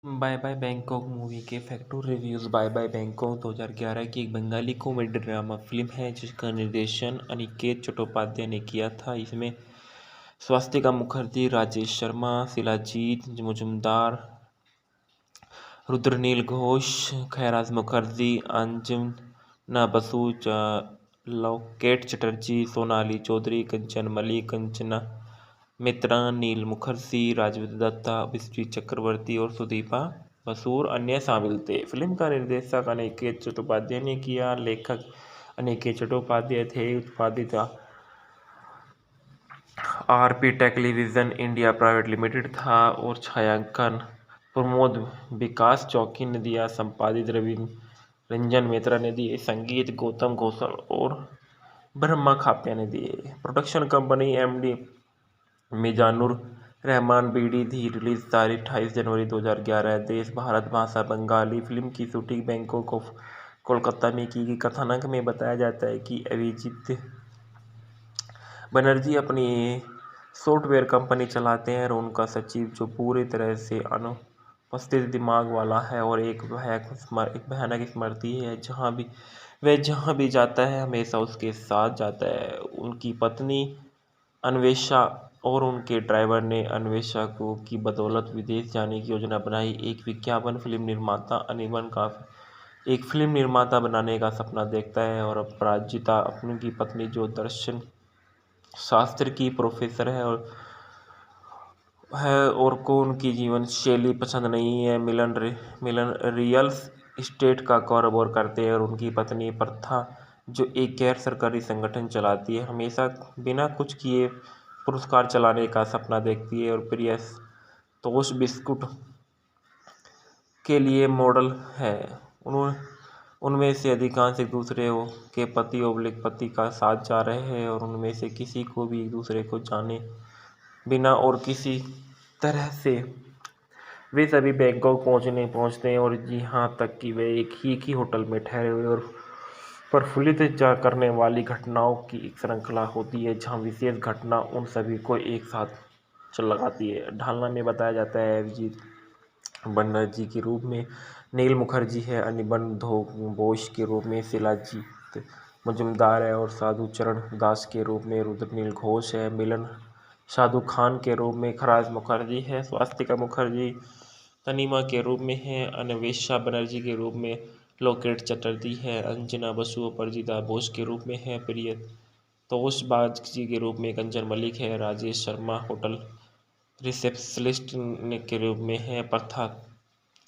Bye bye Bangkok movie के factor reviews. Bye bye Bangkok 2011 की एक बंगाली कॉमेडी ड्रामा फिल्म है जिसका निर्देशन अनिकेत चट्टोपाध्याय ने किया था। इसमें स्वास्तिका मुखर्जी, राजेश शर्मा, शिलाजीत मुजुमदार, रुद्रनील घोष, खैराज मुखर्जी, अंजना बसु, लॉकेट चटर्जी, सोनाली चौधरी, कंचन मलिक, कंचना मित्रा, नील मुखर्जी, राजवीर दत्ता, विश्वी चक्रवर्ती और सुदीपा बसु और अन्य शामिल थे। फिल्म का निर्देशक अनिकेत चट्टोपाध्याय ने किया। लेखक अनिकेत चट्टोपाध्याय थे। उत्पादित RP television India private limited था और छायांकन प्रमोद विकास चौकी ने दिया। संपादित रवि रंजन मित्रा ने दिए। संगीत गौतम घोषल और ब्रह्मा खाप्या ने दिए। Production company MD Mizanur Rahman BD धी। रिलीज तारीख 28 जनवरी 2011। देश भारत। भाषा बंगाली। फिल्म की शूटिंग बैंकॉक ऑफ कोलकाता में की गई। कथानक में बताया जाता है कि अभिजीत बनर्जी अपनी सॉफ्टवेयर कंपनी चलाते हैं और उनका सचिव जो पूरी तरह से अनुपस्थित दिमाग वाला है और एक भयानक स्मृति है। जहाँ भी जाता है हमेशा उसके साथ जाता है। उनकी पत्नी अन्वेषा और उनके ड्राइवर ने अन्वेषा को की बदौलत विदेश जाने की योजना बनाई। एक विज्ञापन फिल्म निर्माता अनिमन का एक फिल्म निर्माता बनाने का सपना देखता है और अपराजिता अपनी की पत्नी जो दर्शन शास्त्र की प्रोफेसर और को उनकी जीवन शैली पसंद नहीं है। मिलन रियल इस्टेट का कारोबार करते हैं और उनकी पत्नी प्रथा जो एक गैर सरकारी संगठन चलाती है हमेशा बिना कुछ किए पुरस्कार चलाने का सपना देखती है। और प्रिय तोश बिस्कुट के लिए मॉडल है। उनमें से अधिकांश एक दूसरे के पति का साथ जा रहे हैं और उनमें से किसी को भी एक दूसरे को जाने बिना और किसी तरह से वे सभी बैंकॉक पहुंचते हैं और यहाँ तक कि वे एक ही होटल में ठहरे हुए और प्रफुल्लित करने वाली घटनाओं की एक श्रृंखला होती है जहाँ विशेष घटना उन सभी को एक साथ चल लगाती है। ढालना में बताया जाता है अभिजीत बनर्जी के रूप में नील मुखर्जी है। अनिबन बोस के रूप में शिलाजीत मुजुमदार है और साधु चरण दास के रूप में रुद्रनील घोष है। मिलन साधु खान के रूप में खराज मुखर्जी है। स्वास्तिका मुखर्जी तनीमा के रूप में है। अन्वेषा बनर्जी के रूप में लोकेट चटर्जी है। अंजना बसु अपराजिता बोस के रूप में है। प्रिय तोष बागची के रूप में कंचन मलिक है। राजेश शर्मा होटल रिसेप्शनिस्ट के रूप में है। प्रथा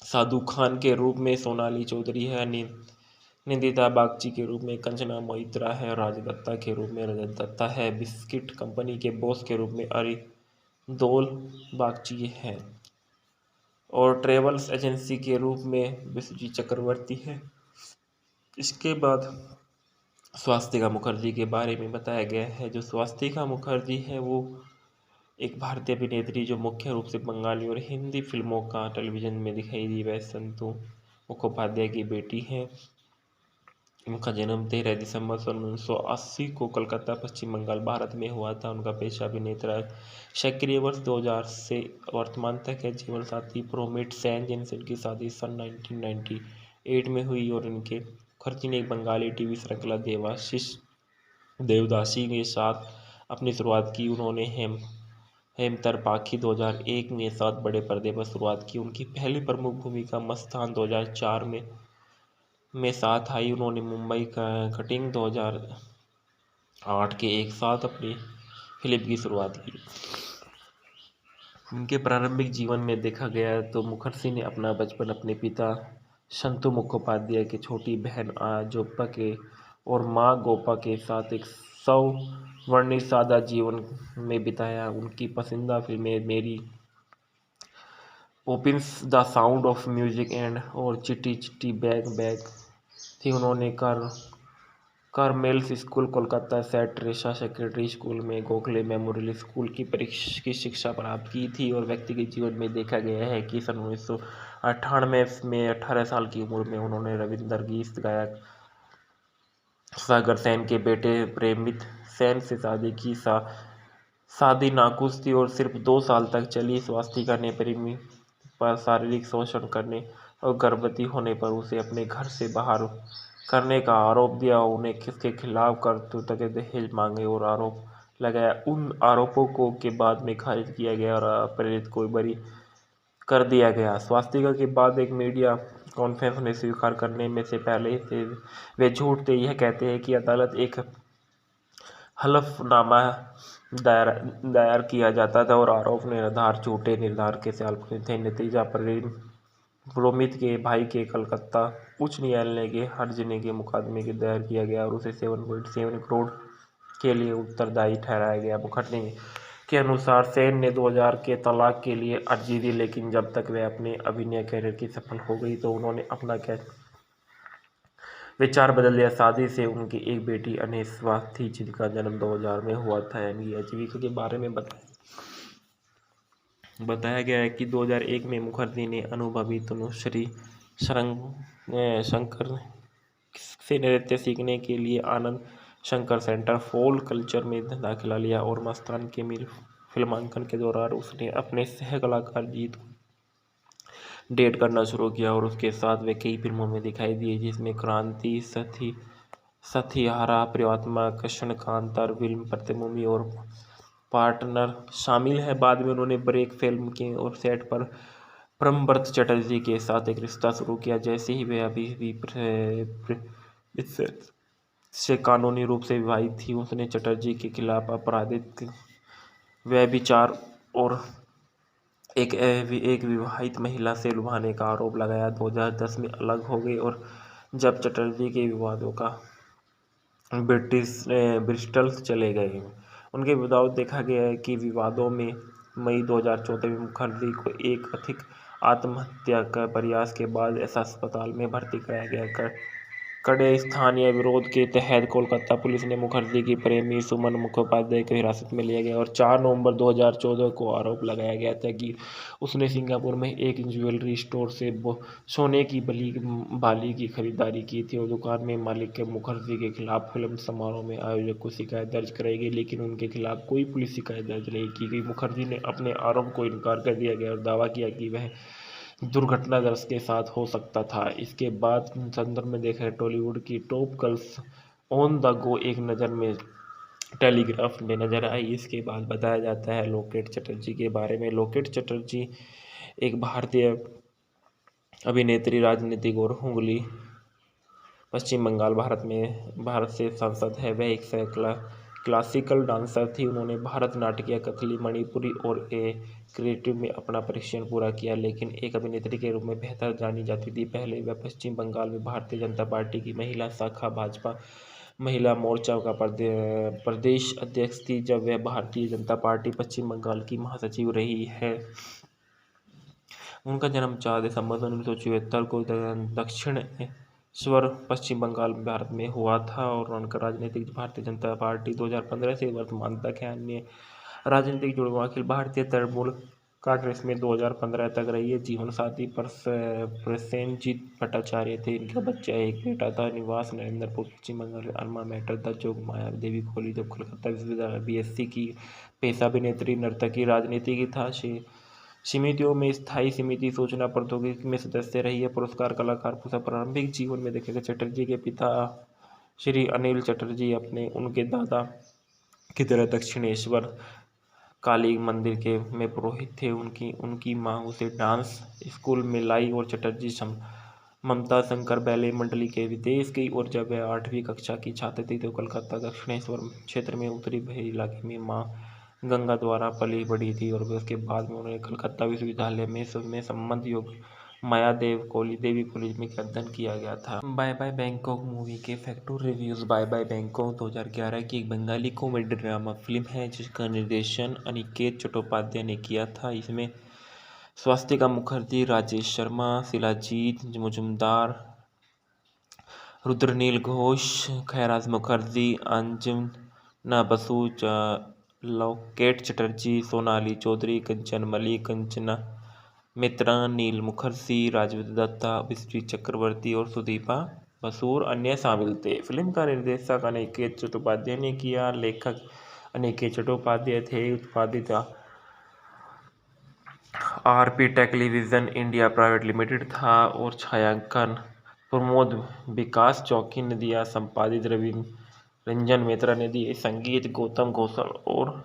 साधु खान के रूप में सोनाली चौधरी है। निंदिता बागची के रूप में कंचना मोइत्रा है। राज दत्ता के रूप में रजत दत्ता है। बिस्किट कंपनी के बॉस के रूप में अरिंदोल बागची है और ट्रेवल्स एजेंसी के रूप में विश्वजीत चक्रवर्ती है। इसके बाद स्वास्तिका मुखर्जी के बारे में बताया गया है। जो स्वास्तिका मुखर्जी है वो एक भारतीय अभिनेत्री जो मुख्य रूप से बंगाली और हिंदी फिल्मों का टेलीविज़न में दिखाई दी। वह संतु मुखोपाध्याय की बेटी है। उनका जन्म 13 दिसंबर 1980 को कोलकाता पश्चिम बंगाल भारत में हुआ था। उनका पेशा अभिनेता सक्रिय वर्ष 2000 से वर्तमान तक है। जीवन साथी प्रोमिट सेन जिनसे उनकी शादी सन 1998 में हुई और इनके खर्ची ने एक बंगाली टीवी श्रृंखला देवदासी के साथ अपनी शुरुआत की। उन्होंने हेमतर पाखी 2001 में साथ बड़े पर्दे पर शुरुआत की। उनकी पहली प्रमुख भूमिका मस्तान 2004 में साथ आई। उन्होंने मुंबई का कटिंग 2008 के एक साथ अपनी फिल्म की शुरुआत की। उनके प्रारंभिक जीवन में देखा गया तो मुखर्जी ने अपना बचपन अपने पिता संतु मुखोपाध्याय की छोटी बहन जोप्पा के और माँ गोपा के साथ एक सवर्णित सादा जीवन में बिताया। उनकी पसंदीदा फिल्में Mary Poppins, the sound of music and और चिट्टी चिट्टी बैग बैग थी। उन्होंने Carmel's school Kolkata, Saint Teresa secondary school में गोखले मेमोरियल स्कूल की शिक्षा प्राप्त की थी। और व्यक्तिगत जीवन में देखा गया है कि सन 1998 में 18 साल की उम्र में उन्होंने रविंद्र गीत गायक सागर सेन के बेटे प्रेमित सेन से शादी की। शादी नाखुश थी और सिर्फ 2 साल तक चली। स्वास्तिका ने पर शारीरिक शोषण करने और गर्भवती होने पर उसे अपने घर से बाहर करने का आरोप दिया। उन्हें किसके खिलाफ करतूत के दहेज मांगे और आरोप लगाया। उन आरोपों को के बाद में खारिज किया गया और अपराधित को बरी कर दिया गया। स्वास्तिका के बाद एक मीडिया कॉन्फ्रेंस में स्वीकार करने में से पहले से वे झूठ थे। यह कहते हैं कि अदालत एक हलफनामा दायर किया जाता था और आरोप निर्धार झूठे निर्धार के साल थे। नतीजा प्रोमित के भाई के कलकत्ता उच्च न्यायालय के हर्जाने के मुकदमे के दायर किया गया और उसे 7.7 करोड़ के लिए उत्तरदायी ठहराया गया। मुखर्जी के अनुसार सेन ने 2000 के तलाक के लिए अर्जी दी, लेकिन जब तक वह अपने अभिनय करियर की सफल हो गई तो उन्होंने अपना विचार बदल दिया। शादी से उनकी एक बेटी अनेस्वा थी जिनका जन्म 2000 में हुआ था। एनगी आजीविका के बारे में बताया गया है कि 2001 में मुखर्जी ने अनुभवी तनुश्री शंकर से नृत्य सीखने के लिए Anand Shankar centre for culture में दाखिला लिया और मस्तान के फिल्मांकन के दौरान उसने अपने सह कलाकार जीत को डेट करना शुरू किया और उसके साथ वे कई फिल्मों में दिखाई दिए, जिसमें क्रांति, सथियारा, प्रियतमा, कृष्ण कांतार, फिल्म प्रतिभूमि और पार्टनर शामिल है। बाद में उन्होंने ब्रेक फिल्म के और सेट पर ब्रह्मवर्त चटर्जी के साथ एक रिश्ता शुरू किया। जैसे ही वे अभी भी से कानूनी रूप से विवाहित थी, उसने चटर्जी के खिलाफ आपराधिक व्यभिचार और एक विवाहित महिला से लुभाने का आरोप लगाया। 2010 में अलग हो गई और जब चटर्जी के विवादों का ब्रिस्टल चले गए। उनके विवाद देखा गया है कि विवादों में मई 2014 में मुखर्जी को एक कथित आत्महत्या का प्रयास के बाद अस्पताल में भर्ती कराया गया। कड़े स्थानीय विरोध के तहत कोलकाता पुलिस ने मुखर्जी की प्रेमी सुमन मुखोपाध्याय को हिरासत में लिया गया और 4 नवंबर 2014 को आरोप लगाया गया था कि उसने सिंगापुर में एक ज्वेलरी स्टोर से सोने की बाली की खरीदारी की थी और दुकान में मालिक के मुखर्जी के खिलाफ फिल्म समारोह में आयोजक को शिकायत दर्ज कराई गई, लेकिन उनके खिलाफ कोई पुलिस शिकायत दर्ज नहीं की गई। मुखर्जी ने अपने आरोप को इनकार कर दिया गया और दावा किया कि वह दुर्घटनाग्रस्त के साथ हो सकता था। इसके बाद संदर्भ में देखा टॉलीवुड की top girls on the go एक नज़र में टेलीग्राफ में नजर आई। इसके बाद बताया जाता है लोकेट चटर्जी के बारे में। लोकेट चटर्जी एक भारतीय अभिनेत्री, राजनीतिक और हुगली, पश्चिम बंगाल, भारत से सांसद है। वह एक क्लासिकल डांसर थी। उन्होंने भरतनाट्यम, कथकली, मणिपुरी और क्रिएटिव में अपना प्रशिक्षण पूरा किया, लेकिन एक अभिनेत्री के रूप में बेहतर जानी जाती थी। पहले वह पश्चिम बंगाल में भारतीय जनता पार्टी की महिला शाखा भाजपा महिला मोर्चा का प्रदेश अध्यक्ष थी, जब वह भारतीय जनता पार्टी पश्चिम बंगाल की महासचिव रही है। उनका जन्म 4 दिसंबर 1974 को दक्षिणेश्वर, पश्चिम बंगाल, भारत में हुआ था और उनका राजनीतिक भारतीय जनता पार्टी 2015 से वर्तमान तक है। अन्य राजनीतिक जुड़वां अखिल भारतीय तृणमूल कांग्रेस में 2015 तक रही है। जीवन साथी प्रसेनजीत भट्टाचार्य थे। इनका बच्चा एक बेटा था। निवास नरेंद्रपुर, पश्चिम बंगाल। अल्मा मैटर द जोग माया देवी कॉलेज ऑफ कोलकाता विश्वविद्यालय, BSc की। पेशा अभिनेत्री, नर्तकी, राजनीति की था। समितियों में स्थायी समिति, सूचना प्रौद्योगिकी में सदस्य रही है। पुरस्कार कलाकार पूछा। प्रारंभिक जीवन में देखेगा चटर्जी के पिता श्री अनिल चटर्जी उनके दादा की तरह दक्षिणेश्वर काली मंदिर के में पुरोहित थे। उनकी माँ उसे डांस स्कूल में लाई और चटर्जी ममता शंकर बैले मंडली के विदेश गई और जब वह 8वीं कक्षा की छात्र थी तो कलकत्ता दक्षिणेश्वर क्षेत्र में उत्तरी भरी इलाके में माँ गंगा द्वारा पली बढ़ी थी और उसके बाद में उन्होंने कलकत्ता विश्वविद्यालय में संबंध योग माया देवी कॉलेज में अध्ययन किया गया था। बाय बाय बैंकॉक मूवी के factor reviews. Bye bye Bangkok 2011 की एक बंगाली कॉमेडी ड्रामा फिल्म है जिसका निर्देशन अनिकेत चट्टोपाध्याय ने किया था। इसमें स्वास्तिका मुखर्जी, राजेश शर्मा, शिलाजीत मुजुमदार, रुद्रनील घोष, खैराज मुखर्जी, अंजना बसु, लोकेट चटर्जी, सोनाली चौधरी, कंचन मलिक, कंचना मित्रा, नील मुखर्जी, राजवीर दत्ता, विश्री चक्रवर्ती और सुदीपा बसु अन्य शामिल थे। फिल्म का निर्देशक अनिकेत चट्टोपाध्याय ने किया। लेखक अनिकेत चट्टोपाध्याय थे। उत्पादित RP television India private limited था और छायांकन प्रमोद विकास चौकी ने दिया, संपादित रवि रंजन मेहता ने दिए, संगीत गौतम घोषल और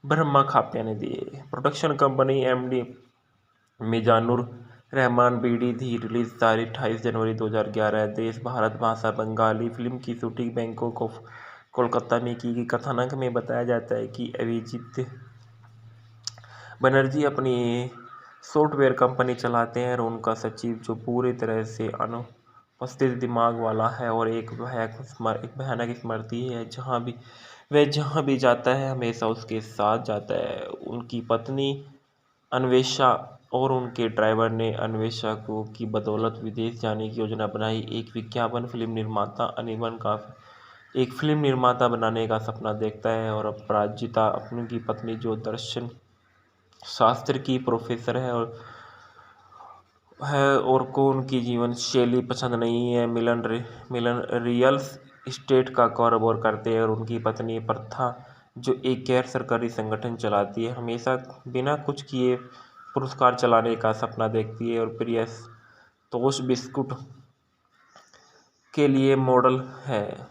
ब्रह्मा खाप्या ने दिए। Production company MD Mizanur Rahman BD धी। रिलीज तारीख 28 जनवरी 2011। देश भारत भाषा बंगाली। फिल्म की शूटिंग बैंकॉक ऑफ कोलकाता में की गई। कथानक में बताया जाता है कि अभिजीत बनर्जी अपनी सॉफ्टवेयर कंपनी चलाते हैं और उनका सचिव जो पूरी तरह से अनुपस्थित दिमाग वाला है और एक भयानक स्मृति है। जहाँ भी जाता है हमेशा उसके साथ जाता है। उनकी पत्नी अन्वेषा और उनके ड्राइवर ने अन्वेषा को की बदौलत विदेश जाने की योजना बनाई। एक विज्ञापन फिल्म निर्माता अनिवन का एक फिल्म निर्माता बनाने का सपना देखता है और अपराजिता अपनी पत्नी जो दर्शन शास्त्र की प्रोफेसर है और को उनकी जीवन शैली पसंद नहीं है। मिलन रियल एस्टेट का कारोबार करते हैं और उनकी पत्नी प्रथा जो एक गैर सरकारी संगठन चलाती है हमेशा बिना कुछ किए पुरस्कार चलाने का सपना देखती है। और प्रिय तोश बिस्कुट के लिए मॉडल है।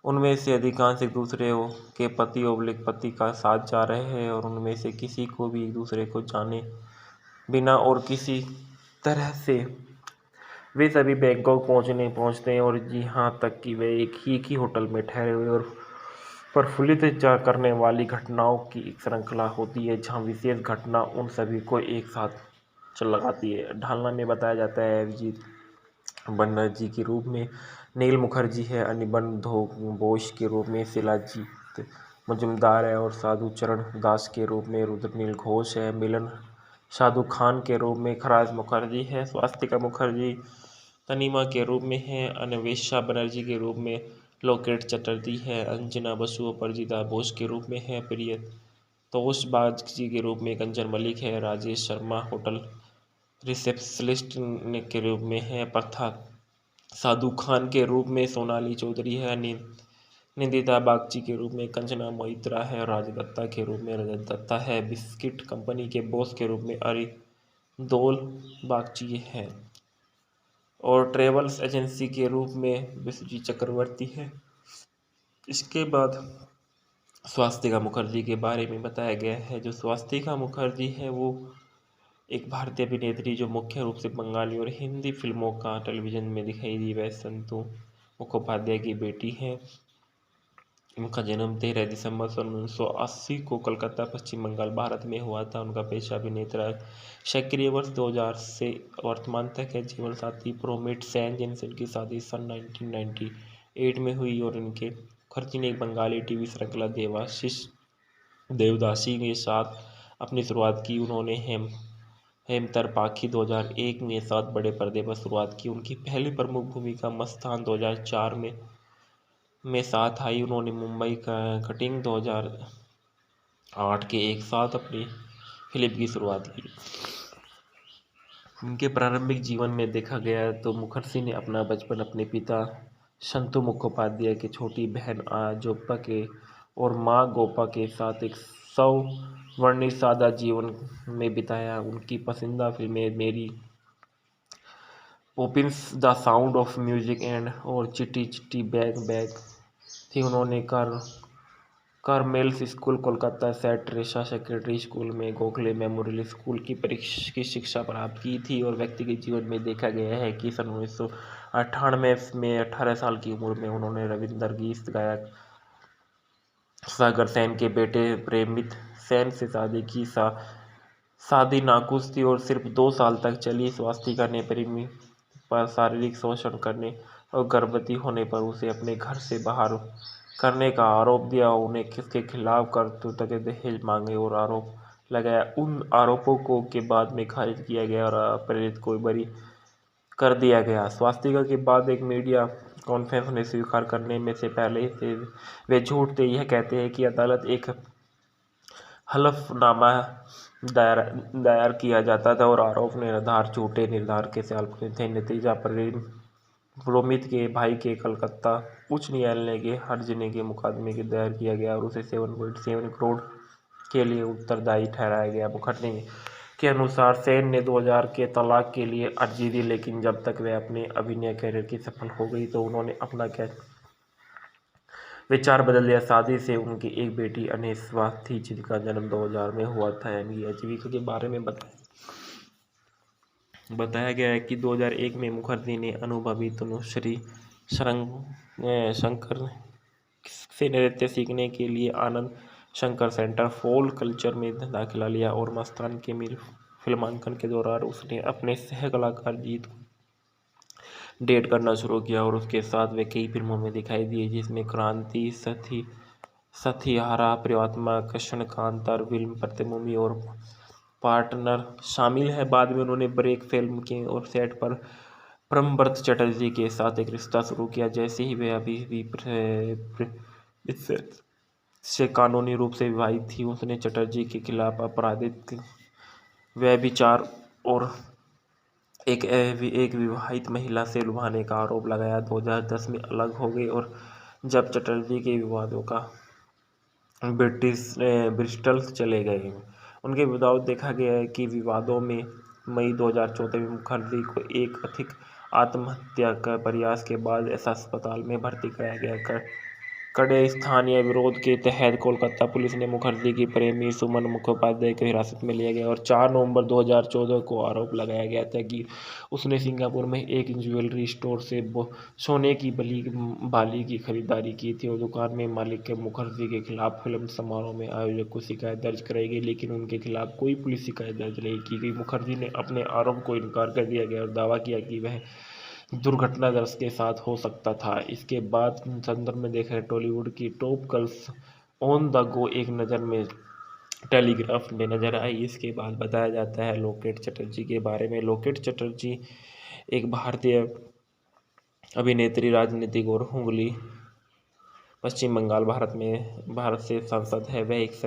उनमें से अधिकांश एक दूसरे के पति का साथ जा रहे हैं और उनमें से किसी को भी एक दूसरे को जाने बिना और किसी तरह से वे सभी बैंकॉक पहुंचते हैं और यहाँ तक कि वे एक ही होटल में ठहरे हुए और प्रफुल्लित करने वाली घटनाओं की एक श्रृंखला होती है जहाँ विशेष घटना उन सभी को एक साथ चल लगाती है। ढालना में बताया जाता है अभिजीत बनर्जी के रूप में नील मुखर्जी है, अनिबन घोष के रूप में शिलाजीत मजुमदार है और साधु चरण दास के रूप में रुद्रनील घोष है, मिलन साधु खान के रूप में खराज मुखर्जी है, स्वास्तिका मुखर्जी तनीमा के रूप में है, अन्वेषा बनर्जी के रूप में लोकेट चटर्जी है, अंजना बसु अपराजिता बोस के रूप में है, प्रिय तोष बागची के रूप में कंचन मलिक है, राजेश शर्मा होटल रिसेप्शनिस्ट के रूप में है, प्रथा साधु खान के रूप में सोनाली चौधरी है, निंदिता बागची के रूप में कंचना मोहित्रा है, राज दत्ता के रूप में रजत दत्ता है, बिस्किट कंपनी के बॉस के रूप में अरिंदोल बागची है और ट्रेवल्स एजेंसी के रूप में विश्वजीत चक्रवर्ती है। इसके बाद स्वास्तिका मुखर्जी के बारे में बताया गया है। जो स्वास्तिका मुखर्जी है वो एक भारतीय अभिनेत्री जो मुख्य रूप से बंगाली और हिंदी फिल्मों का टेलीविज़न में दिखाई दी। वह संतु मुखोपाध्याय की बेटी है। उनका जन्म 13 दिसंबर 1980 को कलकत्ता पश्चिम बंगाल भारत में हुआ था। उनका पेशा अभिनेता सक्रिय वर्ष 2000 से वर्तमान तक है। जीवन साथी प्रोमिट सेन जिनसे उनकी शादी सन 1998 में हुई और इनके मुखर्जी ने एक बंगाली टीवी श्रृंखला देवदासी के साथ अपनी शुरुआत की। उन्होंने हेमतर पाखी 2001 में साथ बड़े पर्दे पर शुरुआत की। उनकी पहली प्रमुख भूमिका मस्तान 2004 में साथ आई। उन्होंने मुंबई का कटिंग 2008 के एक साथ अपनी फिल्म की शुरुआत की। उनके प्रारंभिक जीवन में देखा गया तो मुखर्जी ने अपना बचपन अपने पिता संतु मुखोपाध्याय की छोटी बहन जोप्पा के और मां गोपा के साथ एक सवर्णित सादा जीवन में बिताया। उनकी पसंदीदा फिल्में Mary Poppins, the sound of music and और चिट्टी चिट्टी बैग थी। उन्होंने Carmel's school Kolkata, Saint Teresa secondary school में गोखले मेमोरियल स्कूल की शिक्षा प्राप्त की थी। और व्यक्तिगत जीवन में देखा गया है कि सन 1998 में 18 साल की उम्र में उन्होंने रविंदर गीत गायक सागर सेन के बेटे प्रेमित सेन से शादी की। शादी नाखुश थी और सिर्फ 2 साल तक चली। स्वास्तिका ने प्रेमी पर शारीरिक शोषण करने और गर्भवती होने पर उसे अपने घर से बाहर करने का आरोप दिया। उन्हें किसके खिलाफ कर्तव्य के दहेज मांगे और आरोप लगाया। उन आरोपों के बाद में खारिज किया गया और प्रेरित को बरी कर दिया गया। स्वास्तिका के बाद एक मीडिया कॉन्फ्रेंस में स्वीकार करने में से पहले से वे झूठ थे। यह कहते हैं कि अदालत एक हलफनामा दायर किया जाता था और आरोप निर्धार झूठे निर्धार के साथ थे। नतीजा प्रोमित के भाई के कलकत्ता उच्च न्यायालय के हर्जाने के मुकदमे के दायर किया गया और उसे 7.7 करोड़ के लिए उत्तरदायी ठहराया गया। मुखर्जी के अनुसार सेन ने 2000 के तलाक के लिए अर्जी दी, लेकिन जब तक वह अपने अभिनय करियर की सफल हो गई तो उन्होंने अपना विचार बदल दिया। शादी से उनकी एक बेटी अनेस्वा थी जिनका जन्म 2000 में हुआ था। इनकी आजीविका के बारे में बताया गया है कि 2001 में मुखर्जी ने अनुभवी तनुश्री शंकर से नृत्य सीखने के लिए Anand Shankar centre for culture में दाखिला लिया और मस्तान के फिल्मांकन के दौरान उसने अपने सह कलाकार जीत को डेट करना शुरू किया और उसके साथ वे कई फिल्मों में दिखाई दिए, जिसमें क्रांति, सथियारा, प्रियतमा, कृष्ण कांतार, फिल्म प्रतिभूमि और पार्टनर शामिल है। बाद में उन्होंने ब्रेक फिल्म के और सेट पर परमव्रत चटर्जी के साथ एक रिश्ता शुरू किया। जैसे ही वे अभी भी से कानूनी रूप से विवाहित थी, उसने चटर्जी के खिलाफ आपराधिक व्यभिचार और एक विवाहित महिला से लुभाने का आरोप लगाया। 2010 में अलग हो गए और जब चटर्जी के विवादों का ब्रिस्टल चले गए। उनके विवाद देखा गया है कि विवादों में मई 2014 में मुखर्जी को एक आत्महत्या का प्रयास के बाद अस्पताल में भर्ती कराया गया। कड़े स्थानीय विरोध के तहत कोलकाता पुलिस ने मुखर्जी की प्रेमी सुमन मुखोपाध्याय को हिरासत में लिया गया और 4 नवंबर 2014 को आरोप लगाया गया था कि उसने सिंगापुर में एक ज्वेलरी स्टोर से सोने की बाली की खरीदारी की थी और दुकान में मालिक के मुखर्जी के खिलाफ फिल्म समारोह में आयोजक को शिकायत दर्ज कराई गई, लेकिन उनके खिलाफ कोई पुलिस शिकायत दर्ज नहीं की गई। मुखर्जी ने अपने आरोप को इनकार कर दिया गया और दावा किया कि वह दुर्घटनाग्रस्त के साथ हो सकता था। इसके बाद संदर्भ में देखा है टॉलीवुड की top girls on the go एक नज़र में टेलीग्राफ में नजर आई। इसके बाद बताया जाता है लोकेट चटर्जी के बारे में। लोकेट चटर्जी एक भारतीय अभिनेत्री, राजनीतिक और हुगली, पश्चिम बंगाल, भारत से सांसद है। वह एक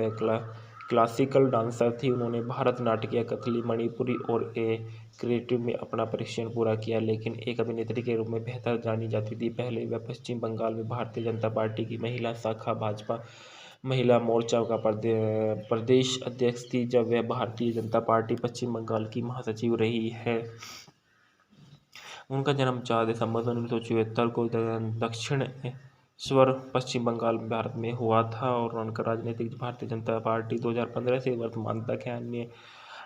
क्लासिकल डांसर थी। उन्होंने भरतनाट्यम, कथकली, मणिपुरी और क्रिएटिव में अपना प्रशिक्षण पूरा किया, लेकिन एक अभिनेत्री के रूप में बेहतर जानी जाती थी। पहले वह पश्चिम बंगाल में भारतीय जनता पार्टी की महिला शाखा भाजपा महिला मोर्चा का प्रदेश अध्यक्ष थी, जब वह भारतीय जनता पार्टी पश्चिम बंगाल की महासचिव रही है। उनका जन्म 4 दिसंबर 1974 को दक्षिणेश्वर, पश्चिम बंगाल, भारत में हुआ था और उनका राजनीतिक भारतीय जनता पार्टी 2015 से वर्तमान तक है। अन्य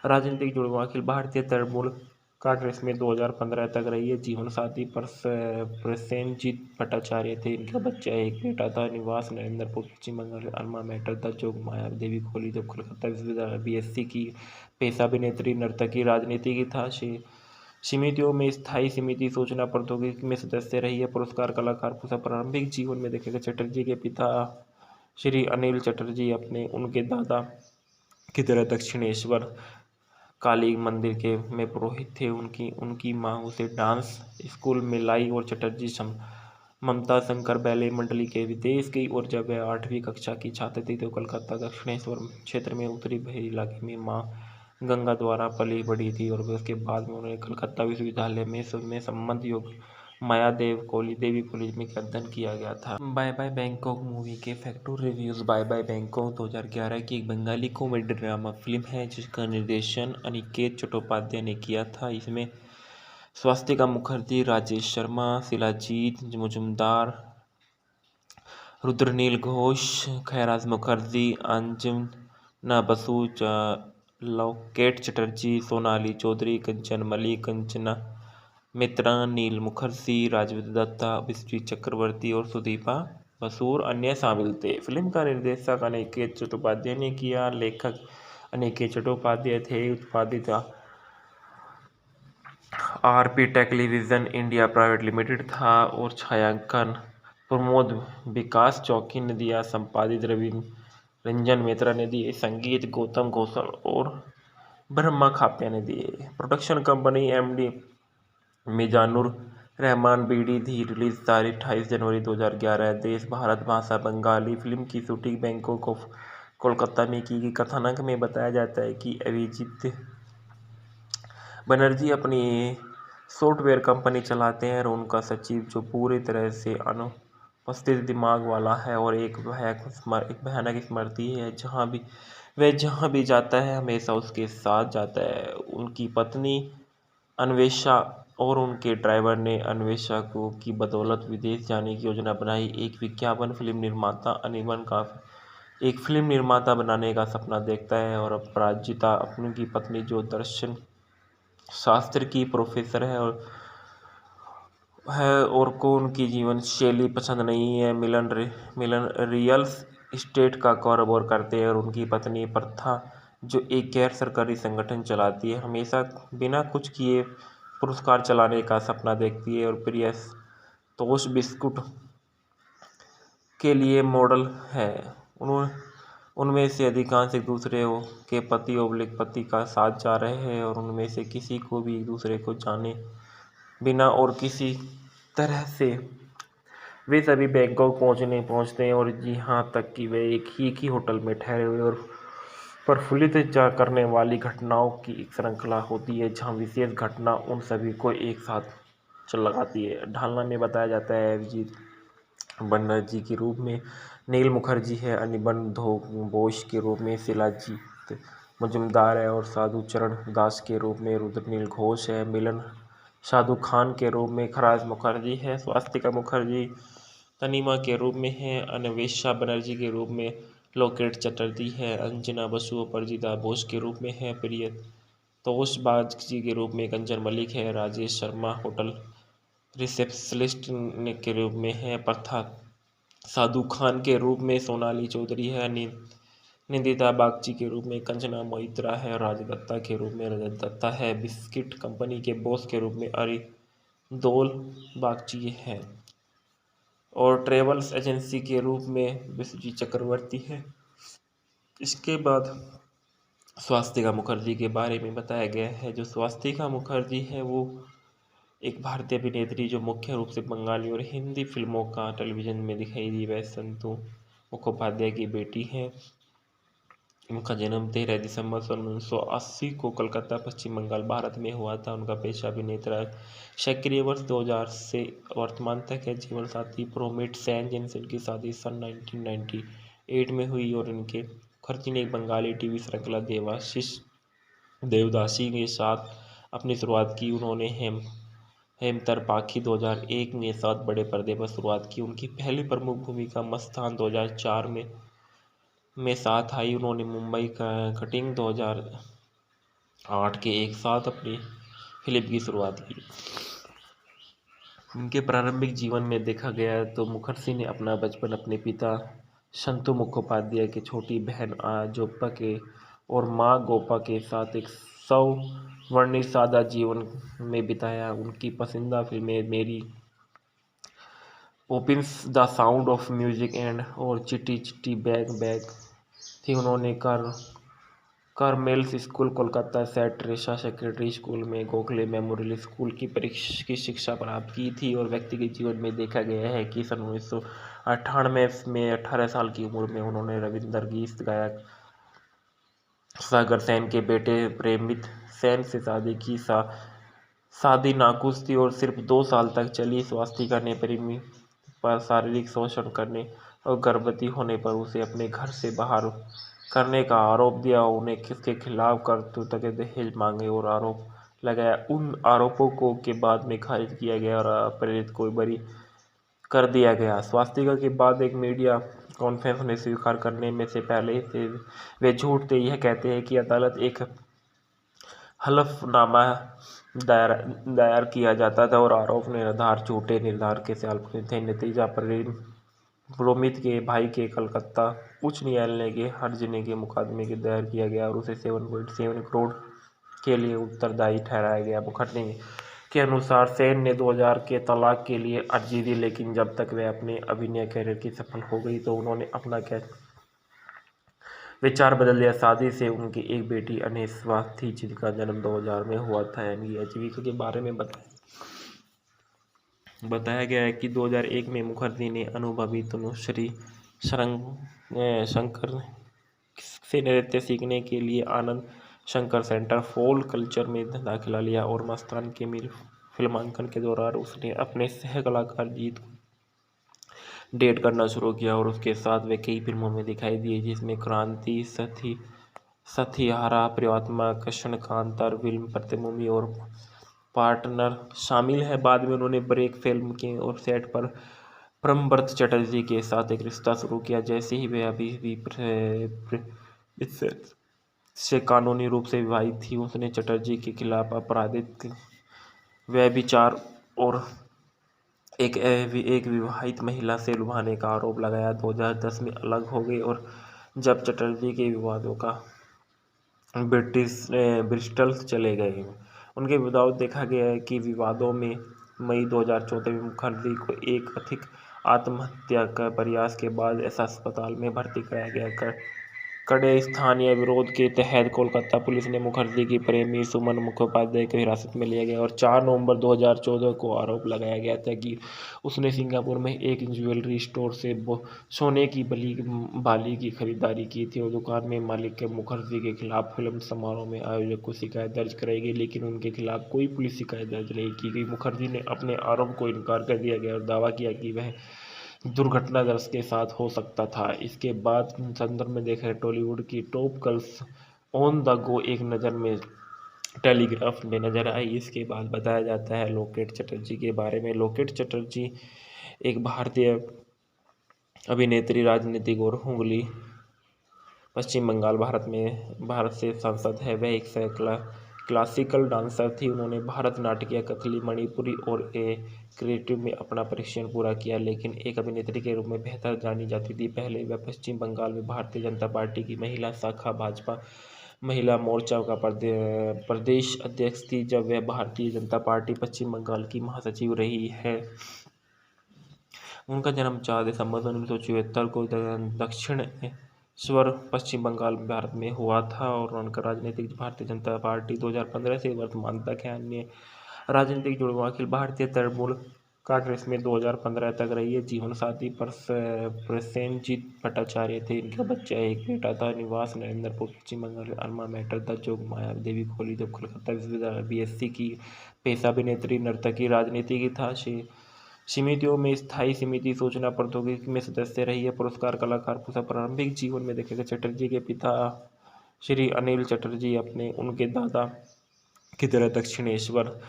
राजनीतिक जुड़वां अखिल भारतीय तृणमूल कांग्रेस में 2015 तक रही है। जीवन साथी प्रसेनजीत भट्टाचार्य थे। इनका बच्चा एक बेटा था। निवास नरेंद्रपुर, पश्चिम बंगाल। अल्मा मैटर द जोग माया देवी कॉलेज ऑफ कोलकाता विश्वविद्यालय, BSc की। पेशा अभिनेत्री, नर्तकी, राजनीति की था। समितियों में स्थायी समिति, सूचना प्रौद्योगिकी में सदस्य रही है। पुरस्कार कलाकार पूछा। प्रारंभिक जीवन में देखेगा चटर्जी के पिता श्री अनिल चटर्जी उनके दादा की तरह दक्षिणेश्वर काली मंदिर में पुरोहित थे। उनकी मां उसे डांस स्कूल में लाई और चटर्जी ममता शंकर बैले मंडली के विदेश गई और जब वह 8वीं कक्षा की छात्र थी तो कलकत्ता दक्षिणेश्वर क्षेत्र में उत्तरी बहरी इलाके में मां गंगा द्वारा पली बढ़ी थी और उसके बाद में उन्होंने कलकत्ता विश्वविद्यालय में संबंध योग मायादेवी कॉलेज में अध्ययन किया गया था। बाय बाय बैंकॉक मूवी के factor reviews. Bye bye Bangkok 2011 की एक बंगाली कॉमेडी ड्रामा फिल्म है जिसका निर्देशन अनिकेत चट्टोपाध्याय ने किया था। इसमें स्वास्तिका मुखर्जी, राजेश शर्मा, शिलाजीत मुजुमदार, रुद्रनील घोष, खैराज मुखर्जी, अंजना बसु, लोकेट चटर्जी, सोनाली चौधरी, कंचन मलिक, कंचना मित्रा, नील मुखर्जी, राजवीर दत्ता, विश्वी चक्रवर्ती और सुदीपा बसु और अन्य शामिल थे। फिल्म का निर्देशक अनिकेत चट्टोपाध्याय ने किया। लेखक अनिकेत चट्टोपाध्याय थे। उत्पादित RP television India private limited था और छायांकन प्रमोद विकास चौकी ने दिया। संपादित रवि रंजन मित्रा ने दिए। संगीत गौतम घोषल और ब्रह्मा खाप्या ने दिए। Production company MD Mizanur Rahman BD धी। रिलीज तारीख 28 जनवरी 2011। देश भारत, भाषा बंगाली। फिल्म की शूटिंग बैंकॉक ऑफ कोलकाता में की गई। कथानक में बताया जाता है कि अभिजीत बनर्जी अपनी सॉफ्टवेयर कंपनी चलाते हैं और उनका सचिव जो पूरी तरह से अनुपस्थित दिमाग वाला है और एक भयानक स्मृति है। जहां भी वह जहाँ भी जाता है हमेशा उसके साथ जाता है। उनकी पत्नी अन्वेषा और उनके ड्राइवर ने अन्वेषा को की बदौलत विदेश जाने की योजना बनाई। एक विज्ञापन फिल्म निर्माता अनिमन का एक फिल्म निर्माता बनाने का सपना देखता है और अपराजिता अपनी की पत्नी जो दर्शन शास्त्र की प्रोफेसर है और को उनकी जीवन शैली पसंद नहीं है। मिलन रियल एस्टेट का कारोबार करते हैं और उनकी पत्नी प्रथा जो एक गैर सरकारी संगठन चलाती है हमेशा बिना कुछ किए पुरस्कार चलाने का सपना देखती है। और प्रिय तोश बिस्कुट के लिए मॉडल है। उनमें से अधिकांश एक दूसरे के पति का साथ जा रहे हैं और उनमें से किसी को भी एक दूसरे को जाने बिना और किसी तरह से वे सभी बैंकॉक पहुंचते हैं और यहाँ तक कि वे एक ही होटल में ठहरे हुए और प्रफुल्लित करने वाली घटनाओं की एक श्रृंखला होती है जहाँ विशेष घटना उन सभी को एक साथ चल लगाती है। ढालना में बताया जाता है अभिजीत बनर्जी के रूप में नील मुखर्जी है, अनिबन घोष के रूप में शिलाजीत मजुमदार है और साधु चरण दास के रूप में रुद्रनील घोष है। मिलन साधु खान के रूप में खराज मुखर्जी है, स्वास्तिका मुखर्जी तनीमा के रूप में है, अन्वेषा बनर्जी के रूप में लोकेट चटर्जी है, अंजना बसु अपराजिता बोस के रूप में है, प्रिय तोष बागची के रूप में कंचन मलिक है, राजेश शर्मा होटल रिसेप्शनिस्ट के रूप में है, प्रथा साधु खान के रूप में सोनाली चौधरी है, निंदिता बागची के रूप में कंचना मोहित्रा है, राज दत्ता के रूप में रजत दत्ता है, बिस्किट कंपनी के बॉस के रूप में अरिंदोल बागची है और ट्रेवल्स एजेंसी के रूप में विश्वजीत चक्रवर्ती है। इसके बाद स्वास्तिका मुखर्जी के बारे में बताया गया है। जो स्वास्तिका मुखर्जी है वो एक भारतीय अभिनेत्री जो मुख्य रूप से बंगाली और हिंदी फिल्मों का टेलीविज़न में दिखाई दी। वह संतू मुखोपाध्याय की बेटी है। उनका जन्म 13 दिसंबर 1980 को कलकत्ता पश्चिम बंगाल भारत में हुआ था। उनका पेशा अभिनेता सक्रिय वर्ष 2000 से वर्तमान तक है। जीवन साथी प्रोमिट सेन जिनसे उनकी शादी सन 1998 में हुई और इनके मुखर्जी ने एक बंगाली टीवी श्रृंखला देवदासी के साथ अपनी शुरुआत की। उन्होंने हेमतर पाखी 2001 में साथ बड़े पर्दे पर शुरुआत की। उनकी पहली प्रमुख भूमिका मस्तान 2004 में साथ आई। उन्होंने मुंबई का कटिंग 2008 के एक साथ अपनी फिल्म की शुरुआत की। उनके प्रारंभिक जीवन में देखा गया तो मुखर्जी ने अपना बचपन अपने पिता संतू मुखोपाध्याय की छोटी बहन जोप्पा के और माँ गोपा के साथ एक सवर्णित सादा जीवन में बिताया। उनकी पसंदीदा फिल्में Mary Poppins, the sound of music and और चिट्टी चिट्टी बैग थी। उन्होंने Carmel's school Kolkata, Saint Teresa secondary school में गोखले मेमोरियल स्कूल की शिक्षा प्राप्त की थी। और व्यक्तिगत जीवन में देखा गया है कि सन 1998 में 18 साल की उम्र में उन्होंने रविंदर गीत गायक सागर सेन के बेटे प्रेमित सेन से शादी की। शादी नाखुश थी और सिर्फ 2 साल तक चली। स्वास्तिका ने प्रेमी पर शारीरिक शोषण करने और गर्भवती होने पर उसे अपने घर से बाहर करने का आरोप दिया। उन्हें किसके खिलाफ कर्तव्य के दहेज मांगे और आरोप लगाया। उन आरोपों को के बाद में खारिज किया गया और अपराधित को बरी कर दिया गया। स्वास्तिका के बाद एक मीडिया कॉन्फ्रेंस में स्वीकार करने में से पहले थे वे झूठ थे। यह कहते हैं कि अदालत एक हलफनामा दायर किया जाता था और आरोप निर्धार झूठे निर्धार के साथ थे। नतीजा प्रोमित के भाई के कलकत्ता उच्च न्यायालय के हर्जाने के मुकदमे के दायर किया गया और उसे 7.7 करोड़ के लिए उत्तरदायी ठहराया गया। मुखर्जी के अनुसार सेन ने 2000 के तलाक के लिए अर्जी दी, लेकिन जब तक वह अपने अभिनय करियर की सफल हो गई तो उन्होंने अपना विचार बदल दिया। शादी से उनकी एक बेटी अनेस्वा थी जिनका जन्म 2000 में हुआ था। इनकी आजीविका के बारे में बताया गया है कि 2001 में मुखर्जी ने अनुभवी तनुश्री शंकर से नृत्य सीखने के लिए Anand Shankar centre for culture में दाखिला लिया और मस्तान के फिल्मांकन के दौरान उसने अपने सह कलाकार जीत को डेट करना शुरू किया और उसके साथ वे कई फिल्मों में दिखाई दिए जिसमें क्रांति, सती सथियारा, प्रियतमा, कृष्णकांत, फिल्म प्रतिभूमि और पार्टनर शामिल है। बाद में उन्होंने ब्रेक फिल्म के और सेट पर ब्रह्मवर्त चटर्जी के साथ एक रिश्ता शुरू किया। जैसे ही वे अभी भी इससे से कानूनी रूप से विवाहित थी, उसने चटर्जी के खिलाफ आपराधिक व्यभिचार और एक विवाहित महिला से लुभाने का आरोप लगाया। 2010 में अलग हो गए और जब चटर्जी के विवादों का ब्रिस्टल चले गए। उनके विवादों देखा गया है कि विवादों में मई 2014 में मुखर्जी को एक कथित आत्महत्या का प्रयास के बाद अस्पताल में भर्ती कराया गया। कड़े स्थानीय विरोध के तहत कोलकाता पुलिस ने मुखर्जी की प्रेमी सुमन मुखोपाध्याय को हिरासत में लिया गया और 4 नवंबर 2014 को आरोप लगाया गया था कि उसने सिंगापुर में एक ज्वेलरी स्टोर से सोने की बाली की खरीदारी की थी और दुकान में मालिक के मुखर्जी के खिलाफ फिल्म समारोह में आयोजक को शिकायत दर्ज कराई गई, लेकिन उनके खिलाफ कोई पुलिस शिकायत दर्ज नहीं की गई। मुखर्जी ने अपने आरोप को इनकार कर दिया गया और दावा किया कि वह दुर्घटनाग्रस्त के साथ हो सकता था। इसके बाद संदर्भ में देखा टॉलीवुड की top girls on the go एक नज़र में टेलीग्राफ में नजर आई। इसके बाद बताया जाता है लोकेट चटर्जी के बारे में। लोकेट चटर्जी एक भारतीय अभिनेत्री, राजनीतिक और हुगली, पश्चिम बंगाल, भारत से सांसद है। वह एक क्लासिकल डांसर थी। उन्होंने भरतनाट्यम, कथकली, मणिपुरी और क्रिएटिव में अपना प्रशिक्षण पूरा किया, लेकिन एक अभिनेत्री के रूप में बेहतर जानी जाती थी। पहले वह पश्चिम बंगाल में भारतीय जनता पार्टी की महिला शाखा भाजपा महिला मोर्चा का प्रदेश अध्यक्ष थी, जब वह भारतीय जनता पार्टी पश्चिम बंगाल की महासचिव रही है। उनका जन्म 4 दिसंबर 1974 को दक्षिणेश्वर, पश्चिम बंगाल, भारत में हुआ था और उनका राजनीतिक भारतीय जनता पार्टी 2015 से वर्तमान तक है। अन्य राजनीतिक जुड़वां अखिल भारतीय तृणमूल कांग्रेस में 2015 तक रही है। जीवन साथी प्रसेनजीत भट्टाचार्य थे। इनका बच्चा एक बेटा था। निवास नरेंद्रपुर, पश्चिम बंगाल। अल्मा मैटर द जोग माया देवी कॉलेज ऑफ कोलकाता विश्वविद्यालय, BSc की। पेशा अभिनेत्री, नर्तकी, राजनीति की था। समितियों में स्थायी समिति, सूचना प्रौद्योगिकी में सदस्य रही है। पुरस्कार कलाकार पूरा प्रारंभिक जीवन में देखेगा। चटर्जी के पिता श्री अनिल चटर्जी उनके दादा की तरह दक्षिणेश्वर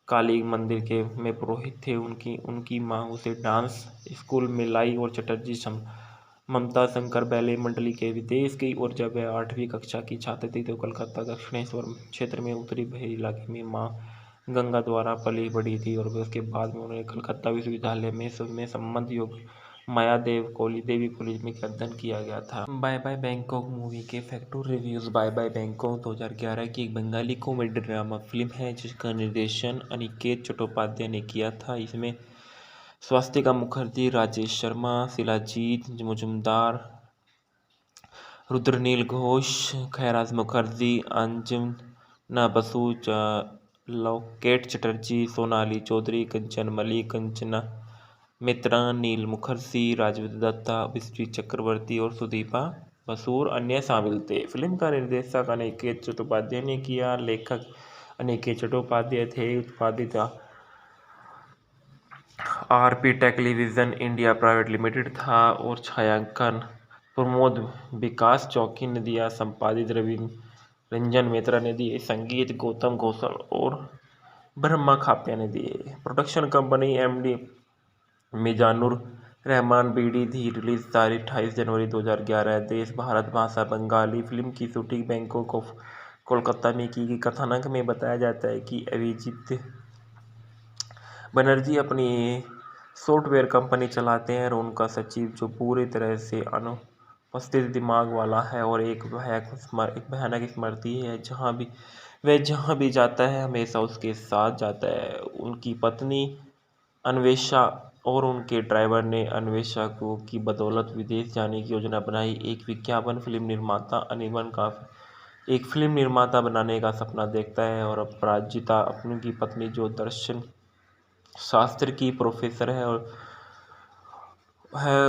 काली मंदिर के में पुरोहित थे। उनकी मां उसे डांस स्कूल में लाई और चटर्जी ममता शंकर बैले मंडली के विदेश गई और जब वह 8वीं कक्षा की छात्र थी तो कलकत्ता दक्षिणेश्वर क्षेत्र में उत्तरी बहरी इलाके में मां गंगा द्वारा पली बड़ी थी और उसके बाद में उन्होंने कलकत्ता विश्वविद्यालय में संबंध योग माया देवी कॉलेज में अध्ययन किया गया था। बाय बाय बैंकॉक मूवी के factor reviews. Bye bye Bangkok 2011 की एक बंगाली कॉमेडी ड्रामा फिल्म है जिसका निर्देशन अनिकेत चट्टोपाध्याय ने किया था। इसमें स्वास्तिका मुखर्जी, राजेश शर्मा, शिलाजीत मुजुमदार, रुद्रनील घोष, खैराज मुखर्जी, अंजना बसु, लोकेट चटर्जी, सोनाली चौधरी, कंचन मलिक, कंचना मित्रा, नील मुखर्जी, राजवीर दत्ता, विश्वी चक्रवर्ती और सुदीपा बसूर अन्य शामिल थे। फिल्म का निर्देशक अनिकेत चट्टोपाध्याय ने किया। लेखक अनिकेत चट्टोपाध्याय थे। उत्पादित RP television India private limited था और छायांकन प्रमोद विकास चौकी ने दिया। संपादित रवि रंजन मेत्रा ने दिए। संगीत गौतम घोषल और ब्रह्मा खाप्या ने दिए। Production company MD Mizanur Rahman BD थी। रिलीज तारीख 28 जनवरी 2011। देश भारत, भाषा बंगाली। फिल्म की शूटिंग बैंकॉक ऑफ कोलकाता में की गई। कथानक में बताया जाता है कि अभिजीत बनर्जी अपनी सॉफ्टवेयर कंपनी चलाते हैं और उनका सचिव, जो पूरी तरह से अनुपस्थित दिमाग वाला है और एक भयानक स्मृति है, जहाँ भी जाता है हमेशा उसके साथ जाता है। उनकी पत्नी अन्वेषा और उनके ड्राइवर ने अन्वेषा की बदौलत विदेश जाने की योजना बनाई। एक विज्ञापन फिल्म निर्माता अनिमल का एक फिल्म निर्माता बनाने का सपना देखता है और अपराजिता उनकी पत्नी, जो दर्शन शास्त्र की प्रोफेसर है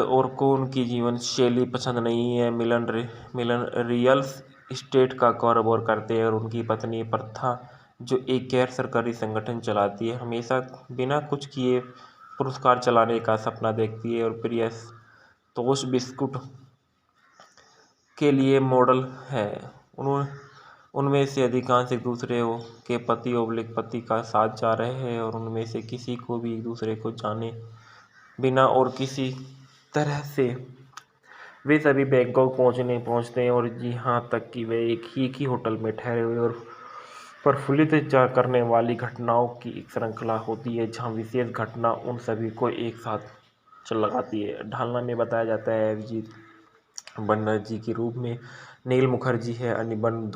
और को उनकी जीवन शैली पसंद नहीं है। मिलन रियल एस्टेट का कारोबार करते हैं और उनकी पत्नी प्रथा, जो एक गैर सरकारी संगठन चलाती है, हमेशा बिना कुछ किए पुरस्कार चलाने का सपना देखती है और प्रिय तोश बिस्कुट के लिए मॉडल है। उन्होंने उनमें से अधिकांश एक दूसरे के पति का साथ जा रहे हैं और उनमें से किसी को भी एक दूसरे को जाने बिना और किसी तरह से वे सभी बैंकॉक पहुंचते हैं और यहाँ तक कि वे एक ही होटल में ठहरे हुए और प्रफुल्लित करने वाली घटनाओं की एक श्रृंखला होती है, जहाँ विशेष घटना उन सभी को एक साथ चल लगाती है। ढालना में बताया जाता है अभिजीत बनर्जी के रूप में नील मुखर्जी है, अनिबंध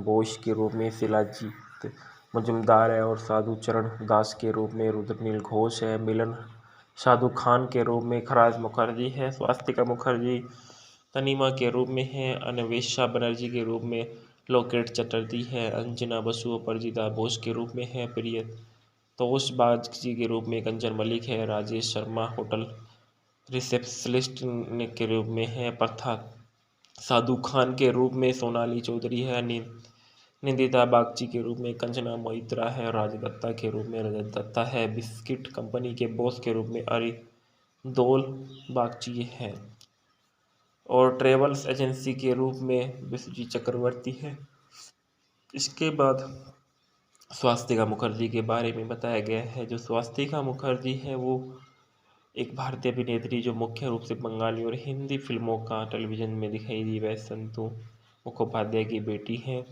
बोस के रूप में शिलाजीत मजुमदार है और साधु चरण दास के रूप में रुद्रनील घोष है, मिलन साधु खान के रूप में खराज मुखर्जी है, स्वास्तिका मुखर्जी तनीमा के रूप में है, अन्वेषा बनर्जी के रूप में लोकेट चटर्जी है, अंजना बसु अपराजिता बोस के रूप में है, प्रिय तोष बागची के रूप में कंचन मलिक है, राजेश शर्मा होटल रिसेप्शनिस्ट के रूप में है, प्रथा साधु खान के रूप में सोनाली चौधरी है, निंदिता बागची के रूप में कंचना मोहित्रा है, राज दत्ता के रूप में रजत दत्ता है, बिस्किट कंपनी के बॉस के रूप में अरिंदोल बागची है और ट्रेवल्स एजेंसी के रूप में विश्वजीत चक्रवर्ती है। इसके बाद स्वास्तिका मुखर्जी के बारे में बताया गया है। जो स्वास्तिका मुखर्जी है वो एक भारतीय अभिनेत्री जो मुख्य रूप से बंगाली और हिंदी फिल्मों का टेलीविज़न में दिखाई दी। वह संतु मुखोपाध्याय की बेटी है।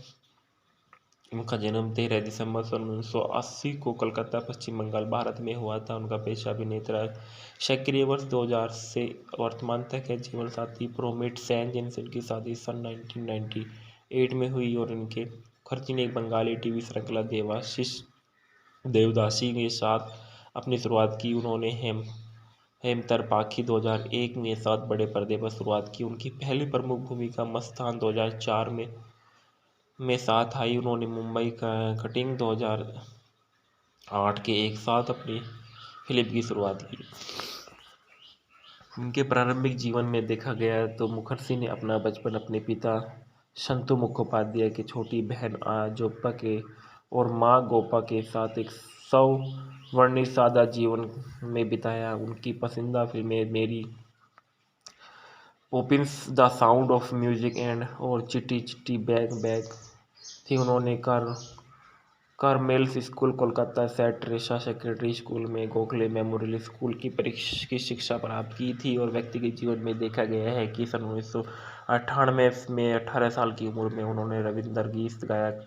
उनका जन्म 13 दिसंबर सन 1980 को कलकत्ता पश्चिम बंगाल भारत में हुआ था। उनका पेशा अभिनेता सक्रिय वर्ष 2000 से वर्तमान तक है। जीवन साथी प्रोमिट सेन जिनसे उनकी शादी सन 1998 में हुई और इनके मुखर्जी ने एक बंगाली टीवी श्रृंखला देवदासी के साथ अपनी शुरुआत की। उन्होंने हेमतर पाखी 2001 में साथ बड़े पर्दे पर शुरुआत की। उनकी पहली प्रमुख भूमिका मस्तान 2004 में साथ आई। उन्होंने मुंबई का कटिंग 2008 के एक साथ अपनी फिल्म की शुरुआत की। उनके प्रारंभिक जीवन में देखा गया तो मुखर्जी ने अपना बचपन अपने पिता संतु मुखोपाध्याय की छोटी बहन जोप्पा के और माँ गोपा के साथ एक सवर्णित सादा जीवन में बिताया। उनकी पसंदीदा फिल्में Mary Poppins, the sound of music and और चिट्टी चिट्टी बैग बैग थी। उन्होंने Carmel's school Kolkata, Saint Teresa secondary school में गोखले मेमोरियल स्कूल की शिक्षा प्राप्त की थी और व्यक्तिगत जीवन में देखा गया है कि सन 1998 में 18 साल की उम्र में उन्होंने रविंदर गीत गायक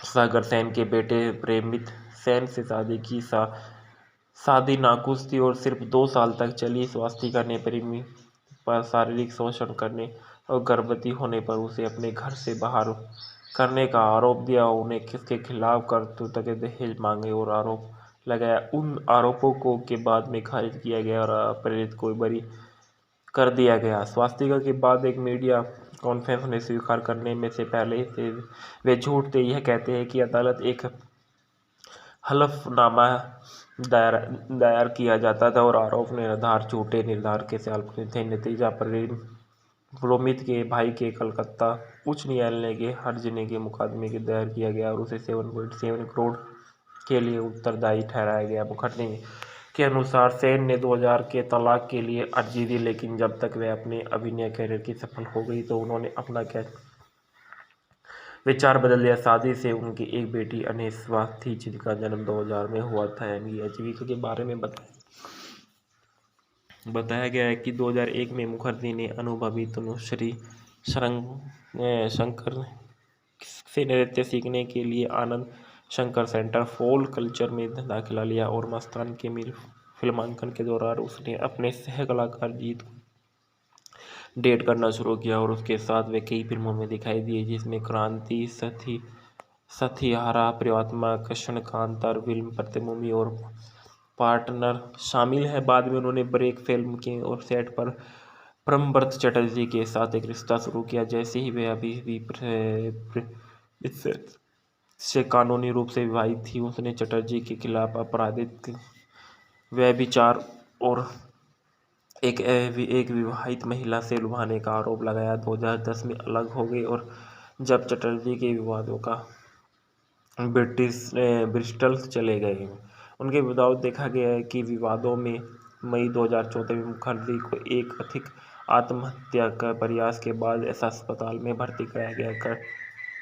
सागर सेन के बेटे प्रेमित सेन से शादी की। शादी नाखुश थी और सिर्फ 2 साल तक चली। स्वास्तिका ने प्रेमी पर शारीरिक शोषण करने और गर्भवती होने पर उसे अपने घर से बाहर करने का आरोप दिया। उन्हें किसके खिलाफ करतूत के दहेज मांगे और आरोप लगाया। उन आरोपों को के बाद में खारिज किया गया और अपराधित को बरी कर दिया गया। स्वास्तिका के बाद एक मीडिया कॉन्फ्रेंस में स्वीकार करने में से पहले से वे झूठ थे। यह कहते हैं कि अदालत एक हलफनामा दायर किया जाता था और आरोप निर्धार झूठे निर्धार के काल्पनिक थे। नतीजा प्रोमित के भाई के कलकत्ता उच्च न्यायालय के हर्जाने के मुकदमे के दायर किया गया और उसे 7.7 करोड़ के लिए उत्तरदायी ठहराया गया। मुखर्जी के अनुसार सेन ने 2000 के तलाक के लिए अर्जी दी, लेकिन जब तक वह अपने अभिनय करियर की सफल हो गई तो उन्होंने अपना विचार बदल दिया। शादी से उनकी एक बेटी अनेस्वा थी जिनका जन्म 2000 में हुआ था। इनकी आजीविका के बारे में बताया गया है कि 2001 में मुखर्जी ने अनुभवी तनुश्री शंकर से नृत्य सीखने के लिए Anand Shankar centre for culture में दाखिला लिया और मस्तान के फिल्मांकन के दौरान उसने अपने सह कलाकार जीत को डेट करना शुरू किया और उसके साथ वे कई फिल्मों में दिखाई दिए जिसमें क्रांति, सथियारा, प्रियतमा, कृष्ण कांतार, फिल्म प्रतिभूमि और पार्टनर शामिल है। बाद में उन्होंने ब्रेक फिल्म के और सेट पर प्रमव्रत चटर्जी के साथ एक रिश्ता शुरू किया। जैसे ही वे अभी भी से कानूनी रूप से विवाहित थी, उसने चटर्जी के खिलाफ आपराधिक व्यभिचार और एक विवाहित महिला से लुभाने का आरोप लगाया। 2010 में अलग हो गए और जब चटर्जी के विवादों का ब्रिस्टल चले गए। उनके विवाद देखा गया है कि विवादों में मई 2014 में मुखर्जी को एक आत्महत्या का प्रयास के बाद अस्पताल में भर्ती कराया गया।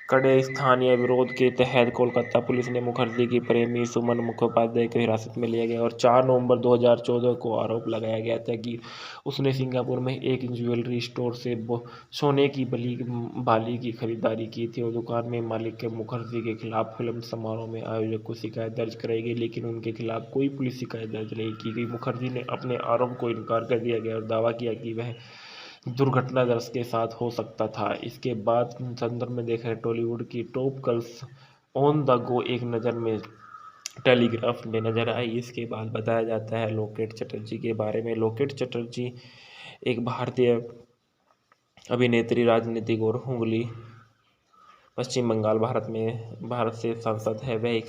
कड़े स्थानीय विरोध के तहत कोलकाता पुलिस ने मुखर्जी की प्रेमी सुमन मुखोपाध्याय को हिरासत में लिया गया और 4 नवंबर 2014 को आरोप लगाया गया था कि उसने सिंगापुर में एक ज्वेलरी स्टोर से सोने की बाली की खरीदारी की थी और दुकान में मालिक के मुखर्जी के खिलाफ फिल्म समारोह में आयोजक को शिकायत दर्ज कराई गई, लेकिन उनके खिलाफ कोई पुलिस शिकायत दर्ज नहीं की गई। मुखर्जी ने अपने आरोप को इनकार कर दिया गया और दावा किया कि वह दुर्घटनाग्रस्त के साथ हो सकता था। इसके बाद संदर्भ में देखा है टॉलीवुड की top girls on the go एक नज़र में टेलीग्राफ में नजर आई। इसके बाद बताया जाता है लोकेट चटर्जी के बारे में। लोकेट चटर्जी एक भारतीय अभिनेत्री, राजनीतिक और हुगली, पश्चिम बंगाल, भारत से सांसद है। वह एक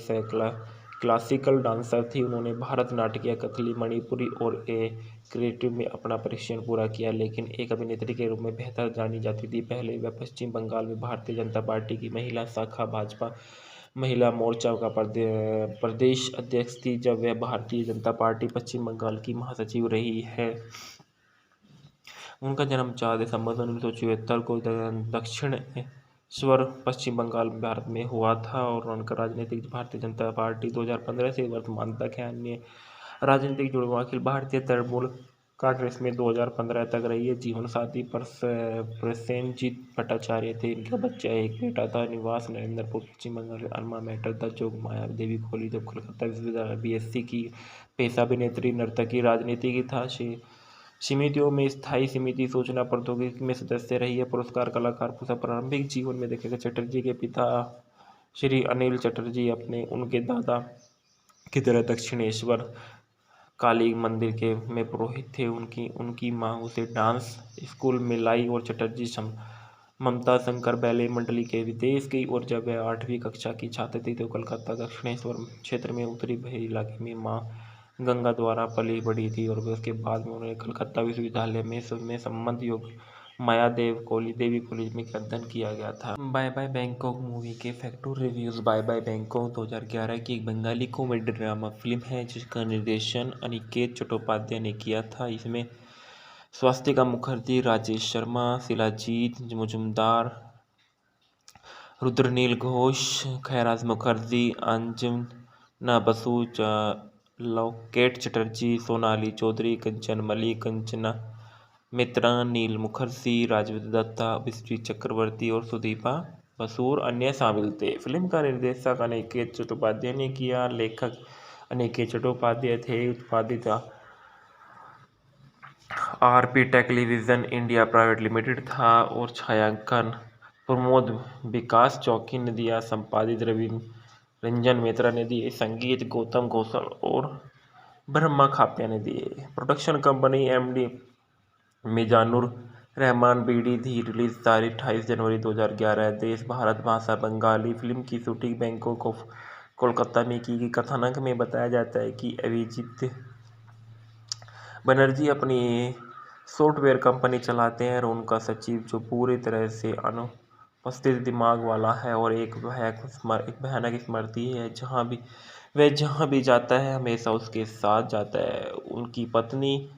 क्लासिकल डांसर थी। उन्होंने भरतनाट्यम, कथकली, मणिपुरी और क्रिएटिव में अपना प्रशिक्षण पूरा किया, लेकिन एक अभिनेत्री के रूप में बेहतर जानी जाती थी। पहले वह पश्चिम बंगाल में भारतीय जनता पार्टी की महिला शाखा भाजपा महिला मोर्चा का प्रदेश अध्यक्ष थी, जब वह भारतीय जनता पार्टी पश्चिम बंगाल की महासचिव रही है। उनका जन्म 4 दिसंबर 1974 को दक्षिणेश्वर, पश्चिम बंगाल, भारत में हुआ था और उनका राजनीतिक भारतीय जनता पार्टी 2015 से वर्तमान तक है। अन्य राजनीतिक जुड़वां अखिल भारतीय तृणमूल कांग्रेस में 2015 तक रही है। जीवन साथी प्रसेनजीत भट्टाचार्य थे। इनका बच्चा एक बेटा था। निवास नरेंद्रपुर, पश्चिम बंगाल। अल्मा मैटर द जोग माया देवी कोहली, जब कोलकाता विश्वविद्यालय BSc की। पेशा अभिनेत्री, नर्तकी, राजनीति की था। समितियों में स्थायी समिति, सूचना प्रौद्योगिकी में सदस्य रही है। पुरस्कार कलाकार पूसा। प्रारंभिक जीवन में देखेगा चटर्जी के पिता श्री अनिल चटर्जी उनके दादा की तरह दक्षिणेश्वर काली मंदिर में पुरोहित थे। उनकी मां उसे डांस स्कूल में लाई और चटर्जी ममता शंकर बैले मंडली के विदेश गई और जब वह 8वीं कक्षा की छात्र थी तो कलकत्ता दक्षिणेश्वर क्षेत्र में उत्तरी बही इलाके में मां गंगा द्वारा पली बढ़ी थी और उसके बाद में उन्होंने कलकत्ता विश्वविद्यालय में संबंध योग माया देवी कॉलेज में अध्ययन किया गया था। बाय बाय बैंकॉक मूवी के factor reviews. Bye bye Bangkok 2011 की एक बंगाली कॉमेडी ड्रामा फिल्म है जिसका निर्देशन अनिकेत चट्टोपाध्याय ने किया था। इसमें स्वास्तिका मुखर्जी, राजेश शर्मा, शिलाजीत मुजुमदार, रुद्रनील घोष, खैराज मुखर्जी, अंजना बसु, लोकेट चटर्जी, सोनाली चौधरी, कंचन मलिक, कंचना मित्रा, नील मुखर्जी, राजवीर दत्ता, विश्वजीत चक्रवर्ती और सुदीपा बसु और अन्य शामिल थे। फिल्म का निर्देशक अनिकेत चट्टोपाध्याय ने किया। लेखक अनिकेत चट्टोपाध्याय थे। उत्पादित RP television India private limited था और छायांकन प्रमोद विकास चौकी ने दिया। संपादित रवि रंजन मेहता ने दिए। संगीत गौतम घोषाल और ब्रह्मा खाप्या ने दिए। Production company MD Mizanur Rahman BD धी। रिलीज तारीख 28 जनवरी 2011। देश भारत। भाषा बंगाली। फिल्म की शूटिंग बैंकॉक ऑफ कोलकाता में की गई। कथानक में बताया जाता है कि अभिजीत बनर्जी अपनी सॉफ्टवेयर कंपनी चलाते हैं और उनका सचिव जो पूरी तरह से अनुपस्थित दिमाग वाला है और एक भयानक स्मृति है। वह जहाँ भी जाता है हमेशा उसके साथ जाता है। उनकी पत्नी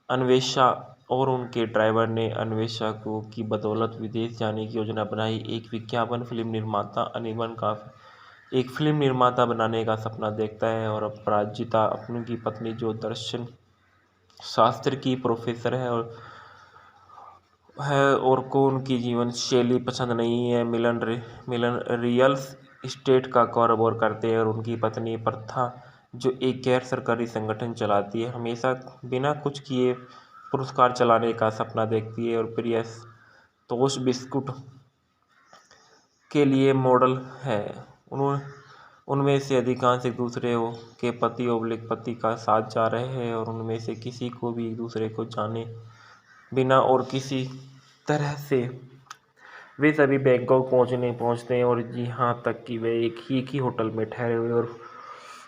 अन्वेषा और उनके ड्राइवर ने अन्वेषा की बदौलत विदेश जाने की योजना बनाई। एक विज्ञापन फिल्म निर्माता अनिमन का एक फिल्म निर्माता बनाने का सपना देखता है और अपराजिता उनकी पत्नी जो दर्शन शास्त्र की प्रोफेसर है और को उनकी जीवन शैली पसंद नहीं है। मिलन रियल एस्टेट का कारोबार करते हैं और उनकी पत्नी प्रथा जो एक गैर सरकारी संगठन चलाती है हमेशा बिना कुछ किए पुरस्कार चलाने का सपना देखती है और प्रिय तोश बिस्कुट के लिए मॉडल है। उनमें से अधिकांश एक दूसरे के पति का साथ जा रहे हैं और उनमें से किसी को भी एक दूसरे को जाने बिना और किसी तरह से वे सभी बैंकॉक पहुंचते हैं और यहाँ तक कि वे एक ही होटल में ठहरे हुए और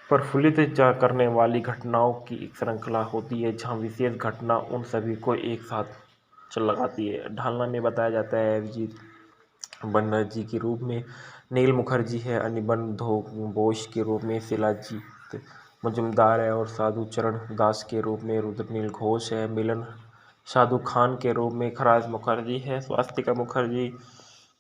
प्रफुल्लित करने वाली घटनाओं की एक श्रृंखला होती है जहाँ विशेष घटना उन सभी को एक साथ चल लगाती है। ढालना में बताया जाता है अभिजीत बनर्जी के रूप में नील मुखर्जी है, अनिबन घोष के रूप में शिलाजीत मुजुमदार है और साधु चरण दास के रूप में रुद्रनील घोष है। मिलन शाहरुख खान के रूप में खराज मुखर्जी है, स्वास्तिका मुखर्जी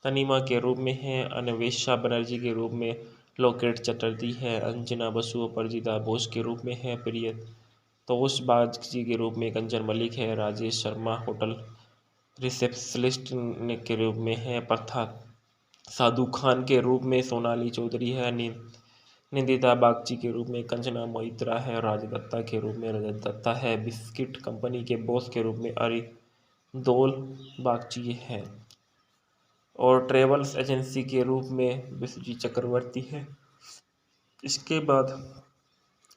तनीमा के रूप में है, अन्वेषा बनर्जी के रूप में लोकेट चटर्जी है, अंजना बसु अपराजिता बोस के रूप में है, प्रियतोष बागची के रूप में कंचन मलिक है, राजेश शर्मा होटल रिसेप्शनिस्ट के रूप में है, प्रथा साधु खान के रूप में सोनाली चौधरी है, निंदिता बागची के रूप में कंचना मोइत्रा है, राज दत्ता के रूप में रजत दत्ता है, बिस्किट कंपनी के बॉस के रूप में अरिंदोल बागची है और ट्रेवल्स एजेंसी के रूप में विश्वजीत चक्रवर्ती है। इसके बाद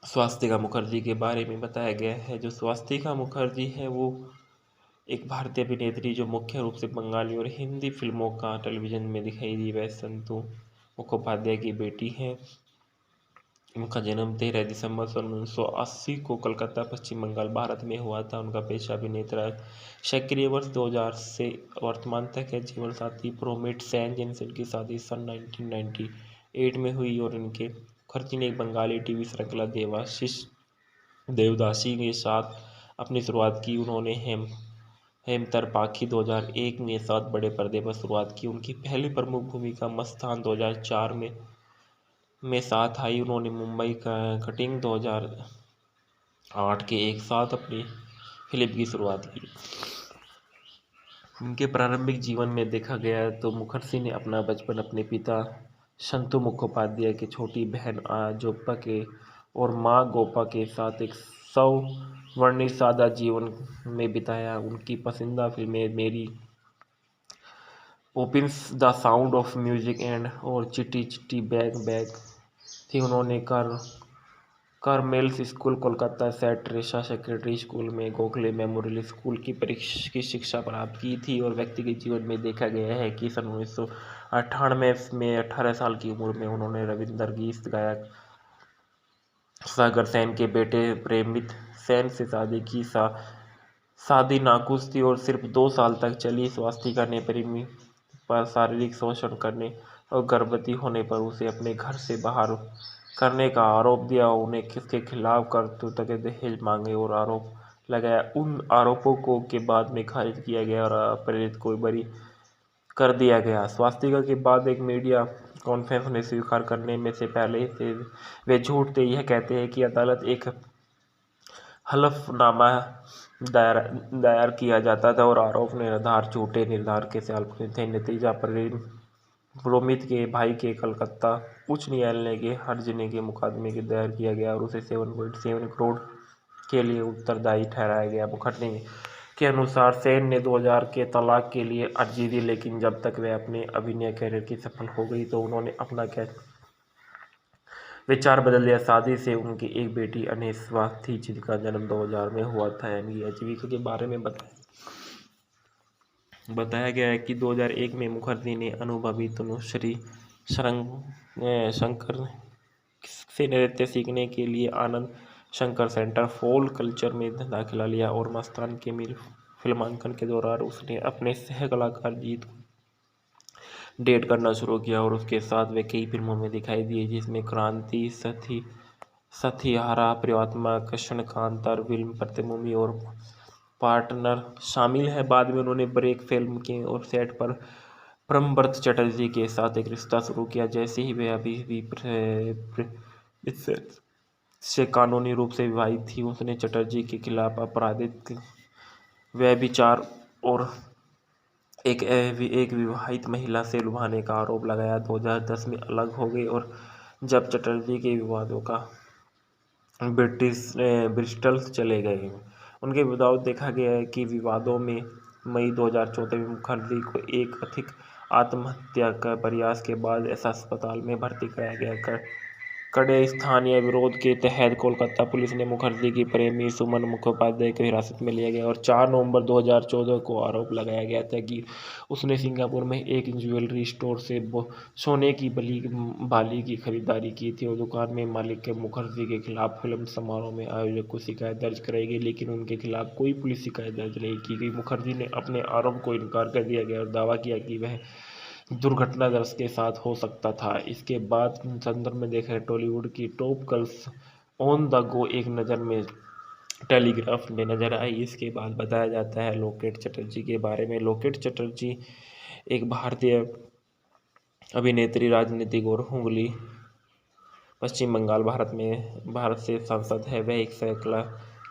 स्वास्तिका मुखर्जी के बारे में बताया गया है। जो स्वास्तिका मुखर्जी है वो एक भारतीय अभिनेत्री जो मुख्य रूप से बंगाली और हिंदी फिल्मों का टेलीविज़न में दिखाई दी वह संतु मुखोपाध्याय की बेटी है। उनका जन्म 13 दिसंबर 1980 को कलकत्ता पश्चिम बंगाल भारत में हुआ था। उनका पेशा अभिनेता सक्रिय वर्ष 2000 से वर्तमान तक है। जीवन साथी प्रोमिट सेन जिनसे उनकी शादी सन 1998 में हुई और इनके मुखर्जी ने एक बंगाली टीवी श्रृंखला देवदासी के साथ अपनी शुरुआत की। उन्होंने हेमतर पाखी 2001 में साथ बड़े पर्दे पर शुरुआत की। उनकी पहली प्रमुख भूमिका मस्तान 2004 में साथ आई। उन्होंने मुंबई का कटिंग 2008 के एक साथ अपनी फिल्म की शुरुआत की। उनके प्रारंभिक जीवन में देखा गया तो मुखर्जी ने अपना बचपन अपने पिता संतु मुखोपाध्याय की छोटी बहन जोप्पा के और मां गोपा के साथ एक सवर्णित सादा जीवन में बिताया। उनकी पसंदीदा फिल्में Mary Poppins, the sound of music and और चिट्टी चिट्टी बैग बैग थी। उन्होंने Carmel's school Kolkata, Saint Teresa secondary school में गोखले मेमोरियल स्कूल की शिक्षा प्राप्त की थी। और व्यक्तिगत जीवन में देखा गया है कि सन 1998 में 18 साल की उम्र में उन्होंने रविंदर गीत गायक सागर सेन के बेटे प्रेमित सेन से शादी की। शादी नाखुश थी और सिर्फ 2 साल तक चली। स्वास्तिका ने प्रेमी पर शारीरिक शोषण करने और गर्भवती होने पर उसे अपने घर से बाहर करने का आरोप दिया। उन्हें किसके खिलाफ करतूत के दहेज मांगे और आरोप लगाया। उन आरोपों को के बाद में खारिज किया गया और अपराधित को बरी कर दिया गया। स्वास्तिका के बाद एक मीडिया कॉन्फ्रेंस में स्वीकार करने में से पहले से वे झूठ थे। यह कहते हैं कि अदालत एक हलफनामा दायर किया जाता था और आरोप निर्धार झूठे निर्धार के काल्पनिक थे। नतीजा प्रोमित के भाई के कलकत्ता उच्च न्यायालय के हर्जाने के मुकदमे के दायर किया गया और उसे 7.7 करोड़ के लिए उत्तरदायी ठहराया गया। मुखर्जी के अनुसार सेन ने 2000 के तलाक के लिए अर्जी दी, लेकिन जब तक वह अपने अभिनय करियर की सफल हो गई तो उन्होंने अपना विचार बदल दिया। शादी से उनकी एक बेटी अनेस्वा थी जिनका जन्म 2000 में हुआ था। इनकी आजीविका के बारे में बताया गया है कि 2001 में मुखर्जी ने अनुभवी तनुश्री शंकर से नृत्य सीखने के लिए Anand Shankar centre for culture में दाखिला लिया और मस्तान के फिल्मांकन के दौरान उसने अपने सह कलाकार जीत को डेट करना शुरू किया और उसके साथ वे कई फिल्मों में दिखाई दिए जिसमें क्रांति, सथियारा, प्रियतमा, कृष्ण कांतार, फिल्म प्रतिभूमि और पार्टनर शामिल है। बाद में उन्होंने ब्रेक फिल्म के और सेट पर प्रमव्रत चटर्जी के साथ एक रिश्ता शुरू किया। जैसे ही वे अभी भी से कानूनी रूप से विवाहित थी, उसने चटर्जी के खिलाफ आपराधिक व्यभिचार और एक विवाहित महिला से लुभाने का आरोप लगाया। 2010 में अलग हो गए और जब चटर्जी के विवादों का ब्रिस्टल चले गए। उनके विवाद देखा गया है कि विवादों में मई 2014 में मुखर्जी को एक कथित आत्महत्या का प्रयास के बाद अस्पताल में भर्ती कराया गया। कड़े स्थानीय विरोध के तहत कोलकाता पुलिस ने मुखर्जी की प्रेमी सुमन मुखोपाध्याय को हिरासत में लिया गया और 4 नवंबर 2014 को आरोप लगाया गया था कि उसने सिंगापुर में एक ज्वेलरी स्टोर से सोने की बाली की खरीदारी की थी और दुकान में मालिक के मुखर्जी के खिलाफ फिल्म समारोह में आयोजक को शिकायत दर्ज कराई गई, लेकिन उनके खिलाफ कोई पुलिस शिकायत दर्ज नहीं की गई। मुखर्जी ने अपने आरोप को इनकार कर दिया गया और दावा किया कि वह दुर्घटनाग्रस्त के साथ हो सकता था। इसके बाद संदर्भ में देखा है टॉलीवुड की top girls on the go एक नज़र में टेलीग्राफ में नजर आई। इसके बाद बताया जाता है लोकेट चटर्जी के बारे में। लोकेट चटर्जी एक भारतीय अभिनेत्री, राजनीतिक और हुगली, पश्चिम बंगाल, भारत से सांसद है। वह एक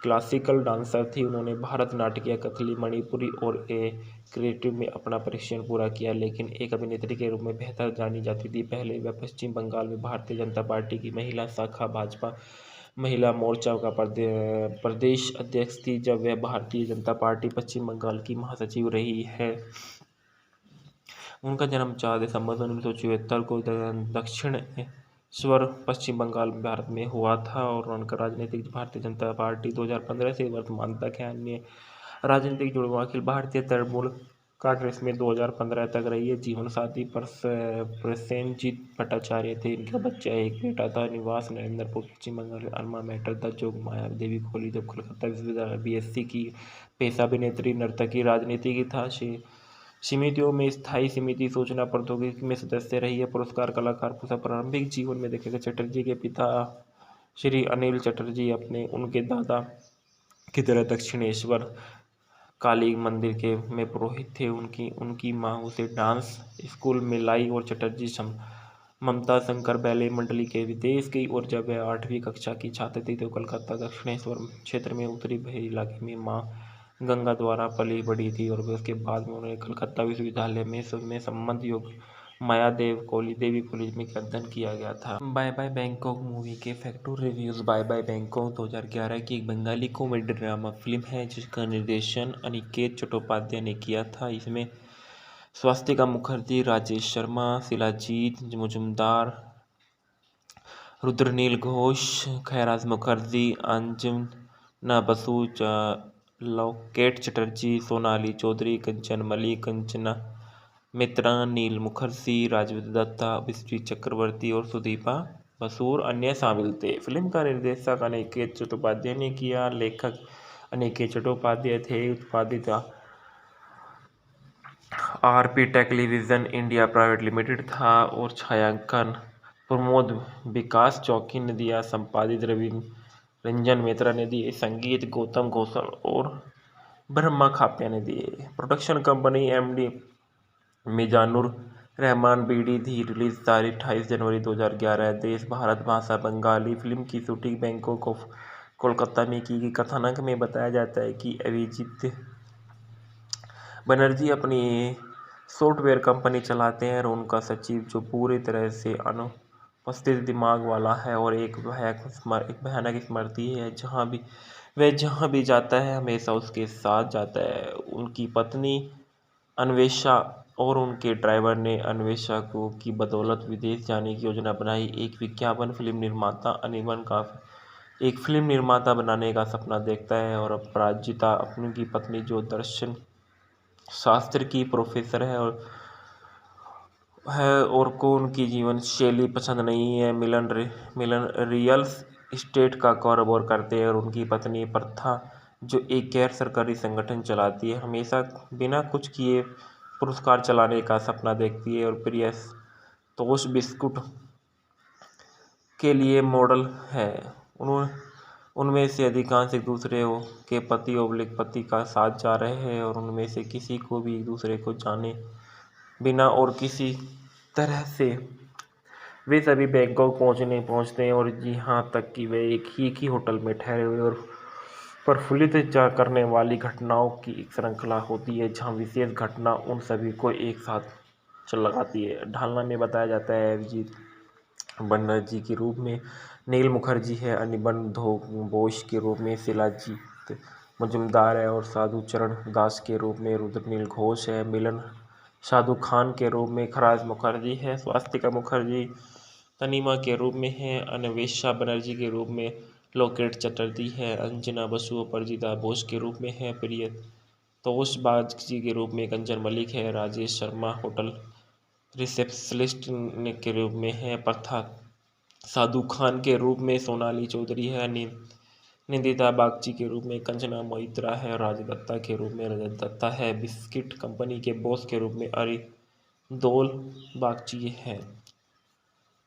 क्लासिकल डांसर थी। उन्होंने भरतनाट्यम, कथकली, मणिपुरी और क्रिएटिव में अपना प्रशिक्षण पूरा किया, लेकिन एक अभिनेत्री के रूप में बेहतर जानी जाती थी। पहले वह पश्चिम बंगाल में भारतीय जनता पार्टी की महिला शाखा भाजपा महिला मोर्चा का प्रदेश अध्यक्ष थी, जब वह भारतीय जनता पार्टी पश्चिम बंगाल की महासचिव रही है। उनका जन्म 4 दिसंबर 1974 को दक्षिणेश्वर, पश्चिम बंगाल, भारत में हुआ था और उनका राजनीतिक भारतीय जनता पार्टी 2015 से वर्तमान तक है। अन्य राजनीतिक जुड़वां अखिल भारतीय तृणमूल कांग्रेस में 2015 तक रही है। जीवन साथी प्रसेनजीत भट्टाचार्य थे। इनका बच्चा एक बेटा था। निवास नरेंद्रपुर, पश्चिम बंगाल। अल्मा मैटर द जोग माया देवी खोली जब कोलकाता विश्वविद्यालय BSc की। पेशा अभिनेत्री, नर्तकी, राजनीति की था। समितियों में स्थायी समिति, सूचना प्रौद्योगिकी में सदस्य रही है। पुरस्कार कलाकार पुरस्कार। प्रारंभिक जीवन में देखेगा, चटर्जी के पिता श्री अनिल चटर्जी उनके दादा की तरह दक्षिणेश्वर काली मंदिर के में पुरोहित थे। उनकी माँ उसे डांस स्कूल में लाई और चटर्जी ममता शंकर बैले मंडली के विदेश गई और जब वह 8वीं कक्षा की छात्र थी तो कलकत्ता दक्षिणेश्वर क्षेत्र में उत्तरी बहरी इलाके में माँ गंगा द्वारा पली बड़ी थी और उसके बाद में उन्होंने कलकत्ता विश्वविद्यालय में संबंध योग मायादेव देवी कॉलेज में अध्ययन किया गया था। बाय बाय बैंकॉक मूवी के factor reviews. Bye bye Bangkok 2011 की एक बंगाली कॉमेडी ड्रामा फिल्म है जिसका निर्देशन अनिकेत चट्टोपाध्याय ने किया था। इसमें स्वास्तिका मुखर्जी, राजेश शर्मा, शिलाजीत मुजुमदार, रुद्रनील घोष, खैराज मुखर्जी, अंजना बसु, लोकेट चटर्जी, सोनाली चौधरी, कंचन मलिक, कंचना मित्रा, नील मुखर्जी, राजवीर दत्ता, विश्वी चक्रवर्ती और सुदीपा बसूर अन्य शामिल थे। फिल्म का निर्देशक अनिकेत चट्टोपाध्याय ने किया। लेखक अनिकेत चट्टोपाध्याय थे। उत्पादित RP television India private limited था और छायांकन प्रमोद विकास चौकी ने दिया। संपादित रवि रंजन मित्रा ने दिए। संगीत गौतम घोषल और ब्रह्मा खापिया ने दिए। Production company MD Mizanur Rahman BD थी। रिलीज तारीख 28 जनवरी 2011। देश भारत, भाषा बंगाली। फिल्म की शूटिंग बैंकॉक ऑफ कोलकाता में की गई। कथानक में बताया जाता है कि अभिजीत बनर्जी अपनी सॉफ्टवेयर कंपनी चलाते हैं और उनका सचिव, जो पूरी तरह से अनुपस्थित दिमाग वाला है और एक भयानक स्मृति है, जहाँ भी जाता है हमेशा उसके साथ जाता है। उनकी पत्नी अन्वेषा और उनके ड्राइवर ने अन्वेषा की बदौलत विदेश जाने की योजना बनाई। एक विज्ञापन फिल्म निर्माता एक फिल्म निर्माता बनाने का सपना देखता है और अपराजिता उनकी पत्नी, जो दर्शन शास्त्र की प्रोफेसर और को उनकी जीवन शैली पसंद नहीं है। मिलन रियल एस्टेट का कारोबार करते हैं और उनकी पत्नी प्रथा, जो एक गैर सरकारी संगठन चलाती है, हमेशा बिना कुछ किए पुरस्कार चलाने का सपना देखती है और प्रिय तोश बिस्कुट के लिए मॉडल है। उनमें से अधिकांश एक दूसरे के पति का साथ जा रहे हैं और उनमें से किसी को भी एक दूसरे को जाने बिना और किसी तरह से वे सभी बैंकॉक पहुंचते हैं और यहाँ तक कि वे एक ही होटल में ठहरे हुए और प्रफुल्लित करने वाली घटनाओं की एक श्रृंखला होती है, जहाँ विशेष घटना उन सभी को एक साथ लगाती है। ढालना में बताया जाता है अभिजीत बनर्जी के रूप में नील मुखर्जी है, अनिबन घोष के रूप में शिलाजीत मुजुमदार है और साधु चरण दास के रूप में रुद्रनील घोष है। मिलन साधु खान के रूप में खराज मुखर्जी है। स्वास्तिका मुखर्जी तनीमा के रूप में है। अन्वेषा बनर्जी के रूप में लोकेट चटर्जी है। अंजना बसु अपराजिता बोस के रूप में है। प्रिय तोष बागची के रूप में कंचन मलिक है। राजेश शर्मा होटल रिसेप्शनिस्ट के रूप में है। प्रथा साधु खान के रूप में सोनाली चौधरी है। निंदिता बागची के रूप में कंचना मोइत्रा है। राज दत्ता के रूप में रजत दत्ता है। बिस्किट कंपनी के बॉस के रूप में अरिंदोल बागची है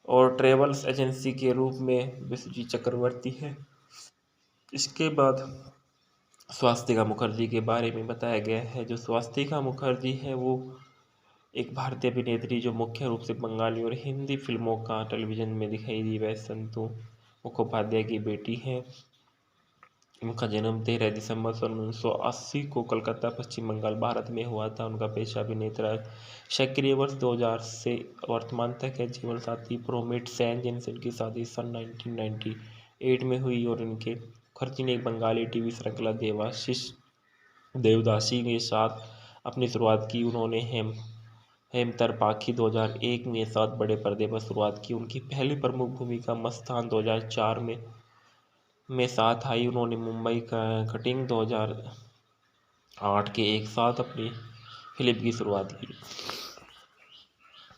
और ट्रेवल्स एजेंसी के रूप में विश्वजीत चक्रवर्ती है। इसके बाद स्वास्तिका मुखर्जी के बारे में बताया गया है। जो स्वास्तिका मुखर्जी है वो एक भारतीय अभिनेत्री जो मुख्य रूप से बंगाली और हिंदी फिल्मों का टेलीविज़न में दिखाई दी। वह संतू मुखोपाध्याय की बेटी है। उनका जन्म 13 दिसंबर 1980 को कलकत्ता, पश्चिम बंगाल, भारत में हुआ था। उनका पेशा अभिनेता है। सक्रिय वर्ष 2000 से वर्तमान तक है। जीवन साथी प्रोमिट सेन जिनसे उनकी शादी सन 1998 में हुई और उनके मुखर्जी ने एक बंगाली टीवी श्रृंखला देवदासी के साथ अपनी शुरुआत की। उन्होंने हेमतर पाखी 2001 में साथ बड़े पर्दे पर शुरुआत की। उनकी पहली प्रमुख भूमिका मस्तान 2004 में साथ आई। उन्होंने मुंबई का कटिंग 2008 के एक साथ अपनी फिल्म की शुरुआत की।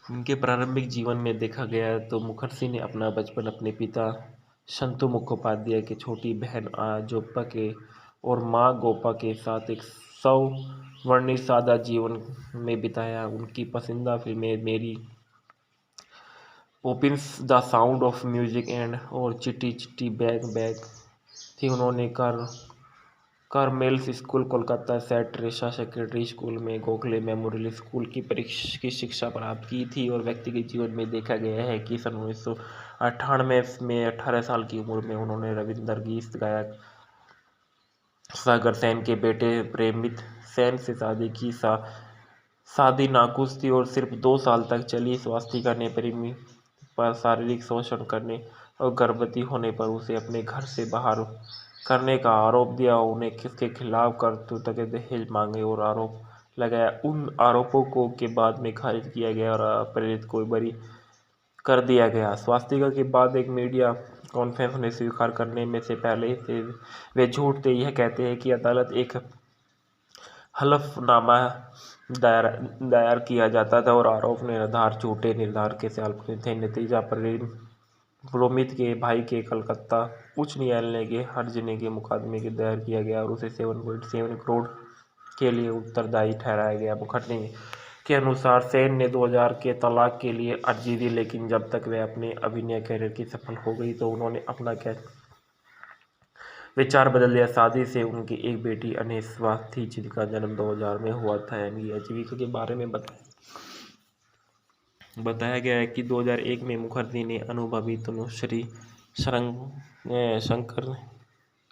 उनके प्रारंभिक जीवन में देखा गया तो मुखर्जी ने अपना बचपन अपने पिता संतू मुखोपाध्याय की छोटी बहन जोप्पा के और मां गोपा के साथ एक सवर्णित सादा जीवन में बिताया। उनकी पसंदीदा फिल्में Mary Poppins, the sound of music and और चिट्टी चिट्टी बैग बैग थी। उन्होंने Carmel's school Kolkata, Saint Teresa secondary school में गोखले मेमोरियल स्कूल की शिक्षा प्राप्त की थी। और व्यक्तिगत जीवन में देखा गया है कि सन 1998 में 18 साल की उम्र में उन्होंने रविंदर गीत गायक सागर सेन के बेटे प्रेमित सेन से शादी की। शादी नाखुश थी और सिर्फ 2 साल तक चली। स्वास्तिका ने प्रेमी पर शारीरिक शोषण करने और गर्भवती होने पर उसे अपने घर से बाहर करने का आरोप दिया। उन्हें किसके खिलाफ करतूत के दहेज मांगे और आरोप लगाया। उन आरोपों को के बाद में खारिज किया गया और प्रेरित को बरी कर दिया गया। स्वास्तिका के बाद एक मीडिया कॉन्फ्रेंस में स्वीकार करने में से पहले से वे झूठ थे। यह कहते हैं कि अदालत एक हलफनामा दायर किया जाता था और आरोप निर्धार झूठे निर्धार के काल्पनिक थे। नतीजा प्रोमित के भाई के कलकत्ता उच्च न्यायालय के हर्जाने के मुकदमे के दायर किया गया और उसे 7.7 करोड़ के लिए उत्तरदायी ठहराया गया। मुखर्जी के अनुसार सेन ने 2000 के तलाक के लिए अर्जी दी, लेकिन जब तक वह अपने अभिनय कैरियर की सफल हो गई तो उन्होंने अपना विचार बदल दिया। शादी से उनकी एक बेटी अनेस्वा थी जिनका जन्म 2000 में हुआ था। इनकी आजीविका के बारे में बताया गया है कि 2001 में मुखर्जी ने अनुभवी तनुश्री शंकर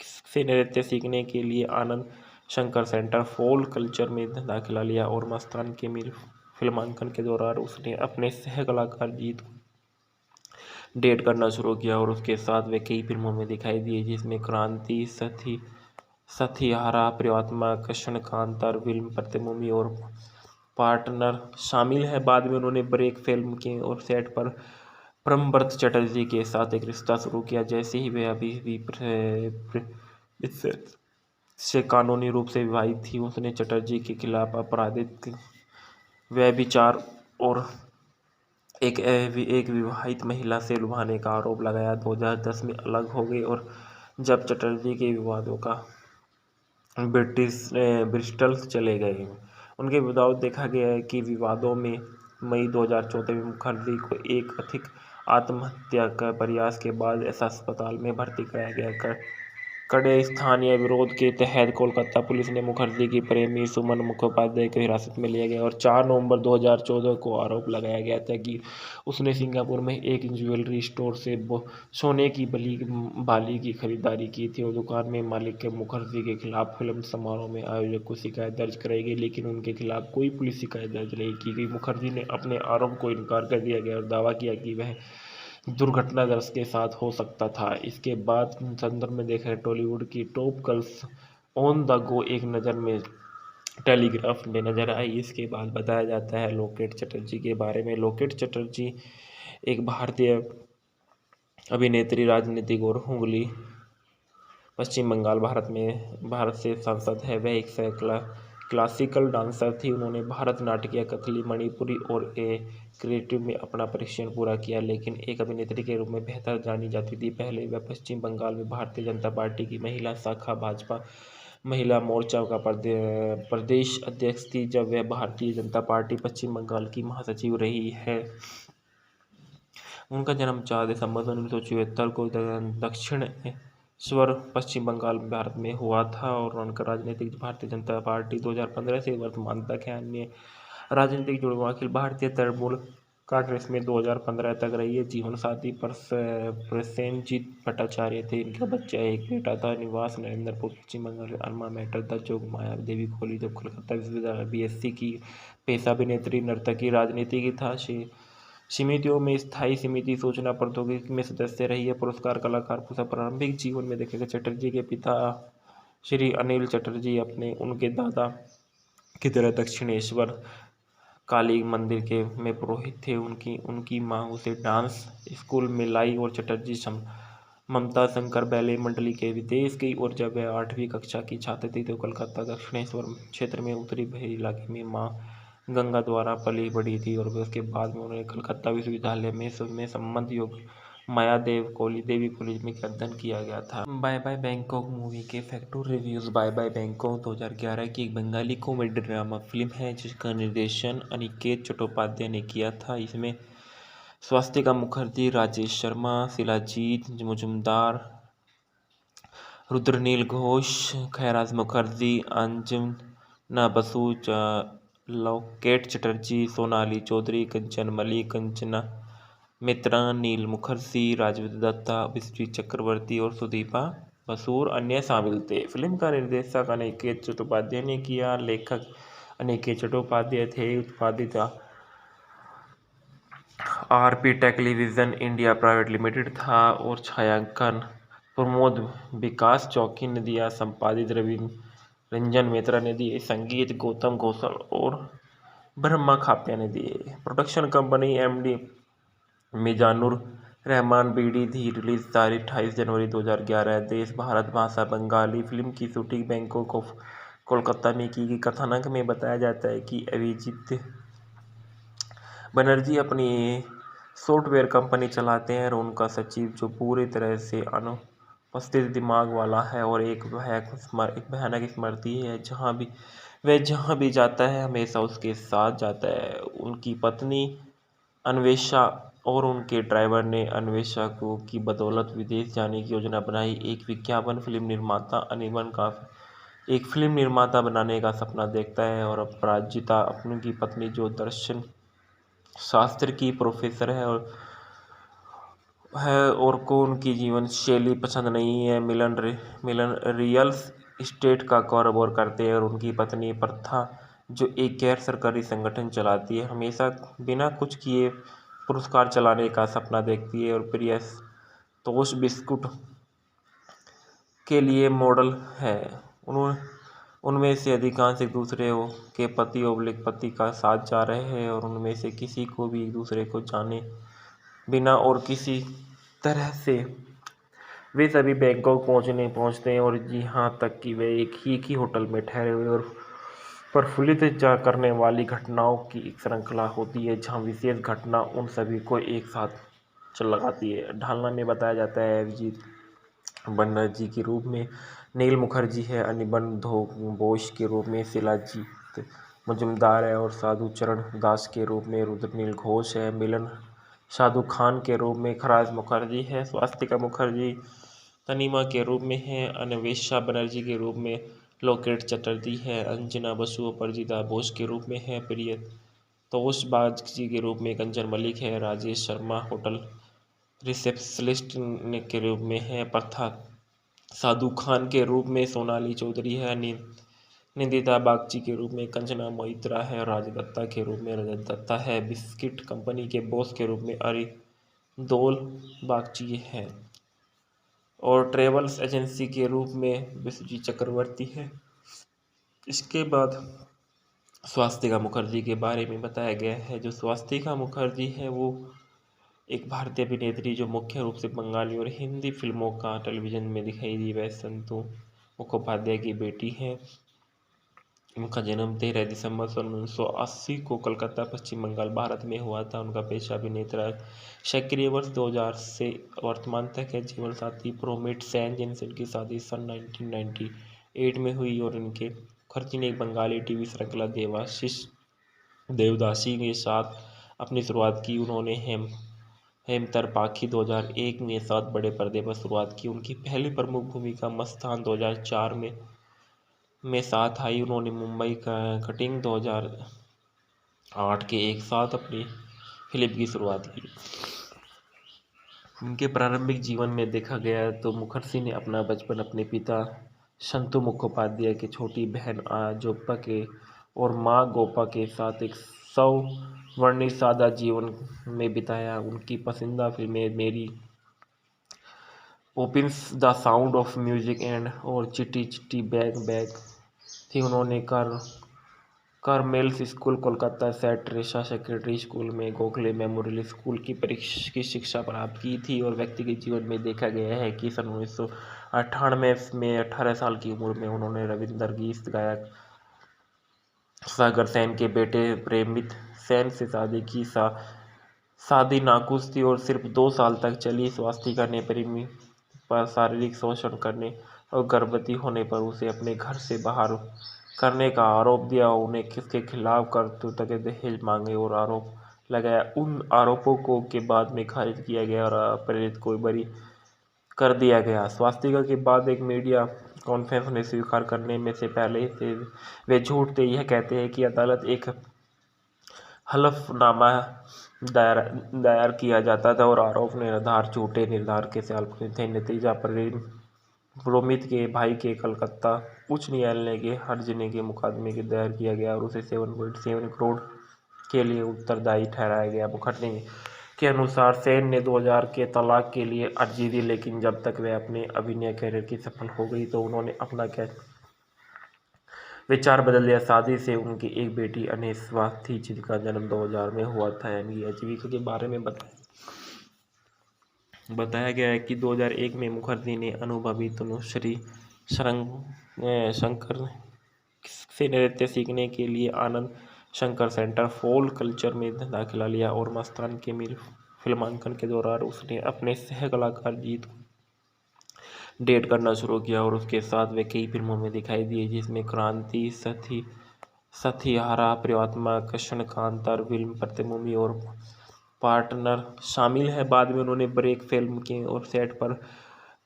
से नृत्य सीखने के लिए Anand Shankar centre for culture में दाखिला लिया और मस्तान के फिल्मांकन के दौरान उसने अपने सह कलाकार जीत डेट करना शुरू किया और उसके साथ वे कई फिल्मों में दिखाई दिए जिसमें क्रांति, सथियारा, प्रियतमा, कृष्ण कांतार, फिल्म प्रतिभूमि और पार्टनर शामिल है। बाद में उन्होंने ब्रेक फिल्म के और सेट पर प्रेमव्रत चटर्जी के साथ एक रिश्ता शुरू किया। जैसे ही वे अभी भी से कानूनी रूप से विवाहित थी, उसने चटर्जी के खिलाफ आपराधिक व्यभिचार और एक विवाहित महिला से लुभाने का आरोप लगाया। 2010 में अलग हो गए और जब चटर्जी के विवादों का ब्रिस्टल चले गए। उनके विवाद देखा गया है कि विवादों में मई 2014 में मुखर्जी को एक कथित आत्महत्या का प्रयास के बाद अस्पताल में भर्ती कराया गया। कड़े स्थानीय विरोध के तहत कोलकाता पुलिस ने मुखर्जी की प्रेमी सुमन मुखोपाध्याय को हिरासत में लिया गया और 4 नवंबर 2014 को आरोप लगाया गया था कि उसने सिंगापुर में एक ज्वेलरी स्टोर से सोने की बाली की खरीदारी की थी और दुकान में मालिक के मुखर्जी के खिलाफ फिल्म समारोह में आयोजक को शिकायत दर्ज कराई गई, लेकिन उनके खिलाफ कोई पुलिस शिकायत दर्ज नहीं की गई। मुखर्जी ने अपने आरोप को इनकार कर दिया गया और दावा किया कि वह दुर्घटनाग्रस्त के साथ हो सकता था। इसके बाद संदर्भ में देखा टॉलीवुड की top girls on the go एक नज़र में टेलीग्राफ में नजर आई। इसके बाद बताया जाता है लोकेट चटर्जी के बारे में। लोकेट चटर्जी एक भारतीय अभिनेत्री, राजनीतिक और हुगली, पश्चिम बंगाल, भारत से सांसद है। वह एक क्लासिकल डांसर थी। उन्होंने भरतनाट्यम, कथकली, मणिपुरी और क्रिएटिव में अपना प्रशिक्षण पूरा किया, लेकिन एक अभिनेत्री के रूप में बेहतर जानी जाती थी। पहले वह पश्चिम बंगाल में भारतीय जनता पार्टी की महिला शाखा भाजपा महिला मोर्चा का प्रदेश अध्यक्ष थी, जब वह भारतीय जनता पार्टी पश्चिम बंगाल की महासचिव रही है। उनका जन्म 4 दिसंबर 1974 को दक्षिण स्वर पश्चिम बंगाल भारत में हुआ था और उनका राजनीतिक भारतीय जनता पार्टी 2015 से वर्तमान तक है। अन्य राजनीतिक जुड़वां अखिल भारतीय तृणमूल कांग्रेस में 2015 तक रही है। जीवन साथी प्रसेनजीत भट्टाचार्य थे। इनका बच्चा एक बेटा था। निवास नरेंद्रपुर पश्चिम बंगाल। अल्मा मैटर द जोग माया देवी कोहली जब कोलकाता विश्वविद्यालय BSc की। पेशा अभिनेत्री नर्तकी राजनीति की था। समितियों में स्थायी समिति सूचना प्रौद्योगिकी में सदस्य रही है। पुरस्कार कलाकार पुरस्कार प्रारंभिक जीवन में देखेगा चटर्जी के पिता श्री अनिल चटर्जी अपने उनके दादा की तरह दक्षिणेश्वर काली मंदिर के में पुरोहित थे। उनकी माँ उसे डांस स्कूल में लाई और चटर्जी ममता शंकर बैले मंडली के विदेश गई और जब वह 8वीं कक्षा की छात्र थी तो कलकत्ता दक्षिणेश्वर क्षेत्र में उत्तरी बहरी इलाके में माँ गंगा द्वारा पली बढ़ी थी और उसके बाद में उन्होंने कलकत्ता विश्वविद्यालय में संबंध योग माया देवी कॉलेज में अध्ययन किया गया था। बाय बाय बैंकॉक मूवी के factor reviews. Bye bye Bangkok 2011 की एक बंगाली कॉमेडी ड्रामा फिल्म है जिसका निर्देशन अनिकेत चट्टोपाध्याय ने किया था। इसमें स्वास्तिका मुखर्जी, राजेश शर्मा, शिलाजीत मुजुमदार, रुद्रनील घोष, खैराज मुखर्जी, अंजना बसु, लॉकेट चटर्जी, सोनाली चौधरी, कंचन मलिक, कंचना मित्रा, नील मुखर्जी, राजवीर दत्ता, विश्वजीत चक्रवर्ती और सुदीपा बसु अन्य शामिल थे। फिल्म का निर्देशक अनिकेत चट्टोपाध्याय ने किया। लेखक अनिकेत चट्टोपाध्याय थे। उत्पादित RP television India private limited था और छायांकन प्रमोद विकास चौकी ने दिया। संपादित रवि रंजन मेहता ने दिए। संगीत गौतम घोषल और ब्रह्मा खाप्या ने दिए। Production company MD Mizanur Rahman BD धी। रिलीज तारीख 28 जनवरी 2011। देश भारत। भाषा बंगाली। फिल्म की शूटिंग बैंकॉक ऑफ कोलकाता में की गई। कथानक में बताया जाता है कि अभिजीत बनर्जी अपनी सॉफ्टवेयर कंपनी चलाते हैं और उनका सचिव जो पूरी तरह से अनुपस्थित दिमाग वाला है और एक भयानक स्मृति है। जहाँ भी जाता है हमेशा उसके साथ जाता है। उनकी पत्नी अन्वेषा और उनके ड्राइवर ने अन्वेषा की बदौलत विदेश जाने की योजना बनाई। एक विज्ञापन फिल्म निर्माता अनिमन का एक फिल्म निर्माता बनाने का सपना देखता है और अपराजिता उनकी पत्नी जो दर्शन शास्त्र की प्रोफेसर है और को उनकी जीवन शैली पसंद नहीं है। मिलन रियल एस्टेट का कारोबार करते हैं और उनकी पत्नी प्रथा जो एक गैर सरकारी संगठन चलाती है हमेशा बिना कुछ किए पुरस्कार चलाने का सपना देखती है और प्रिय तोश बिस्कुट के लिए मॉडल है। उनमें से अधिकांश एक दूसरे के पति का साथ जा रहे हैं और उनमें से किसी को भी एक दूसरे को जाने बिना और किसी तरह से वे सभी बैंकॉक पहुंचते हैं और यहाँ तक कि वे एक ही होटल में ठहरे हुए और प्रफुल्लित करने वाली घटनाओं की एक श्रृंखला होती है जहाँ विशेष घटना उन सभी को एक साथ चल लगाती है। ढालना में बताया जाता है अभिजीत बनर्जी के रूप में नील मुखर्जी है। अनिबन घोष के रूप में शिलाजीत मुजुमदार है और साधु चरण दास के रूप में रुद्रनील घोष है। मिलन शाहरुख खान के रूप में खराज मुखर्जी है। स्वास्तिका मुखर्जी तनीमा के रूप में है। अन्वेषा बनर्जी के रूप में लॉकेट चटर्जी है। अंजना बसु अपराजिता बोस के रूप में है। प्रिय तोष बागची के रूप में कंचन मलिक है। राजेश शर्मा होटल रिसेप्शनिस्ट के रूप में है। प्रथा साधु खान के रूप में सोनाली चौधरी है। निंदिता बागची के रूप में कंचना मोइत्रा है। राज दत्ता के रूप में रजत दत्ता है। बिस्किट कंपनी के बॉस के रूप में अरिंदोल बागची है और ट्रेवल्स एजेंसी के रूप में विश्वजीत चक्रवर्ती है। इसके बाद स्वास्तिका मुखर्जी के बारे में बताया गया है। जो स्वास्तिका मुखर्जी है वो एक भारतीय अभिनेत्री जो मुख्य रूप से बंगाली और हिंदी फिल्मों का टेलीविज़न में दिखाई दी। वह संतू मुखोपाध्याय की बेटी है। उनका जन्म 13 दिसंबर 1980 को कलकत्ता पश्चिम बंगाल भारत में हुआ था। उनका पेशा अभिनेता सक्रिय वर्ष 2000 से वर्तमान तक है। जीवन साथी प्रोमिट सेन जिनसे उनकी शादी सन 1998 में हुई और इनके मुखर्जी ने एक बंगाली टीवी श्रृंखला देवदासी के साथ अपनी शुरुआत की। उन्होंने हेमंतर पाखी 2001 में सात बड़े पर्दे पर शुरुआत की। उनकी पहली प्रमुख भूमिका मस्तान 2004 में साथ आई। उन्होंने मुंबई का कटिंग 2008 के एक साथ अपनी फिल्म की शुरुआत की। उनके प्रारंभिक जीवन में देखा गया तो मुखर्जी ने अपना बचपन अपने पिता शंतु मुखोपाध्याय की छोटी बहन जोप्पा के और मां गोपा के साथ एक सवर्णित सादा जीवन में बिताया। उनकी पसंदीदा फिल्में मेरी Poppins, the sound of music and और चिट्टी चिट्टी बैग बैग थी। उन्होंने कार्मेल्स स्कूल कोलकाता से ट्रेसा सेकेंडरी स्कूल में गोखले मेमोरियल स्कूल की शिक्षा प्राप्त की थी। और व्यक्तिगत जीवन में देखा गया है कि सन 1998 में 18 साल की उम्र में उन्होंने रविंदर गीत गायक सागर सेन के बेटे प्रेमित सेन से शादी की। शादी नाखुश थी और सिर्फ 2 साल तक चली। स्वास्तिका ने प्रेमी पर शारीरिक शोषण करने और गर्भवती होने पर उसे अपने घर से बाहर करने का आरोप दिया। उन्हें किसके खिलाफ कर्तव्य के दहेज मांगे और आरोप लगाया। उन आरोपों को के बाद में खारिज किया गया और अपराधित को बरी कर दिया गया। स्वास्तिका के बाद एक मीडिया कॉन्फ्रेंस में स्वीकार करने में से पहले से वे झूठ थे। यह कहते हैं कि अदालत एक हलफनामा दायर किया जाता था और आरोप निर्धार झूठे निर्धार के साथ थे। नतीजा प्रोमित के भाई के कलकत्ता उच्च न्यायालय के हर्जाने के मुकदमे के दायर किया गया और उसे 7.7 करोड़ के लिए उत्तरदायी ठहराया गया। मुखर्जी के अनुसार सेन ने 2000 के तलाक के लिए अर्जी दी, लेकिन जब तक वह अपने अभिनय करियर की सफल हो गई तो उन्होंने अपना विचार बदल दिया। शादी से उनकी एक बेटी अनेस्वा थी जिनका जन्म 2000 में हुआ था। इनकी आजीविका के बारे में बताया गया है कि 2001 में मुखर्जी ने अनुभवी तनुश्री शंकर से नृत्य सीखने के लिए Anand Shankar centre for culture में दाखिला लिया और मस्तान के फिल्मांकन के दौरान उसने अपने सह कलाकार जीत को डेट करना शुरू किया और उसके साथ वे कई फिल्मों में दिखाई दिए जिसमें क्रांति, सथियारा, प्रियतमा, कृष्ण कांतार, फिल्म प्रतिभूमि और पार्टनर शामिल है। बाद में उन्होंने ब्रेक फिल्म के और सेट पर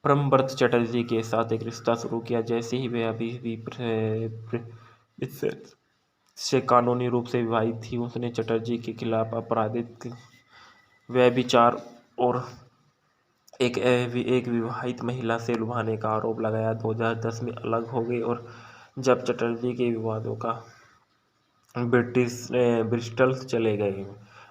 परमव्रत चटर्जी के साथ एक रिश्ता शुरू किया। जैसे ही वे अभी भी से कानूनी रूप से विवाहित थी, उसने चटर्जी के खिलाफ आपराधिक व्यभिचार और एक विवाहित महिला से लुभाने का आरोप लगाया। 2010 में अलग हो गए और जब चटर्जी के विवादों का ब्रिस्टल चले गए।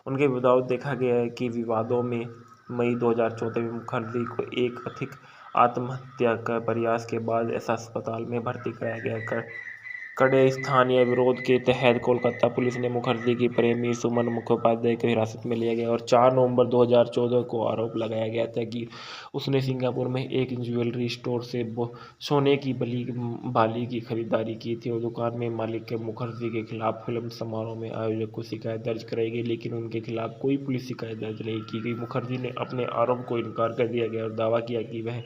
उनके विवाद देखा गया है कि विवादों में मई 2014 में मुखर्जी को एक कथित आत्महत्या का प्रयास के बाद अस्पताल में भर्ती कराया गया। कड़े स्थानीय विरोध के तहत कोलकाता पुलिस ने मुखर्जी की प्रेमी सुमन मुखोपाध्याय को हिरासत में लिया गया और 4 नवंबर 2014 को आरोप लगाया गया था कि उसने सिंगापुर में एक ज्वेलरी स्टोर से सोने की बाली की खरीदारी की थी और दुकान में मालिक के मुखर्जी के खिलाफ फिल्म समारोह में आयोजक को शिकायत दर्ज कराई गई, लेकिन उनके खिलाफ कोई पुलिस शिकायत दर्ज नहीं की गई। मुखर्जी ने अपने आरोप को इनकार कर दिया गया और दावा किया कि वह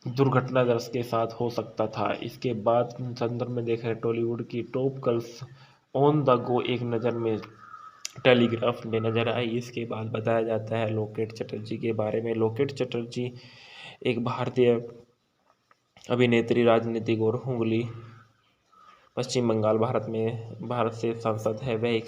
दुर्घटनाग्रस्त के साथ हो सकता था। इसके बाद संदर्भ में देखा टॉलीवुड की top girls on the go एक नज़र में टेलीग्राफ में नजर आई। इसके बाद बताया जाता है लोकेट चटर्जी के बारे में। लोकेट चटर्जी एक भारतीय अभिनेत्री, राजनीतिक और हुगली, पश्चिम बंगाल, भारत से सांसद है। वह एक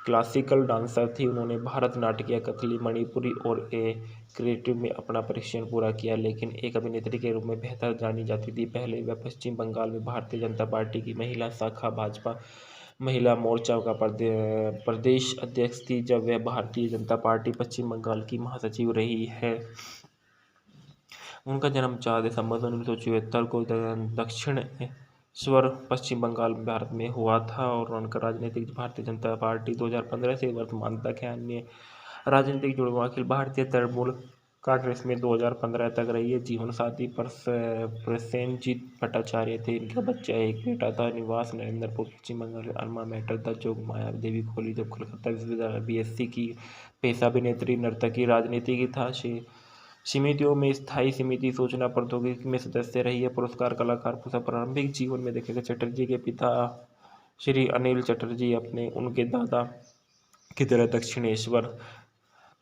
क्लासिकल डांसर थी। उन्होंने भरतनाट्यम, कथकली, मणिपुरी और क्रिएटिव में अपना प्रशिक्षण पूरा किया, लेकिन एक अभिनेत्री के रूप में बेहतर जानी जाती थी। पहले वह पश्चिम बंगाल में भारतीय जनता पार्टी की महिला शाखा भाजपा महिला मोर्चा का प्रदेश अध्यक्ष थी, जब वह भारतीय जनता पार्टी पश्चिम बंगाल की महासचिव रही है। उनका जन्म 4 दिसंबर 1974 को दक्षिणेश्वर, पश्चिम बंगाल, भारत में हुआ था और उनका राजनीतिक भारतीय जनता पार्टी 2015 से वर्तमान तक है। अन्य राजनीतिक जुड़वां अखिल भारतीय तृणमूल कांग्रेस में 2015 तक रही है। जीवन साथी प्रसेनजीत भट्टाचार्य थे। इनका बच्चा एक बेटा था। निवास नरेंद्रपुर, पश्चिम बंगाल। अल्मा मैटर द जोग माया देवी कॉलेज ऑफ कलकत्ता विश्वविद्यालय BSc की। पेशा अभिनेत्री, नर्तकी, राजनीति की था। समितियों में स्थायी समिति, सूचना प्रौद्योगिकी में सदस्य रही है। पुरस्कार कलाकार प्रारंभिक जीवन में देखेगा चटर्जी के पिता श्री अनिल चटर्जी उनके दादा की तरह दक्षिणेश्वर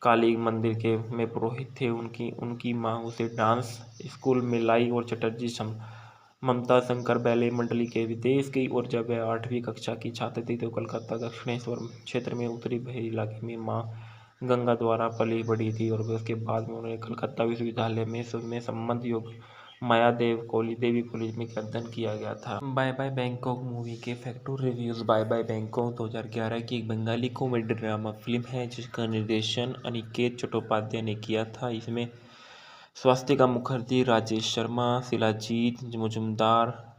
काली मंदिर के में पुरोहित थे। उनकी उनकी माँ उसे डांस स्कूल में लाई और चटर्जी ममता शंकर बैले मंडली के विदेश गई। और जब वह 8वीं कक्षा की छात्र थी तो कलकत्ता दक्षिणेश्वर क्षेत्र में उत्तरी बहरी इलाके में माँ गंगा द्वारा पली बढ़ी थी। और उसके बाद में उन्होंने कलकत्ता विश्वविद्यालय में संबंध योग मायादेव देवी कॉलेज में अध्ययन किया गया था। बाय बाय बैंकॉक मूवी के factor reviews. Bye bye Bangkok 2011 की एक बंगाली कॉमेडी ड्रामा फिल्म है जिसका निर्देशन अनिकेत चट्टोपाध्याय ने किया था। इसमें स्वास्तिका मुखर्जी, राजेश शर्मा, शिलाजीत मुजुमदार,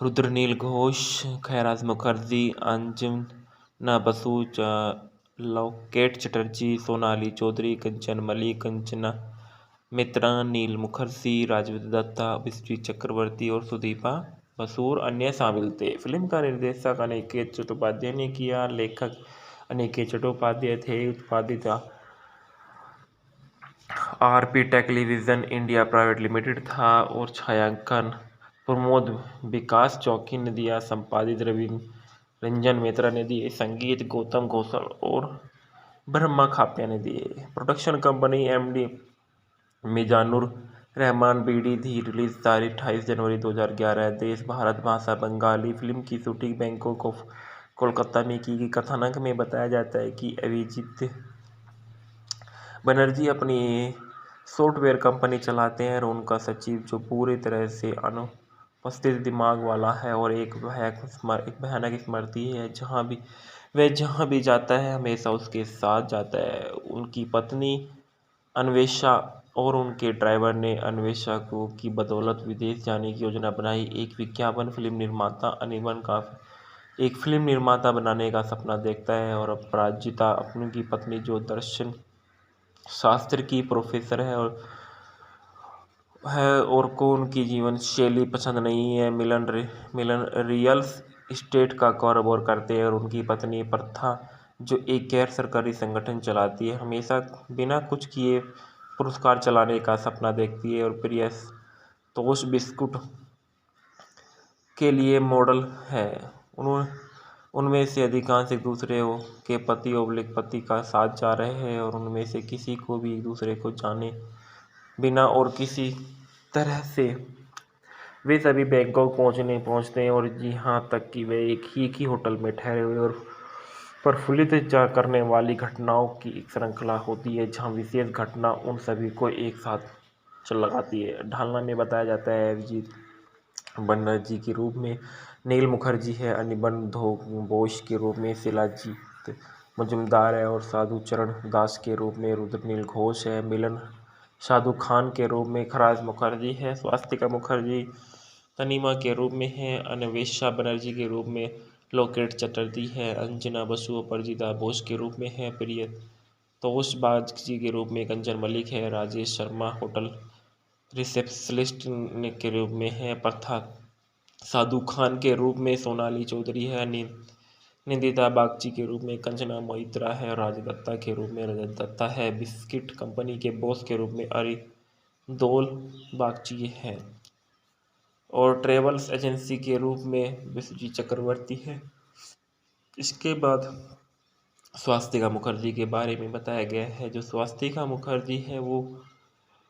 रुद्रनील घोष, खैराज मुखर्जी, अंजना बसु, लॉकेट चटर्जी, सोनाली चौधरी, कंचन मलिक, कंचना मित्रा, नील मुखर्जी, राजवीर दत्ता, विश्वी चक्रवर्ती और सुदीपा बसूर अन्य शामिल थे। फिल्म का निर्देशक अनिकेत चट्टोपाध्याय ने किया। लेखक अनिकेत चट्टोपाध्याय थे। उत्पादित RP television India private limited था। और छायांकन प्रमोद विकास चौकी ने दिया। संपादित रवि रंजन मेहता ने दिए। संगीत गौतम घोषल और ब्रह्मा खाप्या ने दिए। Production company MD Mizanur Rahman BD धी। रिलीज तारीख 28 जनवरी 2011। देश भारत भाषा बंगाली। फिल्म की शूटिंग बैंकॉक ऑफ कोलकाता में की गई। कथानक में बताया जाता है कि अभिजीत बनर्जी अपनी सॉफ्टवेयर कंपनी चलाते हैं और उनका सचिव जो पूरी तरह से अनुपस्थित दिमाग वाला है और एक भयानक स्मृति है। जहाँ भी जाता है हमेशा उसके साथ जाता है। उनकी पत्नी अन्वेषा और उनके ड्राइवर ने अन्वेषा को की बदौलत विदेश जाने की योजना बनाई। एक विज्ञापन फिल्म निर्माता अनिमन का एक फिल्म निर्माता बनाने का सपना देखता है। और अपराजिता अपनी की पत्नी जो दर्शन शास्त्र की प्रोफेसर है और को उनकी जीवन शैली पसंद नहीं है। मिलन रियल एस्टेट का कारोबार करते हैं और उनकी पत्नी प्रथा जो एक गैर सरकारी संगठन चलाती है हमेशा बिना कुछ किए पुरस्कार चलाने का सपना देखती है। और प्रिय तोश बिस्कुट के लिए मॉडल है। उनमें से अधिकांश एक दूसरे के पति का साथ जा रहे हैं और उनमें से किसी को भी एक दूसरे को जाने बिना और किसी तरह से वे सभी बैंकॉक पहुंचते हैं। और यहाँ तक कि वे एक ही होटल में ठहरे हुए और प्रफुल्लित करने वाली घटनाओं की एक श्रृंखला होती है जहाँ विशेष घटना उन सभी को एक साथ चल लगाती है। ढालना में बताया जाता है अभिजीत बनर्जी के रूप में नील मुखर्जी है। अनिबन बोस के रूप में शिलाजीत मुजुमदार है। और साधु चरण दास के रूप में रुद्रनील घोष है। मिलन साधु खान के रूप में खराज मुखर्जी है। स्वास्तिका मुखर्जी तनीमा के रूप में है। अन्वेषा बनर्जी के रूप में लॉकेट चटर्जी है। अंजना बसु अपराजिता बोस के रूप में है। प्रिय तोश बागची के रूप में कंचन मलिक है। राजेश शर्मा होटल रिसेप्शनिस्ट के रूप में है। प्रथा साधु खान के रूप में सोनाली चौधरी है। निंदिता बागची के रूप में कंचना मोइत्रा है। राज दत्ता के रूप में रजत दत्ता है। बिस्किट कंपनी के बॉस के रूप में अरिंदोल बागची है। और ट्रेवल्स एजेंसी के रूप में विश्वजीत चक्रवर्ती है। इसके बाद स्वास्तिका मुखर्जी के बारे में बताया गया है। जो स्वास्तिका मुखर्जी है वो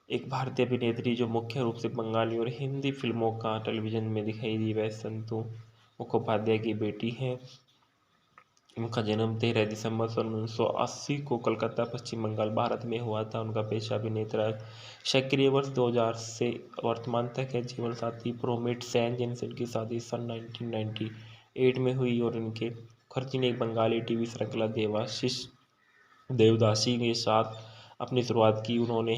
एक भारतीय अभिनेत्री जो मुख्य रूप से बंगाली और हिंदी फिल्मों का टेलीविज़न में दिखाई दी। वह संतु मुखोपाध्याय की बेटी है। उनका जन्म 13 दिसंबर 1980 को कलकत्ता पश्चिम बंगाल भारत में हुआ था। उनका पेशा अभिनेता सक्रिय वर्ष 2000 से वर्तमान तक है। जीवन साथी प्रोमिट सेन जिनसे उनकी शादी सन 1998 में हुई। और इनके खर्ची ने एक बंगाली टीवी श्रृंखला देवदासी के साथ अपनी शुरुआत की। उन्होंने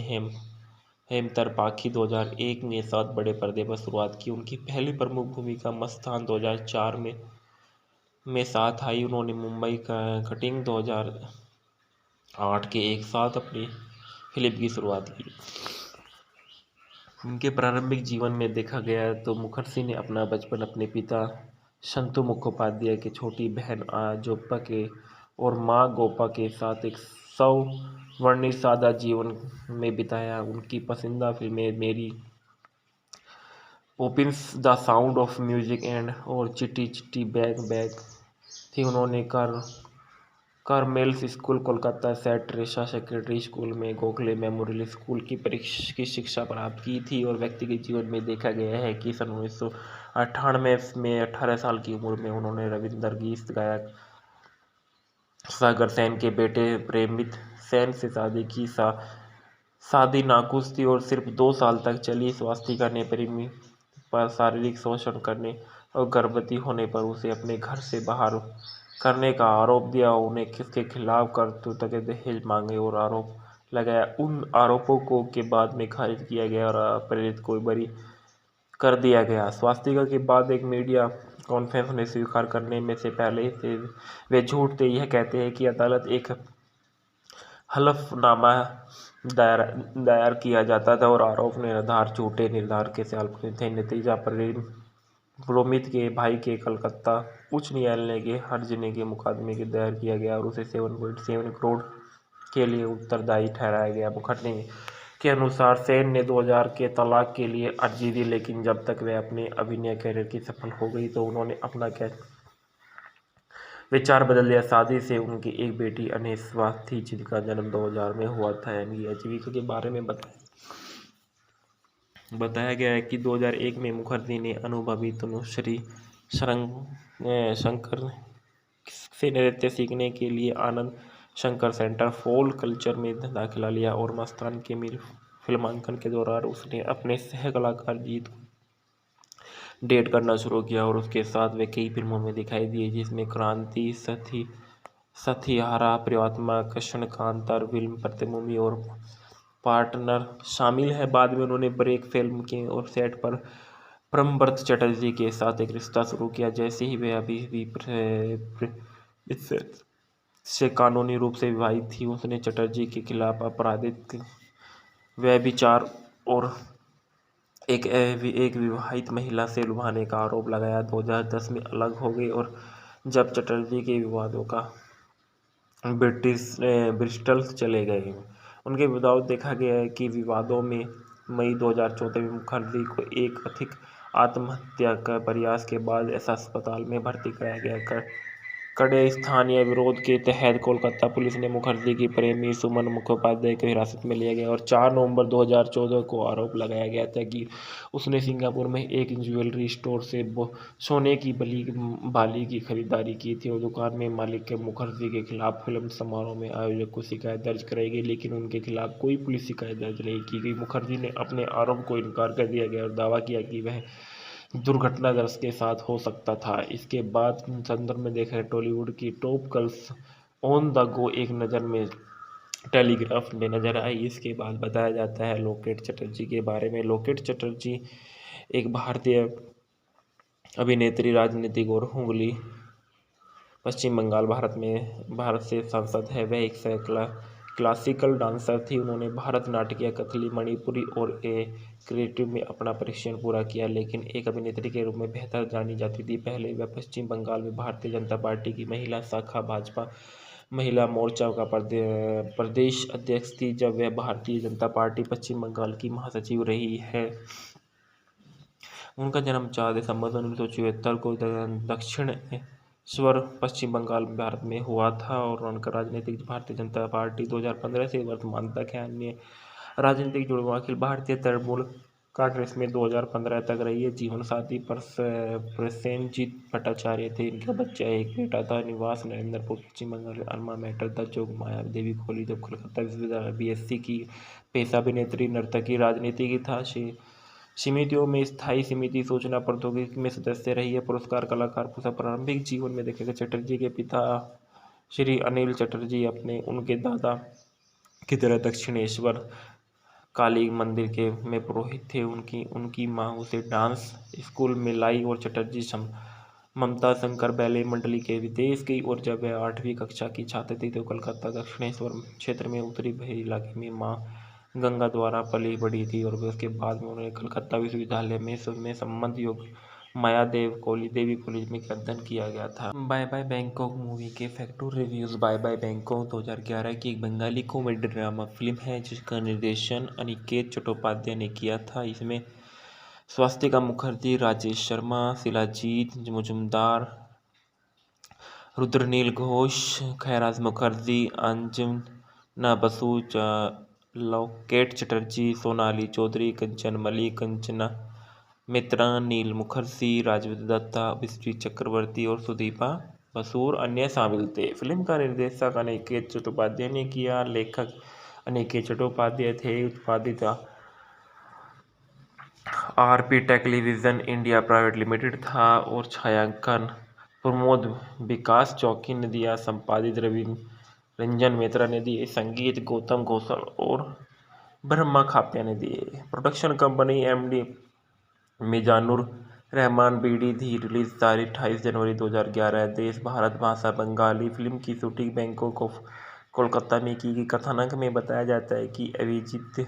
हेमतर पाखी 2001 में साथ बड़े पर्दे पर शुरुआत की। उनकी पहली प्रमुख भूमिका मस्तान 2004 में साथ आई। उन्होंने मुंबई का कटिंग 2008 के एक साथ अपनी फिल्म की शुरुआत की। उनके प्रारंभिक जीवन में देखा गया तो मुखर्जी ने अपना बचपन अपने पिता संतु मुखोपाध्याय की छोटी बहन जोप्पा के और माँ गोपा के साथ एक सवर्णित सादा जीवन में बिताया। उनकी पसंदीदा फिल्में Mary Poppins, the sound of music and और चिट्टी चिट्टी बैग बैग थी। उन्होंने Carmel's school Kolkata, Saint Teresa secondary school में गोखले मेमोरियल स्कूल की शिक्षा प्राप्त की थी। और व्यक्तिगत जीवन में देखा गया है कि सन 1998 में 18 साल की उम्र में उन्होंने रविंद्र गीत गायक सागर सेन के बेटे प्रेमित सेन से शादी की। शादी नाखुश थी और सिर्फ 2 साल तक चली। स्वास्तिका ने प्रेमी पर शारीरिक शोषण करने और गर्भवती होने पर उसे अपने घर से बाहर करने का आरोप दिया। उन्हें किसके खिलाफ करतूत के दहेज मांगे और आरोप लगाया। उन आरोपों को के बाद में खारिज किया गया और अपराधित को बरी कर दिया गया। स्वास्तिका के बाद एक मीडिया कॉन्फ्रेंस में स्वीकार करने में से पहले से वे झूठ थे। यह कहते हैं कि अदालत एक हलफनामा दायर किया जाता था और आरोप निर्धार झूठे निर्धार के काल्पनिक थे। नतीजा प्रोमित के भाई के कलकत्ता उच्च न्यायालय के हर्जाने के मुकदमे के दायर किया गया और उसे 7.7 करोड़ के लिए उत्तरदायी ठहराया गया। मुखर्जी के अनुसार सेन ने 2000 के तलाक के लिए अर्जी दी, लेकिन जब तक वह अपने अभिनय करियर की सफल हो गई तो उन्होंने अपना विचार बदल दिया। शादी से उनकी एक बेटी अनेस्वा थी जिनका जन्म 2000 में हुआ था। इनकी आजीविका के बारे में बताया गया है कि 2001 में मुखर्जी ने अनुभवी तनुश्री शंकर से नृत्य सीखने के लिए Anand Shankar centre for culture में दाखिला लिया और मस्तान के फिल्मांकन के दौरान उसने अपने सह कलाकार जीत डेट करना शुरू किया और उसके साथ वे कई फिल्मों में दिखाई दिए जिसमें क्रांति, सथियारा, प्रियतमा, कृष्ण कांतार, फिल्म प्रतिभूमि और पार्टनर शामिल है। बाद में उन्होंने ब्रेक फिल्म के और सेट पर प्रमव्रत चटर्जी के साथ एक रिश्ता शुरू किया। जैसे ही वे अभी भी से कानूनी रूप से विवाहित थी, उसने चटर्जी के खिलाफ आपराधिक व्यभिचार और एक विवाहित महिला से लुभाने का आरोप लगाया। 2010 में अलग हो गए और जब चटर्जी के विवादों का ब्रिस्टल चले गए। उनके विवाद देखा गया है कि विवादों में मई 2014 में मुखर्जी को एक कथित आत्महत्या का प्रयास के बाद अस्पताल में भर्ती कराया गया। कड़े स्थानीय विरोध के तहत कोलकाता पुलिस ने मुखर्जी की प्रेमी सुमन मुखोपाध्याय को हिरासत में लिया गया और 4 नवंबर 2014 को आरोप लगाया गया था कि उसने सिंगापुर में एक ज्वेलरी स्टोर से सोने की बाली की खरीदारी की थी और दुकान में मालिक के मुखर्जी के खिलाफ फिल्म समारोह में आयोजक को शिकायत दर्ज कराई गई, लेकिन उनके खिलाफ कोई पुलिस शिकायत दर्ज नहीं की गई। मुखर्जी ने अपने आरोप को इनकार कर दिया गया और दावा किया कि वह दुर्घटनाग्रस्त के साथ हो सकता था। इसके बाद संदर्भ में देखा है टॉलीवुड की top girls on the go एक नज़र में टेलीग्राफ में नजर आई। इसके बाद बताया जाता है लोकेट चटर्जी के बारे में। लोकेट चटर्जी एक भारतीय अभिनेत्री, राजनीतिक और हुगली, पश्चिम बंगाल, भारत से सांसद है। वह एक क्लासिकल डांसर थी। उन्होंने भरतनाट्यम, कथकली, मणिपुरी और क्रिएटिव में अपना प्रशिक्षण पूरा किया, लेकिन एक अभिनेत्री के रूप में बेहतर जानी जाती थी। पहले वह पश्चिम बंगाल में भारतीय जनता पार्टी की महिला शाखा भाजपा महिला मोर्चा का प्रदेश अध्यक्ष थी। जब वह भारतीय जनता पार्टी पश्चिम बंगाल की महासचिव रही है। उनका जन्म 4 दिसंबर 1974 को दक्षिणेश्वर, पश्चिम बंगाल, भारत में हुआ था और उनका राजनीतिक भारतीय जनता पार्टी 2015 से वर्तमान तक है। अन्य राजनीतिक जुड़वां अखिल भारतीय तृणमूल कांग्रेस में 2015 तक रही है। जीवन साथी प्रसेनजीत भट्टाचार्य थे। इनका बच्चा एक बेटा था। निवास नरेंद्रपुर, पश्चिम बंगाल। अल्मा मैटर द जोग माया देवी कॉलेज ऑफ कोलकाता विश्वविद्यालय, BSc की। पेशा अभिनेत्री, नर्तकी, राजनीति की था। समितियों में स्थायी समिति, सूचना प्रौद्योगिकी में सदस्य रही है। पुरस्कार कलाकार पुरस्कार। प्रारंभिक जीवन में देखेगा चटर्जी के पिता श्री अनिल चटर्जी उनके दादा की तरह दक्षिणेश्वर काली मंदिर के में पुरोहित थे। उनकी माँ उसे डांस स्कूल में लाई और चटर्जी ममता शंकर बैले मंडली के विदेश गई और जब वह 8वीं कक्षा की छात्र थी तो कलकत्ता दक्षिणेश्वर क्षेत्र में उत्तरी भरी इलाके में माँ गंगा द्वारा पली बढ़ी थी और उसके बाद में उन्होंने कलकत्ता विश्वविद्यालय में संबंध योग माया देवी कॉलेज में अध्ययन किया गया था। बाय बाय बैंकॉक मूवी के factor reviews. Bye bye Bangkok 2011 की एक बंगाली कॉमेडी ड्रामा फिल्म है जिसका निर्देशन अनिकेत चट्टोपाध्याय ने किया था। इसमें स्वास्तिका मुखर्जी, राजेश शर्मा, शिलाजीत मुजुमदार, रुद्रनील घोष, खैराज मुखर्जी, अंजना बसु, लॉकेट चटर्जी, सोनाली चौधरी, कंचन मलिक, कंचना मित्रा, नील मुखर्जी, राजवीर दत्ता, विश्वजीत चक्रवर्ती और सुदीपा बसु और अन्य शामिल थे। फिल्म का निर्देशक अनिकेत चट्टोपाध्याय ने किया। लेखक अनिकेत चट्टोपाध्याय थे। उत्पादित RP television India private limited था और छायांकन प्रमोद विकास चौकी ने दिया। संपादित रवि रंजन मेहता ने दिए। संगीत गौतम घोषल और ब्रह्मा खाप्या ने दिए। Production company MD Mizanur Rahman BD धी। रिलीज तारीख 28 जनवरी 2011। देश भारत। भाषा बंगाली। फिल्म की शूटिंग बैंकॉक ऑफ कोलकाता में की गई। कथानक में बताया जाता है कि अभिजीत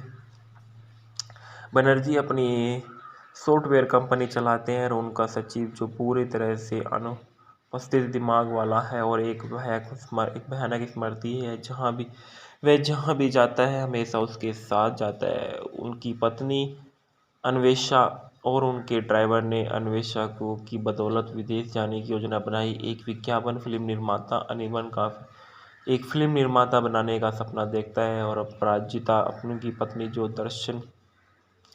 बनर्जी अपनी सॉफ्टवेयर कंपनी चलाते हैं और उनका सचिव जो पूरी तरह से अनुपस्थित दिमाग वाला है और एक भयानक स्मृति है। जहाँ भी जाता है हमेशा उसके साथ जाता है। उनकी पत्नी अन्वेषा और उनके ड्राइवर ने अन्वेषा को की बदौलत विदेश जाने की योजना बनाई। एक विज्ञापन फिल्म निर्माता अनिबन का एक फिल्म निर्माता बनाने का सपना देखता है और अपराजिता अपनी पत्नी जो दर्शन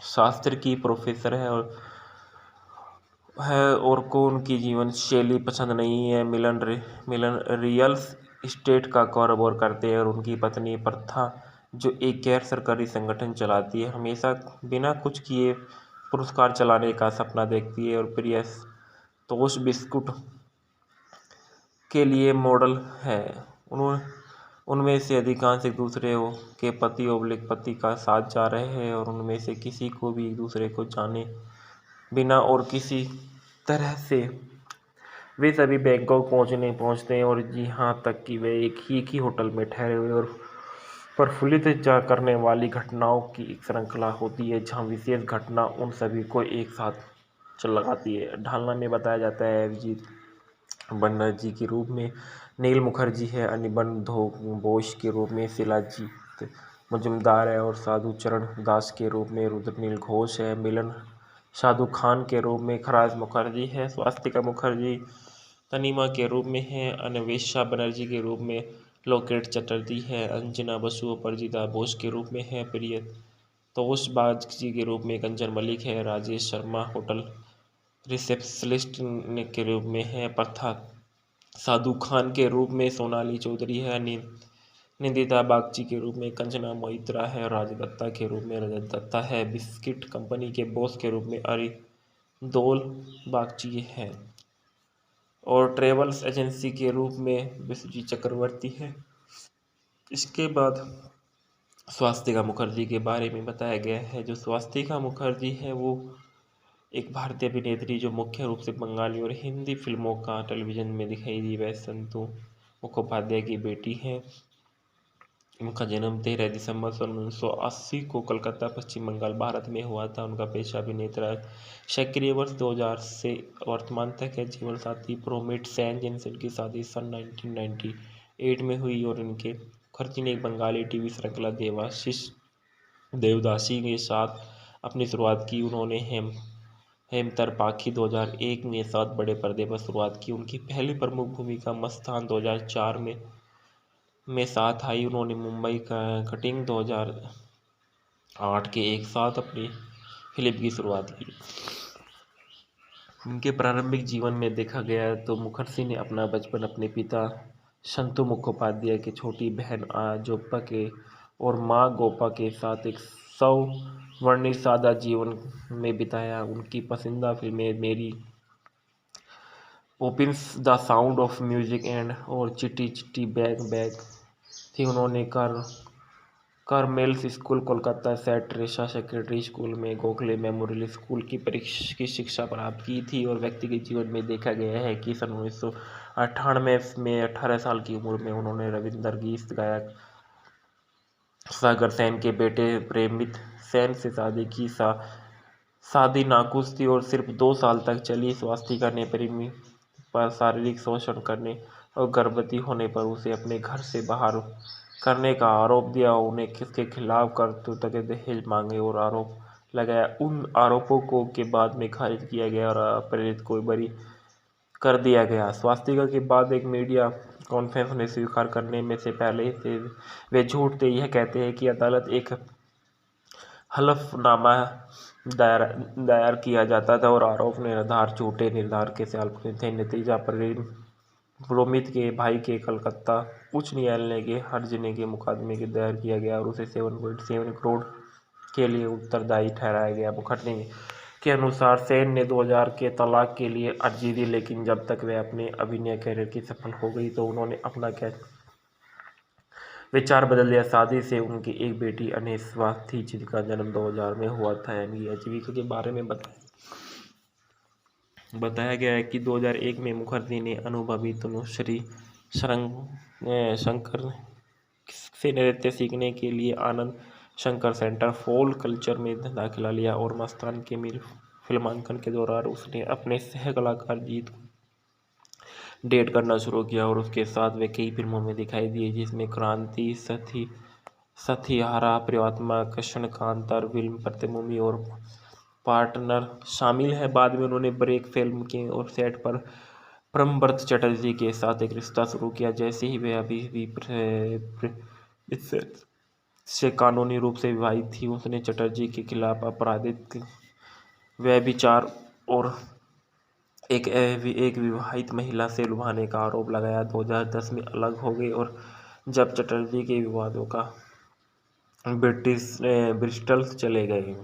शास्त्र की प्रोफेसर है और को उनकी जीवन शैली पसंद नहीं है। मिलन रियल एस्टेट का कारोबार करते हैं और उनकी पत्नी प्रथा जो एक गैर सरकारी संगठन चलाती है हमेशा बिना कुछ किए पुरस्कार चलाने का सपना देखती है। और प्रिय तोश बिस्कुट के लिए मॉडल है। उनमें से अधिकांश एक दूसरे के पति का साथ जा रहे हैं और उनमें से किसी को भी एक दूसरे को जाने बिना और किसी तरह से वे सभी बैंकॉक पहुंचते हैं और यहाँ तक कि वे एक ही होटल में ठहरे हुए और प्रफुल्लित करने वाली घटनाओं की एक श्रृंखला होती है जहाँ विशेष घटना उन सभी को एक साथ चल लगाती है। ढालना में बताया जाता है अभिजीत बनर्जी के रूप में नील मुखर्जी है। अनिबन घोष के रूप में शिलाजीत मजुमदार है और साधु चरण दास के रूप में रुद्रनील घोष है। मिलन शाहरुख खान के रूप में खराज मुखर्जी है। स्वास्तिका मुखर्जी तनीमा के रूप में है। अन्वेषा बनर्जी के रूप में लॉकेट चटर्जी है। अंजना बसु अपराजिता बोस के रूप में है। प्रिय तोष बागची के रूप में कंचन मलिक है। राजेश शर्मा होटल रिसेप्शनिस्ट के रूप में है। प्रथा साधु खान के रूप में सोनाली चौधरी है। निंदिता बागची के रूप में कंचना मोइत्रा है। राज दत्ता के रूप में रजत दत्ता है। बिस्किट कंपनी के बॉस के रूप में अरिंदोल बागची है और ट्रेवल्स एजेंसी के रूप में विश्वजीत चक्रवर्ती है। इसके बाद स्वास्तिका मुखर्जी के बारे में बताया गया है। जो स्वास्तिका मुखर्जी है वो एक भारतीय अभिनेत्री जो मुख्य रूप से बंगाली और हिंदी फिल्मों का टेलीविज़न में दिखाई दी। वह संतू मुखोपाध्याय की बेटी है। उनका जन्म 13 दिसंबर 1980 को कलकत्ता पश्चिम बंगाल भारत में हुआ था। उनका पेशा अभिनेता है। सक्रिय वर्ष 2000 से वर्तमान तक है। जीवन साथी प्रोमिट सेन जिनसे उनकी शादी सन 1998 में हुई और इनके मुखर्जी ने एक बंगाली टीवी श्रृंखला देवदासी के साथ अपनी शुरुआत की। उन्होंने हेमतर पाखी 2001 में साथ बड़े पर्दे पर शुरुआत की। उनकी पहली प्रमुख भूमिका मस्तान 2004 में साथ आई। उन्होंने मुंबई कटिंग 2008 के एक साथ अपनी फिल्म की शुरुआत की। उनके प्रारंभिक जीवन में देखा गया तो मुखर्जी ने अपना बचपन अपने पिता संतू मुखोपाध्याय की छोटी बहन जोप्पा के और माँ गोपा के साथ एक सवर्णित सादा जीवन में बिताया। उनकी पसंदीदा फिल्में Mary Poppins the sound of music and और चिट्टी चिट्टी बैग थी। उन्होंने Carmel's school Kolkata Saint Teresa secondary school में गोखले मेमोरियल स्कूल की शिक्षा प्राप्त की थी। और व्यक्तिगत जीवन में देखा गया है कि सन 1998 में 18 साल की उम्र में उन्होंने रविंदर गीत गायक सागर सेन के बेटे प्रेमित सेन से शादी की। शादी नाखुश थी और सिर्फ 2 साल तक चली। स्वास्तिका ने प्रेमी पर शारीरिक शोषण करने और गर्भवती होने पर उसे अपने घर से बाहर करने का आरोप दिया। उन्हें किसके खिलाफ कर्तव्य के दहेज मांगे और आरोप लगाया। उन आरोपों को के बाद में खारिज किया गया और प्रेरित को बरी कर दिया गया। स्वास्तिका के बाद एक मीडिया कॉन्फ्रेंस में स्वीकार करने में से पहले से वे झूठ थे। यह कहते हैं कि अदालत एक हलफनामा दायर किया जाता था और आरोप निर्धार झूठे निर्धार के थे। नतीजा रोमित के भाई के कलकत्ता उच्च न्यायालय के हर्जाने के मुकदमे के दायर किया गया और उसे 7.7 करोड़ के लिए उत्तरदायी ठहराया गया। मुखर्जी के अनुसार सेन ने 2000 के तलाक के लिए अर्जी दी, लेकिन जब तक वह अपने अभिनय करियर की सफल हो गई तो उन्होंने अपना विचार बदल दिया। शादी से उनकी एक बेटी अनेस्वा थी जिनका जन्म 2000 में हुआ था। इनकी आजीविका के बारे में बताया गया है कि 2001 में मुखर्जी ने अनुभवी तनुश्री शंकर से नृत्य सीखने के लिए Anand Shankar centre for culture में दाखिला लिया और मस्तान के फिल्मांकन के दौरान उसने अपने सह कलाकार जीत को डेट करना शुरू किया और उसके साथ वे कई फिल्मों में दिखाई दिए, जिसमें क्रांति, सथियारा, प्रियतमा, कृष्ण कांतार, फिल्म प्रतिभूमि और पार्टनर शामिल है। बाद में उन्होंने ब्रेक फिल्म के और सेट पर प्रेमव्रत चटर्जी के साथ एक रिश्ता शुरू किया। जैसे ही वे अभी भी से कानूनी रूप से विवाहित थी, उसने चटर्जी के खिलाफ आपराधिक व्यभिचार और एक विवाहित महिला से लुभाने का आरोप लगाया। 2010 में अलग हो गए और जब चटर्जी के विवादों का ब्रिस्टल चले गए।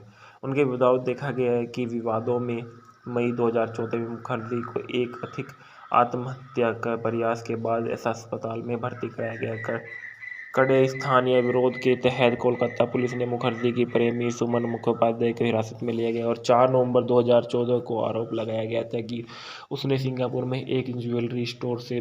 उनके विवाद देखा गया है कि विवादों में मई 2014 में मुखर्जी को एक अधिक आत्महत्या का प्रयास के बाद अस्पताल में भर्ती कराया गया। कड़े स्थानीय विरोध के तहत कोलकाता पुलिस ने मुखर्जी की प्रेमी सुमन मुखोपाध्याय को हिरासत में लिया गया और 4 नवंबर 2014 को आरोप लगाया गया था कि उसने सिंगापुर में एक ज्वेलरी स्टोर से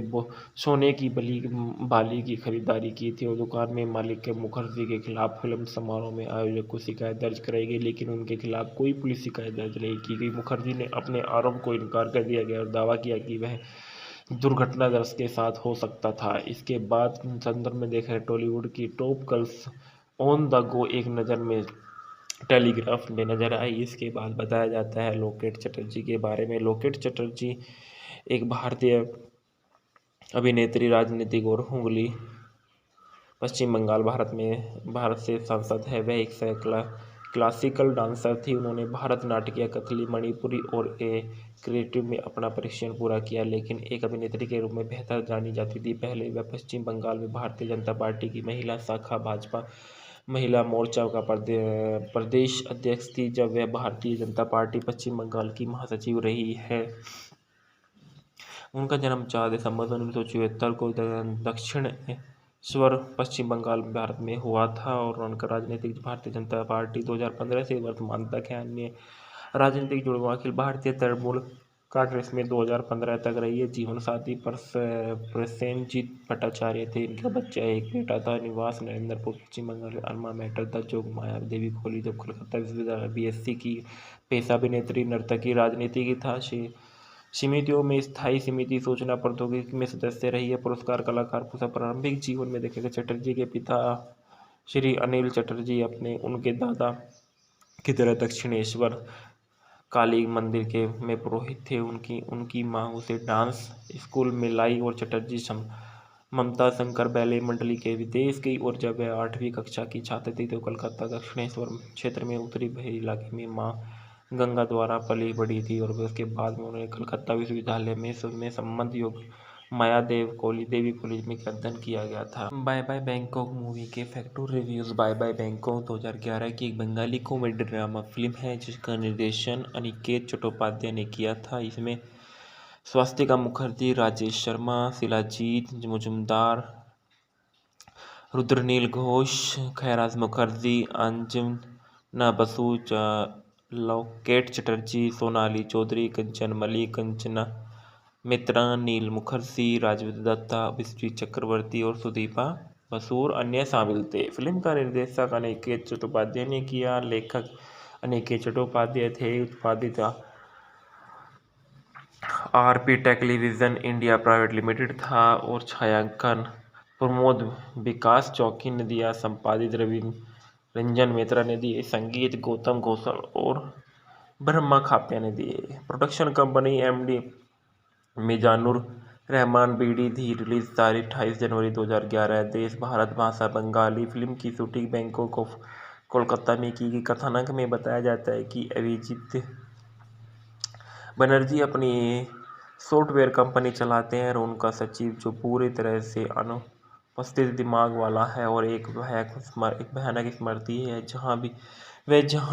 सोने की बाली की खरीदारी की थी और दुकान में मालिक के मुखर्जी के खिलाफ फिल्म समारोह में आयोजक को शिकायत दर्ज कराई गई, लेकिन उनके खिलाफ कोई पुलिस शिकायत दर्ज नहीं की गई। मुखर्जी ने अपने आरोप को इनकार कर दिया गया और दावा किया कि वह दुर्घटनाग्रस्त के साथ हो सकता था। इसके बाद संदर्भ में देखा टॉलीवुड की top girls on the go एक नज़र में टेलीग्राफ में नजर आई। इसके बाद बताया जाता है लोकेट चटर्जी के बारे में। लोकेट चटर्जी एक भारतीय अभिनेत्री, राजनीतिक और हुगली, पश्चिम बंगाल, भारत से सांसद है। वह एक क्लासिकल डांसर थी। उन्होंने भरतनाट्यम, कथकली, मणिपुरी और क्रिएटिव में अपना प्रशिक्षण पूरा किया, लेकिन एक अभिनेत्री के रूप में बेहतर जानी जाती थी। पहले वह पश्चिम बंगाल में भारतीय जनता पार्टी की महिला शाखा भाजपा महिला मोर्चा का प्रदेश अध्यक्ष थी, जब वह भारतीय जनता पार्टी पश्चिम बंगाल की महासचिव रही है। उनका जन्म 4 दिसंबर 1974 को दक्षिणेश्वर, पश्चिम बंगाल, भारत में हुआ था और उनका राजनीतिक भारतीय जनता पार्टी 2015 से वर्तमान तक है। अन्य राजनीतिक जुड़वां अखिल भारतीय तृणमूल कांग्रेस में 2015 तक रही है। जीवन साथी प्रसेनजीत भट्टाचार्य थे। इनका बच्चा एक बेटा था। निवास नरेंद्रपुर, पश्चिम बंगाल। अल्मा मैटर द जोग माया देवी कॉलेज ऑफ कलकत्ता विश्वविद्यालय, BSc की। पेशा अभिनेत्री, नर्तकी, राजनीति की था। समितियों में स्थायी समिति, सूचना प्रौद्योगिकी में सदस्य रही है। पुरस्कार कलाकार पुरस्कार। प्रारंभिक जीवन में देखेगा चटर्जी के पिता श्री अनिल चटर्जी उनके दादा की तरह दक्षिणेश्वर काली मंदिर में पुरोहित थे। उनकी मां उसे डांस स्कूल में लाई और चटर्जी ममता शंकर बैले मंडली के विदेश गई और जब वह 8वीं कक्षा की छात्र थी तो कलकत्ता दक्षिणेश्वर क्षेत्र में उत्तरी बहरी इलाके में मां गंगा द्वारा पली बड़ी थी और उसके बाद में उन्होंने कलकत्ता विश्वविद्यालय में संबंध योग देवी कॉलेज में अध्ययन किया गया था। बाय बाय बैंकॉक मूवी के fact reviews. Bye bye Bangkok 2011 की एक बंगाली कॉमेडी ड्रामा फिल्म है जिसका निर्देशन अनिकेत चट्टोपाध्याय ने किया था। इसमें स्वास्तिका मुखर्जी, राजेश शर्मा, शिलाजीत मुजुमदार, रुद्रनील घोष, खैराज मुखर्जी, अंजना बसु, लोकेट चटर्जी, सोनाली चौधरी, कंचन मलिक, कंचना मित्रा, नील मुखर्जी, राजवीर दत्ता, विश्वी चक्रवर्ती और सुदीपा बसु और अन्य शामिल थे। फिल्म का निर्देशक अनिकेत चट्टोपाध्याय ने किया। लेखक अनिकेत चट्टोपाध्याय थे। उत्पादित RP television India private limited था और छायांकन प्रमोद विकास चौकी ने दिया। संपादित रवि रंजन मित्रा ने दिए। संगीत गौतम घोषाल और ब्रह्मा खाप्या ने दिए। Production company MD Mizanur Rahman BD धी रिलीज तारीख 28 जनवरी 2011। देश भारत भाषा बंगाली। फिल्म की शूटिंग बैंकॉक ऑफ कोलकाता में की गई। कथानक में बताया जाता है कि अभिजीत बनर्जी अपनी सॉफ्टवेयर कंपनी चलाते हैं और उनका सचिव जो पूरी तरह से अनुपस्थित दिमाग वाला है और एक भयानक स्मृति है। जहाँ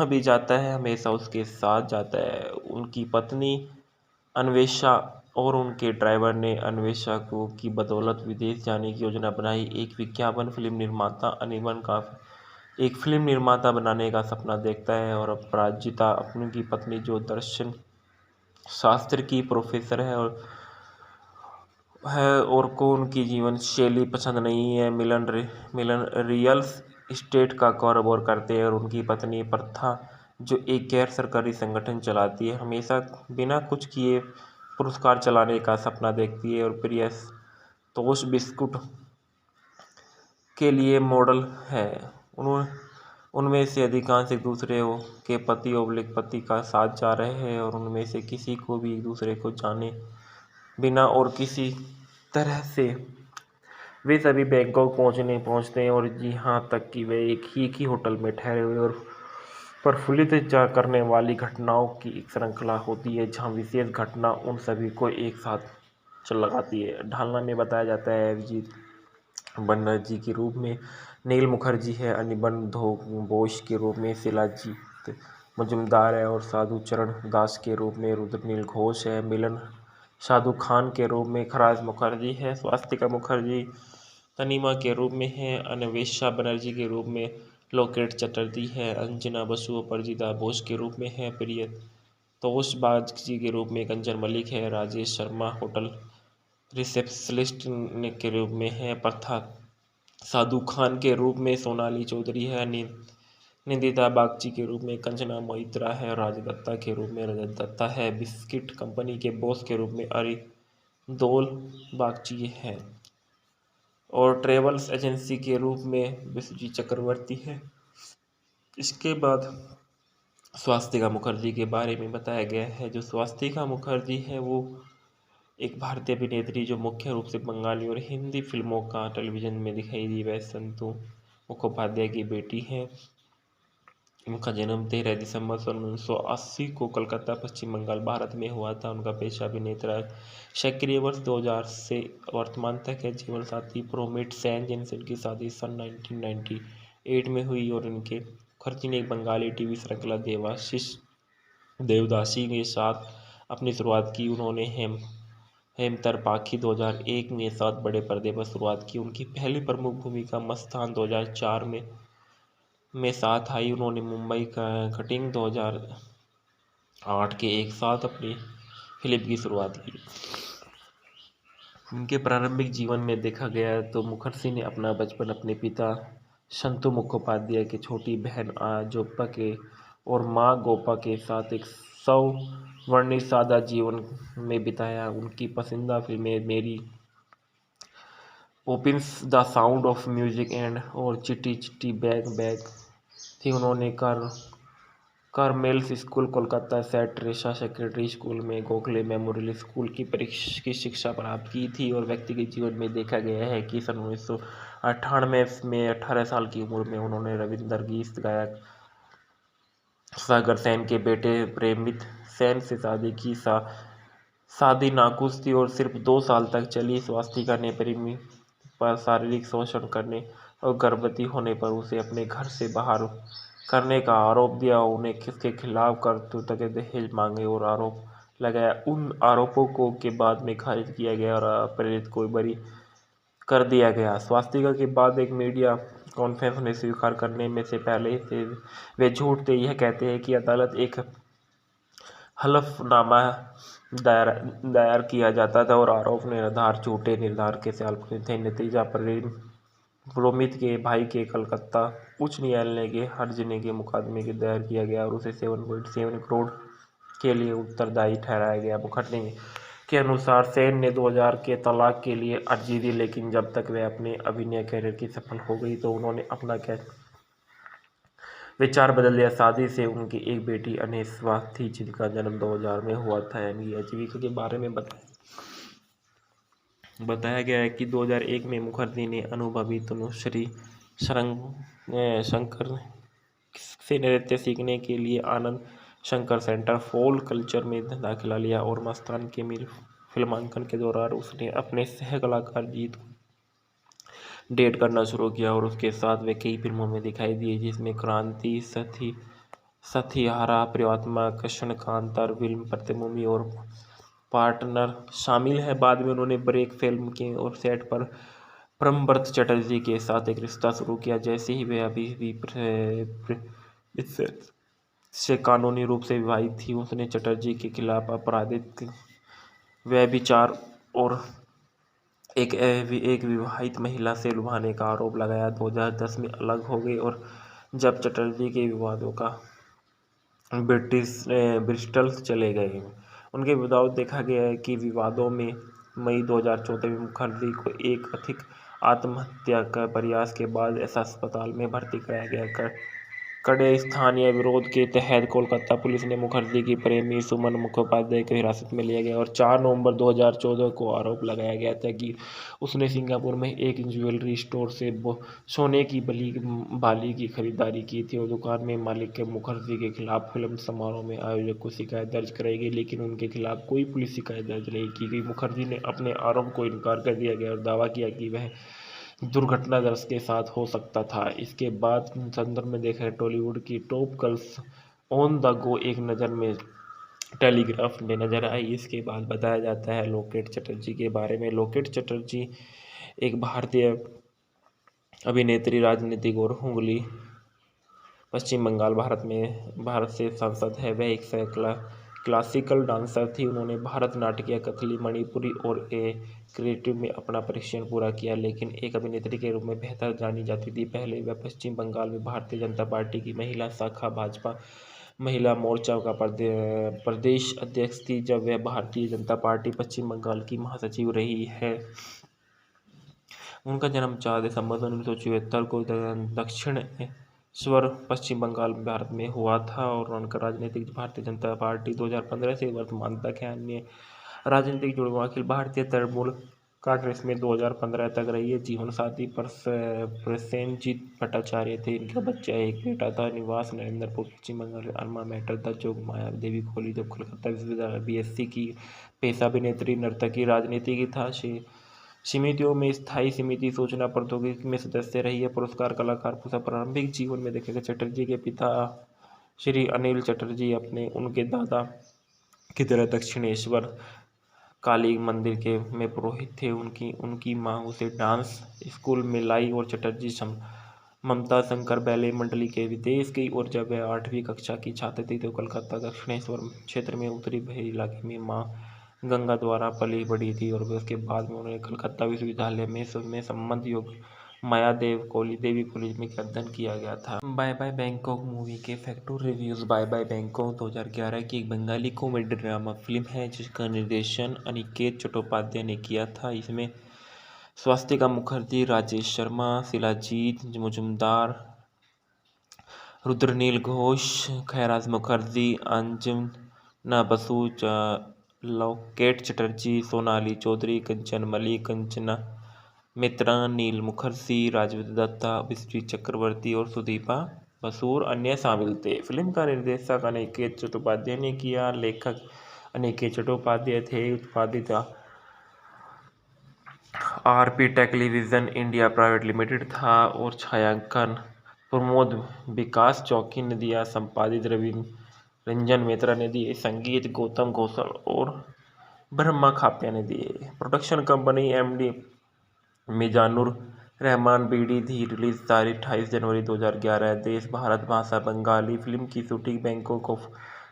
भी जाता है हमेशा उसके साथ जाता है। उनकी पत्नी अन्वेषा और उनके ड्राइवर ने अन्वेषा को की बदौलत विदेश जाने की योजना बनाई। एक विज्ञापन फिल्म निर्माता अनिमल का एक फिल्म निर्माता बनाने का सपना देखता है और अपराजिता उनकी पत्नी जो दर्शन शास्त्र की प्रोफेसर है और को उनकी जीवन शैली पसंद नहीं है। मिलन रियल एस्टेट का कारोबार करते हैं और उनकी पत्नी प्रथा जो एक गैर सरकारी संगठन चलाती है हमेशा बिना कुछ किए पुरस्कार चलाने का सपना देखती है। और प्रिय तोश बिस्कुट के लिए मॉडल है। उनमें से अधिकांश एक दूसरे के पति का साथ जा रहे हैं और उनमें से किसी को भी एक दूसरे को जाने बिना और किसी तरह से वे सभी बैंकॉक पहुंचते हैं और यहाँ तक कि वे एक ही होटल में ठहरे हुए और प्रफुल्लित करने वाली घटनाओं की एक श्रृंखला होती है जहाँ विशेष घटना उन सभी को एक साथ चल लगाती है। ढालना में बताया जाता है अभिजीत बनर्जी के रूप में नील मुखर्जी है, अनिबन बोस के रूप में शिलाजीत मजुमदार है और साधु चरण दास के रूप में रुद्रनील घोष है। मिलन साधु खान के रूप में खराज मुखर्जी है, स्वास्तिका मुखर्जी तनीमा के रूप में है, अन्वेषा बनर्जी के रूप में लोकेट चटर्जी है, अंजना बसु अपराजिता बोस के रूप में है, प्रिय तोष बागची के रूप में कंचन मलिक है, राजेश शर्मा होटल रिसेप्शनिस्ट के रूप में है, प्रथा साधु खान के रूप में सोनाली चौधरी है, निंदिता बागची के रूप में कंचना मोहित्रा है, राज दत्ता के रूप में रजत दत्ता है, बिस्किट कंपनी के बॉस के रूप में अरिंदोल बागची है और ट्रेवल्स एजेंसी के रूप में विश्वजीत चक्रवर्ती है। इसके बाद स्वास्तिका मुखर्जी के बारे में बताया गया है। जो स्वास्तिका मुखर्जी है वो एक भारतीय अभिनेत्री जो मुख्य रूप से बंगाली और हिंदी फिल्मों का टेलीविज़न में दिखाई दी। वह संतु मुखोपाध्याय की बेटी है। उनका जन्म 13 दिसंबर 1980 को कलकत्ता पश्चिम बंगाल भारत में हुआ था। उनका पेशा अभिनेता सक्रिय वर्ष 2000 से वर्तमान तक है। जीवन साथी प्रोमिट सेन जिनसे उनकी शादी सन 1998 में हुई और उनके मुखर्जी ने एक बंगाली टीवी श्रृंखला देवदासी के साथ अपनी शुरुआत की। उन्होंने हेमतर पाखी 2001 में साथ बड़े पर्दे पर शुरुआत की। उनकी पहली प्रमुख भूमिका मस्तान 2004 में साथ आई। उन्होंने मुंबई का कटिंग 2008 के एक साथ अपनी फिल्म की शुरुआत की। उनके प्रारंभिक जीवन में देखा गया तो मुखर्जी ने अपना बचपन अपने पिता संतु मुखोपाध्याय की छोटी बहन जोप्पा के और मां गोपा के साथ एक सवर्णित सादा जीवन में बिताया। उनकी पसंदीदा फिल्में Mary Poppins, the sound of music and और चिट्टी चिट्टी बैग थी। उन्होंने Carmel's school Kolkata, Saint Teresa secondary school में गोखले मेमोरियल स्कूल की शिक्षा प्राप्त की थी। और व्यक्तिगत जीवन में देखा गया है कि सन 1998 में 18 साल की उम्र में उन्होंने रविंदर गीत गायक सागर सेन के बेटे प्रेमित सेन से शादी की। शादी नाखुश थी और सिर्फ 2 साल तक चली। स्वास्तिका ने प्रेमी पर शारीरिक शोषण करने और गर्भवती होने पर उसे अपने घर से बाहर करने का आरोप दिया। उन्हें किसके खिलाफ कर्तव्य के दहेज मांगे और आरोप लगाया। उन आरोपों को के बाद में खारिज किया गया और अपराधित को बरी कर दिया गया। स्वास्तिका के बाद एक मीडिया कॉन्फ्रेंस में स्वीकार करने में से पहले से वे झूठ थे। यह कहते हैं कि अदालत एक हलफनामा दायर किया जाता था और आरोप निर्धार झूठे निर्धार के साल थे। नतीजा प्रोमित के भाई के कलकत्ता उच्च न्यायालय के हर्जाने के मुकदमे के दायर किया गया और उसे 7.7 करोड़ के लिए उत्तरदायी ठहराया गया। मुखर्जी के अनुसार सेन ने 2000 के तलाक के लिए अर्जी दी, लेकिन जब तक वह अपने अभिनय करियर की सफल हो गई तो उन्होंने अपना विचार बदल दिया। शादी से उनकी एक बेटी अनेस्वा थी जिनका जन्म 2000 में हुआ था। आजीविका के बारे में बताएं। बताया गया है कि 2001 में मुखर्जी ने अनुभवी तनुश्री शंकर से नृत्य सीखने के लिए Anand Shankar centre for culture में दाखिला लिया और मस्तान के फिल्मांकन के दौरान उसने अपने सह कलाकार जीत को डेट करना शुरू किया और उसके साथ वे कई फिल्मों में दिखाई दिए जिसमें क्रांति सथियारा प्रियतमा कृष्ण कांतार फिल्म प्रतिभूमि और पार्टनर शामिल है। बाद में उन्होंने ब्रेक फिल्म के और सेट पर ब्रह्मवर्त चटर्जी के साथ एक रिश्ता शुरू किया। जैसे ही वे अभी भी इससे से कानूनी रूप से विवाहित थी, उसने चटर्जी के खिलाफ आपराधिक व्यभिचार और एक विवाहित महिला से लुभाने का आरोप लगाया। 2010 में अलग हो गए और जब चटर्जी के विवादों का ब्रिस्टल चले गए। उनके विवाद देखा गया है कि विवादों में मई 2014 में मुखर्जी को एक कथित आत्महत्या का प्रयास के बाद अस्पताल में भर्ती कराया गया। कड़े स्थानीय विरोध के तहत कोलकाता पुलिस ने मुखर्जी की प्रेमी सुमन मुखोपाध्याय को हिरासत में लिया गया और 4 नवंबर 2014 को आरोप लगाया गया था कि उसने सिंगापुर में एक ज्वेलरी स्टोर से सोने की बाली की खरीदारी की थी और दुकान में मालिक के मुखर्जी के खिलाफ फिल्म समारोह में आयोजक को शिकायत दर्ज कराई गई, लेकिन उनके खिलाफ कोई पुलिस शिकायत दर्ज नहीं की गई। मुखर्जी ने अपने आरोप को इनकार कर दिया गया और दावा किया कि वह दुर्घटनाग्रस्त के साथ हो सकता था। इसके बाद संदर्भ में देखा है टॉलीवुड की top girls on the go एक नज़र में टेलीग्राफ में नजर आई। इसके बाद बताया जाता है लोकेट चटर्जी के बारे में। लोकेट चटर्जी एक भारतीय अभिनेत्री, राजनीतिक और हुगली, पश्चिम बंगाल, भारत से सांसद है। वह एक क्लासिकल डांसर थी। उन्होंने भरतनाट्यम, कथकली, मणिपुरी और क्रिएटिव में अपना प्रशिक्षण पूरा किया, लेकिन एक अभिनेत्री के रूप में बेहतर जानी जाती थी। पहले वह पश्चिम बंगाल में भारतीय जनता पार्टी की महिला शाखा भाजपा महिला मोर्चा का प्रदेश अध्यक्ष थी, जब वह भारतीय जनता पार्टी पश्चिम बंगाल की महासचिव रही है। उनका जन्म 4 दिसंबर 1974 को दक्षिणेश्वर, पश्चिम बंगाल, भारत में हुआ था और उनका राजनीतिक भारतीय जनता पार्टी 2015 से वर्तमान तक है। अन्य राजनीतिक जुड़वां अखिल भारतीय तृणमूल कांग्रेस में 2015 तक रही है। जीवन साथी प्रसेनजीत भट्टाचार्य थे। इनका बच्चा एक बेटा था। निवास नरेंद्रपुर, पश्चिम बंगाल। अल्मा मैटर था जो माया देवी कॉलेज ऑफ कोलकाता विश्वविद्यालय बीएससी की। पेशा अभिनेत्री, नर्तकी, राजनीति की था। समितियों में स्थायी समिति, सूचना प्रौद्योगिकी में सदस्य रही है। पुरस्कार कलाकार पूछा। प्रारंभिक जीवन में देखेगा चटर्जी के पिता श्री अनिल चटर्जी उनके दादा की तरह दक्षिणेश्वर काली मंदिर के में पुरोहित थे। उनकी माँ उसे डांस स्कूल में लाई और चटर्जी ममता शंकर बैले मंडली के विदेश गई और जब वह 8वीं कक्षा की छात्र थी तो कलकत्ता दक्षिणेश्वर क्षेत्र में उत्तरी भरी इलाके में माँ गंगा द्वारा पली बढ़ी थी और उसके बाद में उन्होंने कलकत्ता विश्वविद्यालय में संबंध योग माया देवी कॉलेज में अध्ययन किया गया था। बाय बाय बैंकॉक मूवी के factor reviews. Bye bye Bangkok 2011 की एक बंगाली कॉमेडी ड्रामा फिल्म है जिसका निर्देशन अनिकेत चट्टोपाध्याय ने किया था। इसमें स्वास्तिका मुखर्जी, राजेश शर्मा, शिलाजीत मुजुमदार, रुद्रनील घोष, खैराज मुखर्जी, अंजना बसु, लोकेट चटर्जी, सोनाली चौधरी, कंचन मलिक, कंचना मित्रा, नील मुखर्जी, राजवीर दत्ता, विश्री चक्रवर्ती और सुदीपा बसूर अन्य शामिल थे। फिल्म का निर्देशक अनिकेत चट्टोपाध्याय ने किया। लेखक अनिकेत चट्टोपाध्याय थे। उत्पादित RP television India private limited था और छायांकन प्रमोद विकास चौकी ने दिया। संपादित रंजन मेहता ने दिए। संगीत गौतम घोषल और ब्रह्मा खाप्या ने दिए। Production company MD Mizanur Rahman BD थी। रिलीज तारीख 28 जनवरी 2011। देश भारत, भाषा बंगाली। फिल्म की शूटिंग बैंकॉक ऑफ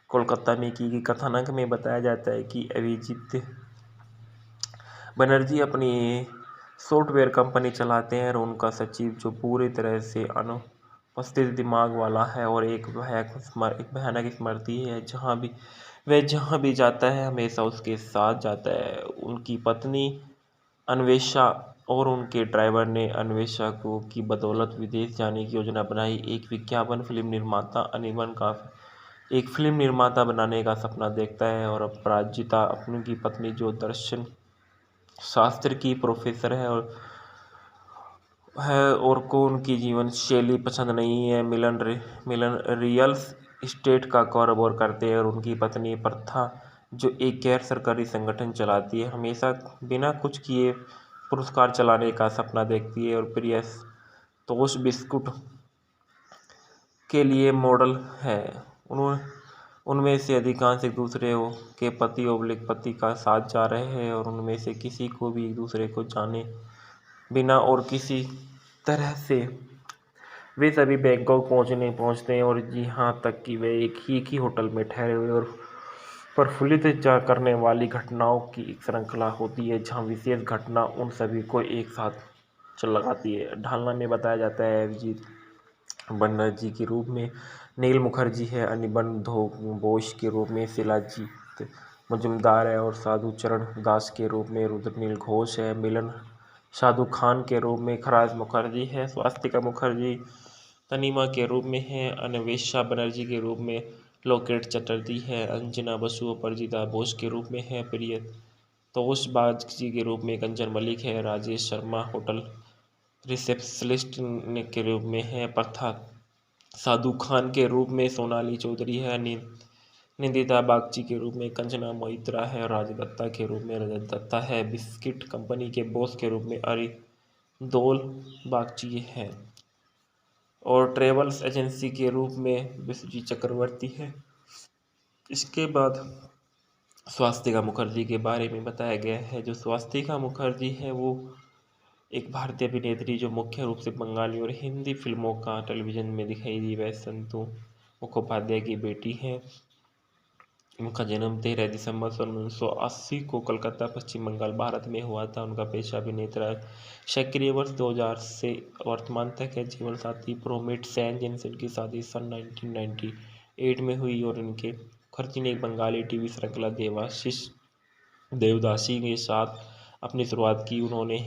कोलकाता में की गई। कथानक में बताया जाता है कि अभिजीत बनर्जी अपनी सॉफ्टवेयर कंपनी चलाते हैं और उनका सचिव जो पूरी तरह से अनुपस्थित दिमाग वाला है और एक भयानक स्मृति है। जहाँ भी जाता है हमेशा उसके साथ जाता है। उनकी पत्नी अन्वेषा और उनके ड्राइवर ने अन्वेषा की बदौलत विदेश जाने की योजना बनाई। एक विज्ञापन फिल्म निर्माता अनिमन का एक फिल्म निर्माता बनाने का सपना देखता है और अपराजिता उनकी पत्नी जो दर्शन शास्त्र की प्रोफेसर और को उनकी जीवन शैली पसंद नहीं है। मिलन रियल एस्टेट का कारोबार करते हैं और उनकी पत्नी प्रथा जो एक गैर सरकारी संगठन चलाती है, हमेशा बिना कुछ किए पुरस्कार चलाने का सपना देखती है। और प्रिय तोश बिस्कुट के लिए मॉडल है। उनमें से अधिकांश एक दूसरे के पति का साथ जा रहे हैं और उनमें से किसी को भी एक दूसरे को जाने बिना और किसी तरह से वे सभी बैंकॉक पहुंचते हैं और यहाँ तक कि वे एक ही होटल में ठहरे हुए और प्रफुल्लित करने वाली घटनाओं की एक श्रृंखला होती है, जहाँ विशेष घटना उन सभी को एक साथ चल लगाती है। ढालना में बताया जाता है अभिजीत बनर्जी के रूप में नील मुखर्जी है, अनिबन घोष के रूप में शिलाजीत मजुमदार है और साधु चरण दास के रूप में रुद्रनील घोष है, मिलन साधु खान के रूप में खराज मुखर्जी है, स्वास्तिका मुखर्जी तनीमा के रूप में है, अन्वेषा बनर्जी के रूप में लोकेट चटर्जी है, अंजना बसु अपराजिता बोस के रूप में है, प्रिय तोष बागची के रूप में कंचन मलिक है, राजेश शर्मा होटल रिसेप्शनिस्ट के रूप में है, प्रथा साधु खान के रूप में सोनाली चौधरी है, निंदिता बागची के रूप में कंचना मोहित्रा है, राज दत्ता के रूप में रजत दत्ता है, बिस्किट कंपनी के बॉस के रूप में अरिंदोल बागची है और ट्रेवल्स एजेंसी के रूप में विश्वजीत चक्रवर्ती है। इसके बाद स्वास्तिका मुखर्जी के बारे में बताया गया है। जो स्वास्तिका मुखर्जी है वो एक भारतीय अभिनेत्री जो मुख्य रूप से बंगाली और हिंदी फिल्मों का टेलीविज़न में दिखाई दी। वह संतु मुखोपाध्याय की बेटी है। उनका जन्म 13 दिसंबर 1980 को कलकत्ता पश्चिम बंगाल भारत में हुआ था। उनका पेशा अभिनेता सक्रिय वर्ष 2000 से वर्तमान तक है। जीवन साथी प्रोमिट सेन जिनसे उनकी शादी सन 1998 में हुई और इनके मुखर्जी ने एक बंगाली टीवी श्रृंखला देवदासी के साथ अपनी शुरुआत की। उन्होंने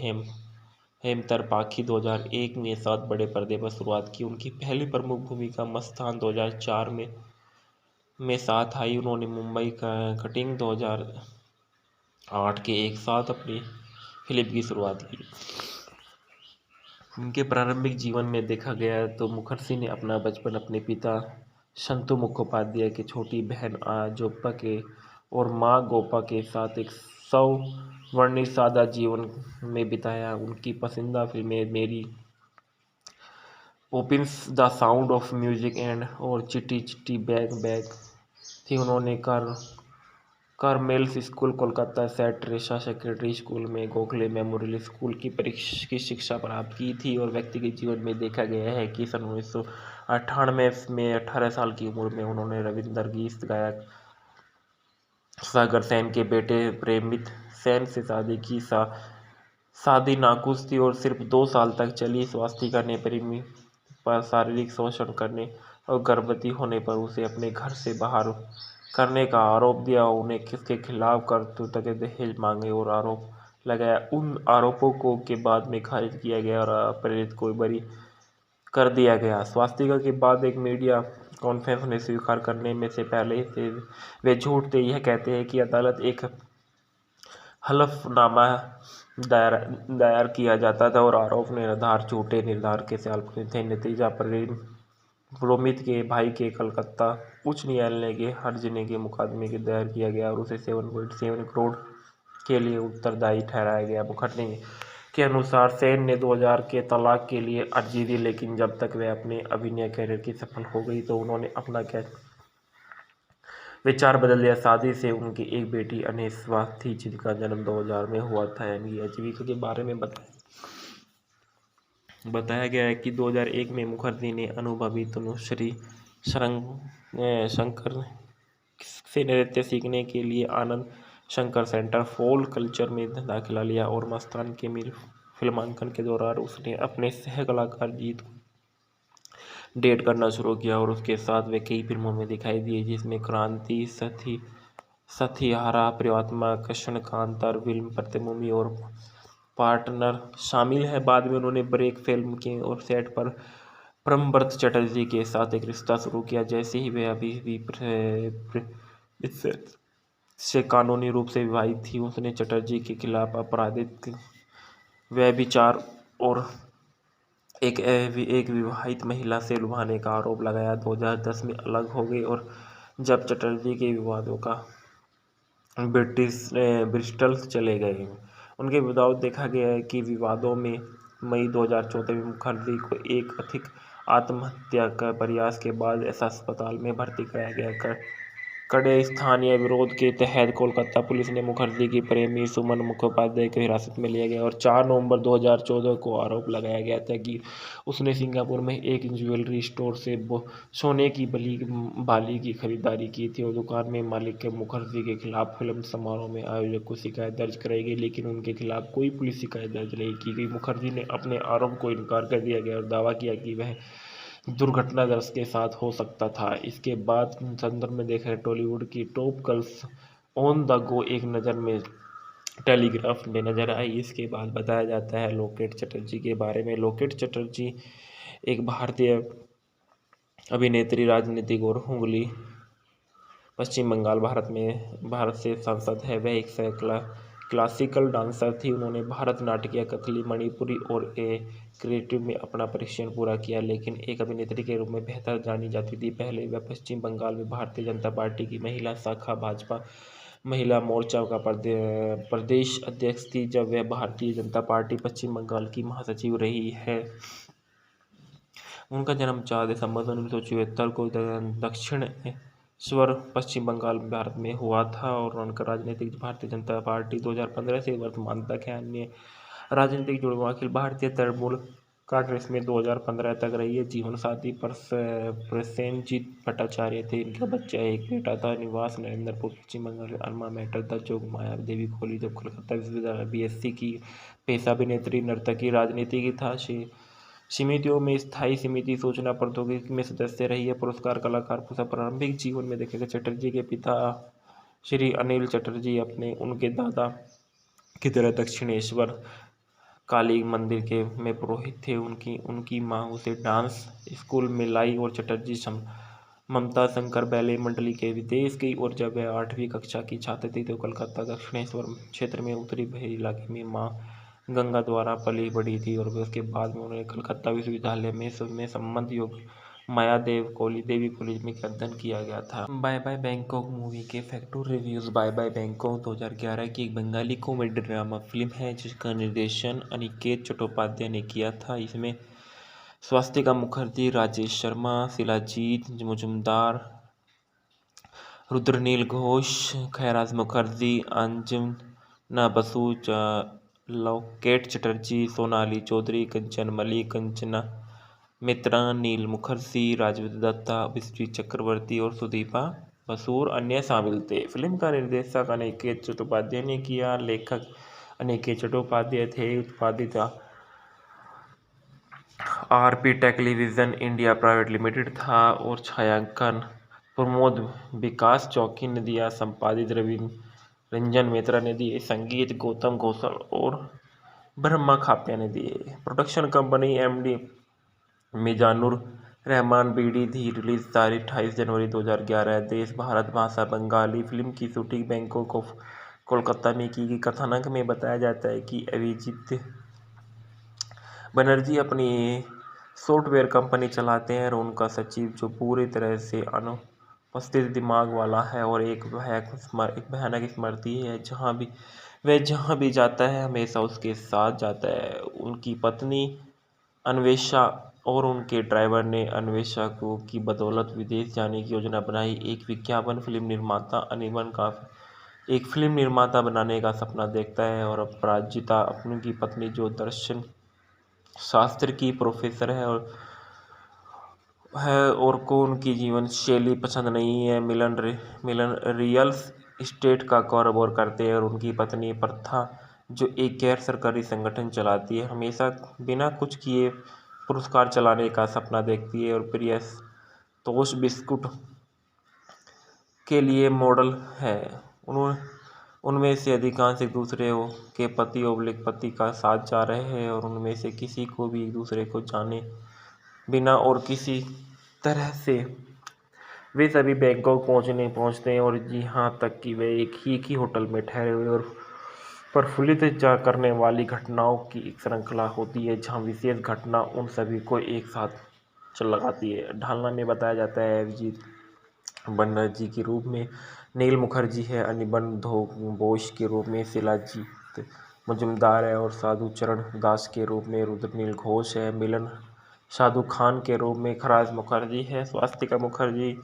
हेमतर पाखी 2001 में साथ बड़े पर्दे पर शुरुआत की। उनकी पहली प्रमुख भूमिका मस्तान 2004 में साथ आई। उन्होंने मुंबई का कटिंग 2008 के एक साथ अपनी फिल्म की शुरुआत की। उनके प्रारंभिक जीवन में देखा गया तो मुखर्जी ने अपना बचपन अपने पिता संतु मुखोपाध्याय की छोटी बहन जोप्पा के और माँ गोपा के साथ एक सवर्णित सादा जीवन में बिताया। उनकी पसंदीदा फिल्में Mary Poppins, the sound of music and और चिट्टी चिट्टी बैग थी। उन्होंने Carmel's school Kolkata, Saint Teresa secondary school में गोखले मेमोरियल स्कूल की शिक्षा प्राप्त की थी। और व्यक्तिगत जीवन में देखा गया है कि सन 1998 में 18 साल की उम्र में उन्होंने रविंदर गीत गायक सागर सेन के बेटे प्रेमित सेन से शादी की। शादी नाखुश थी और सिर्फ 2 साल तक चली। स्वास्तिका ने प्रेमी पर शारीरिक शोषण करने और गर्भवती होने पर उसे अपने घर से बाहर करने का आरोप दिया। उन्हें किसके खिलाफ कर्तव्य के दहेज मांगे और आरोप लगाया। उन आरोपों को के बाद में खारिज किया गया और अपराधित को बरी कर दिया गया। स्वास्तिका के बाद एक मीडिया कॉन्फ्रेंस में स्वीकार करने में से पहले से वे झूठ थे। यह कहते हैं कि अदालत एक हलफनामा दायर किया जाता था और आरोप निर्धार झूठे निर्धार के साथ थे। नतीजा प्रोमित के भाई के कलकत्ता उच्च न्यायालय के हर्जाने के मुकदमे के दायर किया गया और उसे 7.7 करोड़ के लिए उत्तरदायी ठहराया गया। मुखर्जी के अनुसार सेन ने 2000 के तलाक के लिए अर्जी दी, लेकिन जब तक वह अपने अभिनय करियर की सफल हो गई तो उन्होंने अपना विचार बदल दिया। शादी से उनकी एक बेटी अनेस्वा थी जिनका जन्म 2000 में हुआ था। इनकी आजीविका के बारे में बताया गया है कि 2001 में मुखर्जी ने अनुभवी तनुश्री शंकर से नृत्य सीखने के लिए Anand Shankar centre for culture में दाखिला लिया और मस्तान के फिल्मांकन के दौरान उसने अपने सह कलाकार जीत को डेट करना शुरू किया और उसके साथ वे कई फिल्मों में दिखाई दिए, जिसमें क्रांति, सथियारा, प्रियतमा, कृष्ण कांतार, फिल्म प्रतिभूमि और पार्टनर शामिल है। बाद में उन्होंने ब्रेक फिल्म के और सेट पर प्रमव्रत चटर्जी के साथ एक रिश्ता शुरू किया। जैसे ही वे अभी भी से कानूनी रूप से विवाहित थी। उसने चटर्जी के खिलाफ आपराधिक व्यभिचार और एक विवाहित महिला से लुभाने का आरोप लगाया। 2010 में अलग हो गए और जब चटर्जी के विवादों का ब्रिस्टल चले गए। उनके विवाद देखा गया है कि विवादों में मई 2014 में मुखर्जी को एक अधिक आत्महत्या का प्रयास के बाद अस्पताल में भर्ती कराया गया। कड़े स्थानीय विरोध के तहत कोलकाता पुलिस ने मुखर्जी की प्रेमी सुमन मुखोपाध्याय को हिरासत में लिया गया और 4 नवंबर 2014 को आरोप लगाया गया था कि उसने सिंगापुर में एक ज्वेलरी स्टोर से सोने की बाली की खरीदारी की थी और दुकान में मालिक के मुखर्जी के खिलाफ फिल्म समारोह में आयोजक को शिकायत दर्ज कराई गई, लेकिन उनके खिलाफ कोई पुलिस शिकायत दर्ज नहीं की गई। मुखर्जी ने अपने आरोप को इनकार कर दिया गया और दावा किया कि वह दुर्घटनाग्रस्त के साथ हो सकता था। इसके बाद संदर्भ में देखा है टॉलीवुड की top girls on the go एक नज़र में टेलीग्राफ में नजर आई। इसके बाद बताया जाता है लोकेट चटर्जी के बारे में। लोकेट चटर्जी एक भारतीय अभिनेत्री, राजनीतिक और हुगली, पश्चिम बंगाल, भारत से सांसद है। वह एक क्लासिकल डांसर थी। उन्होंने भरतनाट्यम, कथकली, मणिपुरी और क्रिएटिव में अपना प्रशिक्षण पूरा किया, लेकिन एक अभिनेत्री के रूप में बेहतर जानी जाती थी। पहले वह पश्चिम बंगाल में भारतीय जनता पार्टी की महिला शाखा भाजपा महिला मोर्चा का प्रदेश अध्यक्ष थी, जब वह भारतीय जनता पार्टी पश्चिम बंगाल की महासचिव रही है। उनका जन्म 4 दिसंबर 1974 को दक्षिणेश्वर, पश्चिम बंगाल, भारत में हुआ था और उनका राजनीतिक भारतीय जनता पार्टी 2015 से वर्तमान तक है। अन्य राजनीतिक जुड़वां अखिल भारतीय तृणमूल कांग्रेस में 2015 तक रही है। जीवन साथी प्रसेनजीत भट्टाचार्य थे। इनका बच्चा एक बेटा था। निवास नरेंद्रपुर, पश्चिम बंगाल। अल्मा मैटर द जोग माया देवी कॉलेज ऑफ कोलकाता विश्वविद्यालय, BSc की। पेशा अभिनेत्री, नर्तकी, राजनीति की था। समितियों में स्थायी समिति सूचना प्रौद्योगिकी में सदस्य रही है। पुरस्कार कलाकार प्रारंभिक जीवन में देखेगा चटर्जी के पिता श्री अनिल चटर्जी उनके दादा की तरह दक्षिणेश्वर काली मंदिर में पुरोहित थे। उनकी माँ उसे डांस स्कूल में लाई और चटर्जी ममता शंकर बैले मंडली के विदेश गई और जब वह 8वीं कक्षा की छात्र थी तो कलकत्ता दक्षिणेश्वर क्षेत्र में उत्तरी बहरी इलाके में माँ गंगा द्वारा पली बड़ी थी और उसके बाद में उन्होंने कलकत्ता विश्वविद्यालय में संबंध योग मायादेवी कॉलेज में अध्ययन किया गया था। बाय बाय बैंकॉक मूवी के factor reviews. Bye bye Bangkok 2011 की एक बंगाली कॉमेडी ड्रामा फिल्म है जिसका निर्देशन अनिकेत चट्टोपाध्याय ने किया था। इसमें स्वास्तिका मुखर्जी, राजेश शर्मा, शिलाजीत मुजुमदार, रुद्रनील घोष, खैराज मुखर्जी, अंजना बसु, लोकेट चटर्जी, सोनाली चौधरी, कंचन मलिक, कंचना मित्रा, नील मुखर्जी, राजवीर दत्ता, विश्वी चक्रवर्ती और सुदीपा बसु और अन्य शामिल थे। फिल्म का निर्देशक अनिकेत चट्टोपाध्याय ने किया। लेखक अनिकेत चट्टोपाध्याय थे। उत्पादित RP television India private limited था और छायांकन प्रमोद विकास चौकी ने दिया। संपादित रवि रंजन मित्रा ने दिए। संगीत गौतम घोषल और ब्रह्मा खाप्या ने दिए। Production company MD Mizanur Rahman BD थी। रिलीज तारीख 28 जनवरी 2011। देश भारत, भाषा बंगाली। फिल्म की शूटिंग बैंकॉक ऑफ कोलकाता में की गई। कथानक में बताया जाता है कि अभिजीत बनर्जी अपनी सॉफ्टवेयर कंपनी चलाते हैं और उनका सचिव जो पूरी तरह से अनुपस्थित दिमाग वाला है और एक भयानक स्मृति है। जहाँ भी जाता है हमेशा उसके साथ जाता है। उनकी पत्नी अन्वेषा और उनके ड्राइवर ने अन्वेषा की बदौलत विदेश जाने की योजना बनाई। एक विज्ञापन फिल्म निर्माता अनिमल का एक फिल्म निर्माता बनाने का सपना देखता है और अपराजिता उनकी पत्नी जो दर्शन शास्त्र की प्रोफेसर है और को उनकी जीवन शैली पसंद नहीं है। मिलन रियल एस्टेट का कारोबार करते हैं और उनकी पत्नी प्रथा जो एक गैर सरकारी संगठन चलाती है हमेशा बिना कुछ किए पुरस्कार चलाने का सपना देखती है और प्रिय तोश बिस्कुट के लिए मॉडल है। उनमें से अधिकांश एक दूसरे के पति का साथ जा रहे हैं और उनमें से किसी को भी एक दूसरे को जाने बिना और किसी तरह से वे सभी बैंकॉक पहुंचते हैं और यहाँ तक कि वे एक ही होटल में ठहरे हुए और प्रफुल्लित करने वाली घटनाओं की एक श्रृंखला होती है, जहाँ विशेष घटना उन सभी को एक साथ चल लगाती है। ढालना में बताया जाता है अभिजीत बनर्जी के रूप में नील मुखर्जी है, अनिबन बोस के रूप में शिलाजीत मजुमदार है और साधु चरण दास के रूप में रुद्रनील घोष है, मिलन साधु खान के रूप में खराज मुखर्जी है, स्वास्तिका मुखर्जी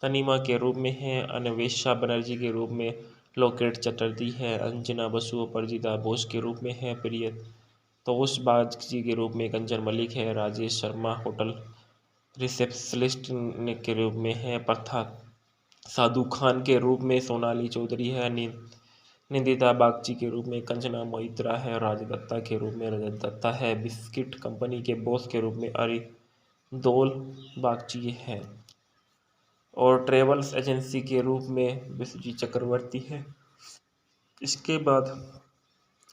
तनीमा के रूप में है, अन्वेषा बनर्जी के रूप में लोकेट चटर्जी है, अंजना बसु अपराजिता बोस के रूप में है, प्रिय तोष बागची के रूप में कंचन मलिक है, राजेश शर्मा होटल रिसेप्शनिस्ट के रूप में है, प्रथा साधु खान के रूप में सोनाली चौधरी है, निंदिता बागची के रूप में कंचना मोइत्रा है, राजदत्ता के रूप में रजत दत्ता है, बिस्किट कंपनी के बॉस के रूप में अरिंदोल बागची है और ट्रेवल्स एजेंसी के रूप में विश्वजीत चक्रवर्ती है। इसके बाद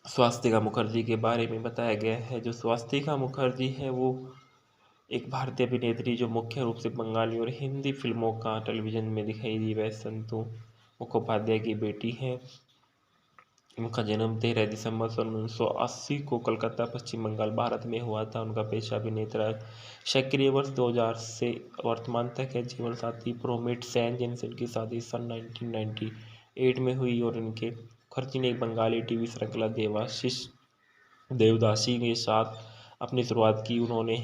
स्वास्तिका मुखर्जी के बारे में बताया गया है। जो स्वास्तिका मुखर्जी है वो एक भारतीय अभिनेत्री जो मुख्य रूप से बंगाली और हिंदी फिल्मों का टेलीविज़न में दिखाई दी। वह संतू मुखोपाध्याय की बेटी है। उनका जन्म 13 दिसंबर 1980 को कलकत्ता पश्चिम बंगाल भारत में हुआ था। उनका पेशा अभिनेता सक्रिय वर्ष 2000 से वर्तमान तक है। जीवन साथी प्रोमिट सेन जिनसे उनकी शादी सन 1998 में हुई और इनके मुखर्जी ने एक बंगाली टीवी श्रृंखला देवदासी के साथ अपनी शुरुआत की। उन्होंने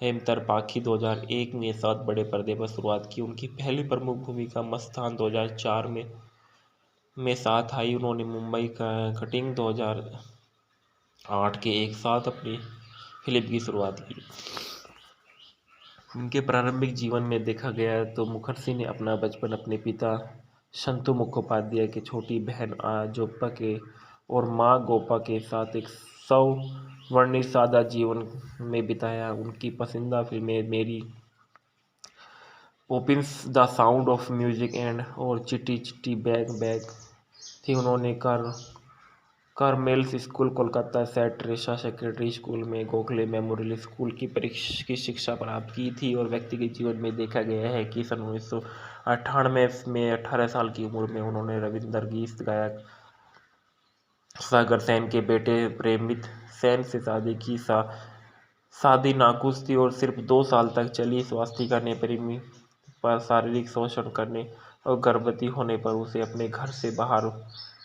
हेमतर पाखी 2001 में साथ बड़े पर्दे पर शुरुआत की। उनकी पहली प्रमुख भूमिका मस्तान 2004 में साथ आई। उन्होंने मुंबई का कटिंग 2008 के एक साथ अपनी फिल्म की शुरुआत की। उनके प्रारंभिक जीवन में देखा गया तो मुखर्जी ने अपना बचपन अपने पिता संतू मुखोपाध्याय की छोटी बहन जोप्पा के और माँ गोपा के साथ एक सवर्णित सादा जीवन में बिताया। उनकी पसंदीदा फिल्में Mary Poppins, the sound of music and और चिट्टी चिट्टी बैग थी। उन्होंने Carmel's school Kolkata, Saint Teresa secondary school में गोखले मेमोरियल स्कूल की शिक्षा प्राप्त की थी। और व्यक्तिगत जीवन में देखा गया है कि सन 1998 में 18 साल की उम्र में उन्होंने रविंदर गीत गायक सागर सेन के बेटे प्रेमित सेन से शादी की। शादी नाखुश थी और सिर्फ 2 साल तक चली। स्वास्तिका ने प्रेमी पर शारीरिक शोषण करने और गर्भवती होने पर उसे अपने घर से बाहर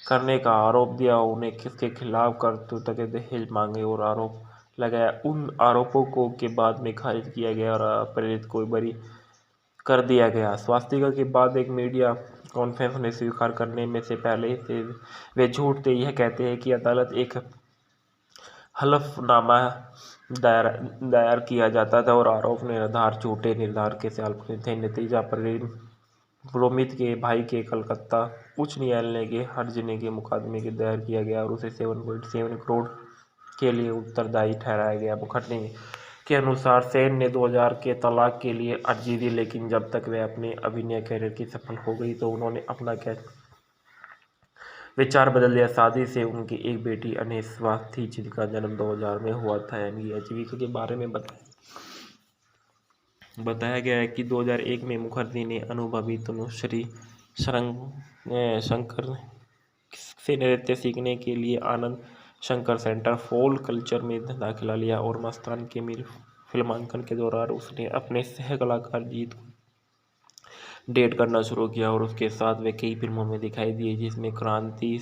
करने का आरोप दिया। उन्हें किसके खिलाफ करतूत के दहेज मांगे और आरोप लगाया। उन आरोपों को के बाद में खारिज किया गया और अपराधित को बरी कर दिया गया। स्वास्तिका के बाद एक मीडिया कॉन्फ्रेंस में स्वीकार करने में से पहले थे वे झूठ थे। यह कहते हैं कि अदालत एक हलफनामा दायर किया जाता था और आरोप निर्धार झूठे निर्धार के साथ थे। नतीजा प्रोमित के भाई के कलकत्ता उच्च न्यायालय के हर्जाने के मुकदमे के दायर किया गया और उसे 7.7 करोड़ के लिए उत्तरदायी ठहराया गया। मुखर्जी के अनुसार सेन ने 2000 के तलाक के लिए अर्जी दी, लेकिन जब तक वह अपने अभिनय करियर की सफल हो गई तो उन्होंने अपना विचार बदल दिया। शादी से उनकी एक बेटी अनेस्वा थी जिनका जन्म 2000 में हुआ था। इनकी आजीविका के बारे में बताया गया है कि 2001 में मुखर्जी ने अनुभवी तनुश्री शंकर से नृत्य सीखने के लिए Anand Shankar centre for culture में दाखिला लिया और मस्तान के फिल्मांकन के दौरान उसने अपने सह कलाकार जीत को डेट करना शुरू किया और उसके साथ वे कई फिल्मों में दिखाई दिए जिसमें क्रांति,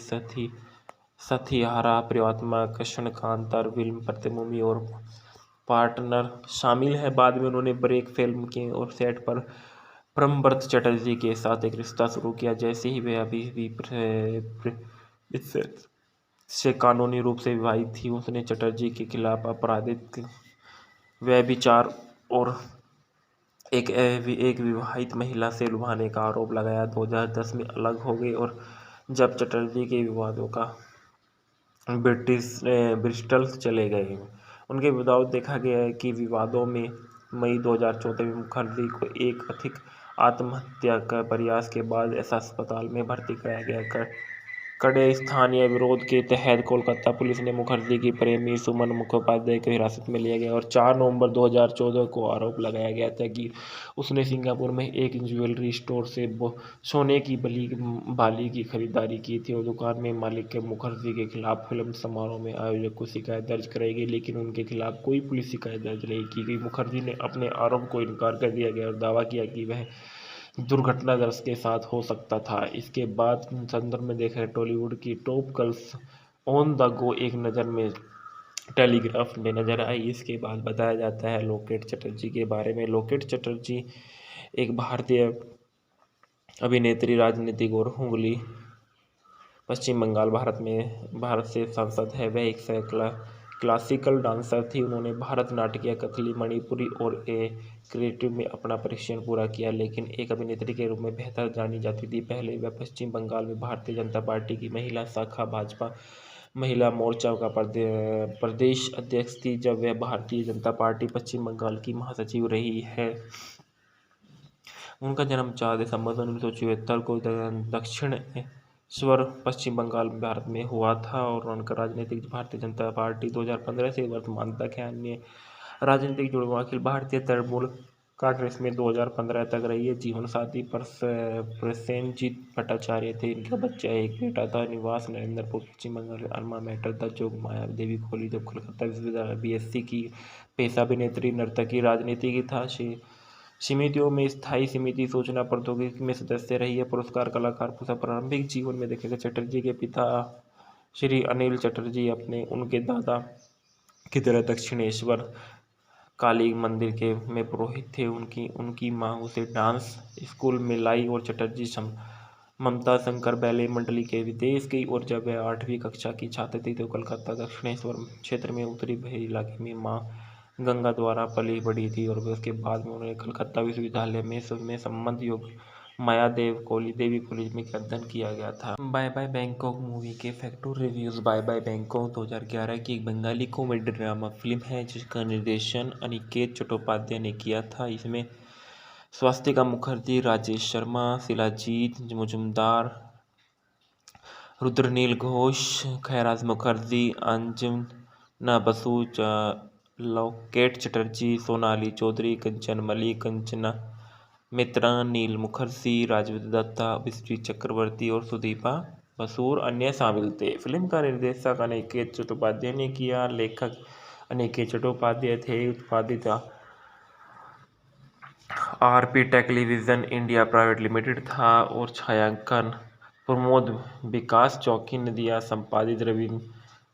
सथियारा, प्रियतमा, कृष्ण कांतार, फिल्म प्रतिभूमि और पार्टनर शामिल है। बाद में उन्होंने ब्रेक फिल्म के और सेट पर ब्रह्मव्रत चटर्जी के साथ एक रिश्ता शुरू किया। जैसे ही वे अभी भी से कानूनी रूप से विवाहित थी, उसने चटर्जी के खिलाफ आपराधिक व्यभिचार और एक विवाहित महिला से लुभाने का आरोप लगाया। 2010 में अलग हो गए और जब चटर्जी के विवादों का ब्रिस्टल चले गए। उनके विवाद देखा गया है कि विवादों में मई 2014 में मुखर्जी को एक कथित आत्महत्या का प्रयास के बाद अस्पताल में भर्ती कराया गया। कड़े स्थानीय विरोध के तहत कोलकाता पुलिस ने मुखर्जी की प्रेमी सुमन मुखोपाध्याय को हिरासत में लिया गया और 4 नवंबर 2014 को आरोप लगाया गया था कि उसने सिंगापुर में एक ज्वेलरी स्टोर से सोने की बाली की खरीदारी की थी और दुकान में मालिक के मुखर्जी के खिलाफ फिल्म समारोह में आयोजक को शिकायत दर्ज कराई गई, लेकिन उनके खिलाफ कोई पुलिस शिकायत दर्ज नहीं की गई। मुखर्जी ने अपने आरोप को इनकार कर दिया गया और दावा किया कि वह दुर्घटनाग्रस्त के साथ हो सकता था। इसके बाद संदर्भ में देखा टॉलीवुड की top girls on the go एक नज़र में टेलीग्राफ में नजर आई। इसके बाद बताया जाता है लोकेट चटर्जी के बारे में। लोकेट चटर्जी एक भारतीय अभिनेत्री, राजनीतिक और हुगली, पश्चिम बंगाल, भारत से सांसद है। वह एक क्लासिकल डांसर थी। उन्होंने भरतनाट्यम, कथकली, मणिपुरी और क्रिएटिव में अपना प्रशिक्षण पूरा किया, लेकिन एक अभिनेत्री के रूप में बेहतर जानी जाती थी। पहले वह पश्चिम बंगाल में भारतीय जनता पार्टी की महिला शाखा भाजपा महिला मोर्चा का प्रदेश अध्यक्ष थी, जब वह भारतीय जनता पार्टी पश्चिम बंगाल की महासचिव रही है। उनका जन्म 4 दिसंबर 1974 को दक्षिणेश्वर, पश्चिम बंगाल, भारत में हुआ था और उनका राजनीतिक भारतीय जनता पार्टी 2015 से वर्तमान तक है। अन्य राजनीतिक जुड़वां अखिल भारतीय तृणमूल कांग्रेस में 2015 तक रही है। जीवन साथी प्रसेनजीत भट्टाचार्य थे। इनका बच्चा एक बेटा था। निवास नरेंद्रपुर, पश्चिम बंगाल। अल्मा मैटर द जोग माया देवी कॉलेज ऑफ कोलकाता विश्वविद्यालय, बीएससी की। पेशा अभिनेत्री, नर्तकी, राजनीति की था। समितियों में स्थायी समिति, सूचना प्रौद्योगिकी में सदस्य रही है। पुरस्कार कलाकार पूरा प्रारंभिक जीवन में देखेगा। चटर्जी के पिता श्री अनिल चटर्जी उनके दादा की तरह दक्षिणेश्वर काली मंदिर के में पुरोहित थे। उनकी मां उसे डांस स्कूल में लाई और चटर्जी ममता शंकर बैले मंडली के विदेश गई और जब वह 8वीं कक्षा की छात्र थी तो कलकत्ता दक्षिणेश्वर क्षेत्र में उत्तरी भरी इलाके में मां गंगा द्वारा पली बढ़ी थी और उसके बाद में उन्होंने कलकत्ता विश्वविद्यालय में संबंध योग मायादेवी कॉलेज में अध्ययन किया गया था। बाय बाय बैंकॉक मूवी के factor reviews. Bye bye Bangkok 2011 की एक बंगाली कॉमेडी ड्रामा फिल्म है जिसका निर्देशन अनिकेत चट्टोपाध्याय ने किया था। इसमें स्वास्तिका मुखर्जी, राजेश शर्मा, शिलाजीत मुजुमदार, रुद्रनील घोष, खैराज मुखर्जी, अंजना बसु, लोकेट चटर्जी, सोनाली चौधरी, कंचन मलिक, कंचना मित्रा, नील मुखर्जी, राजवीर दत्ता, विश्वी चक्रवर्ती और सुदीपा बसूर अन्य शामिल थे। फिल्म का निर्देशक अनिकेत चट्टोपाध्याय ने किया। लेखक अनिकेत चट्टोपाध्याय थे। उत्पादित RP television India private limited था और छायांकन प्रमोद विकास चौकी ने दिया। संपादित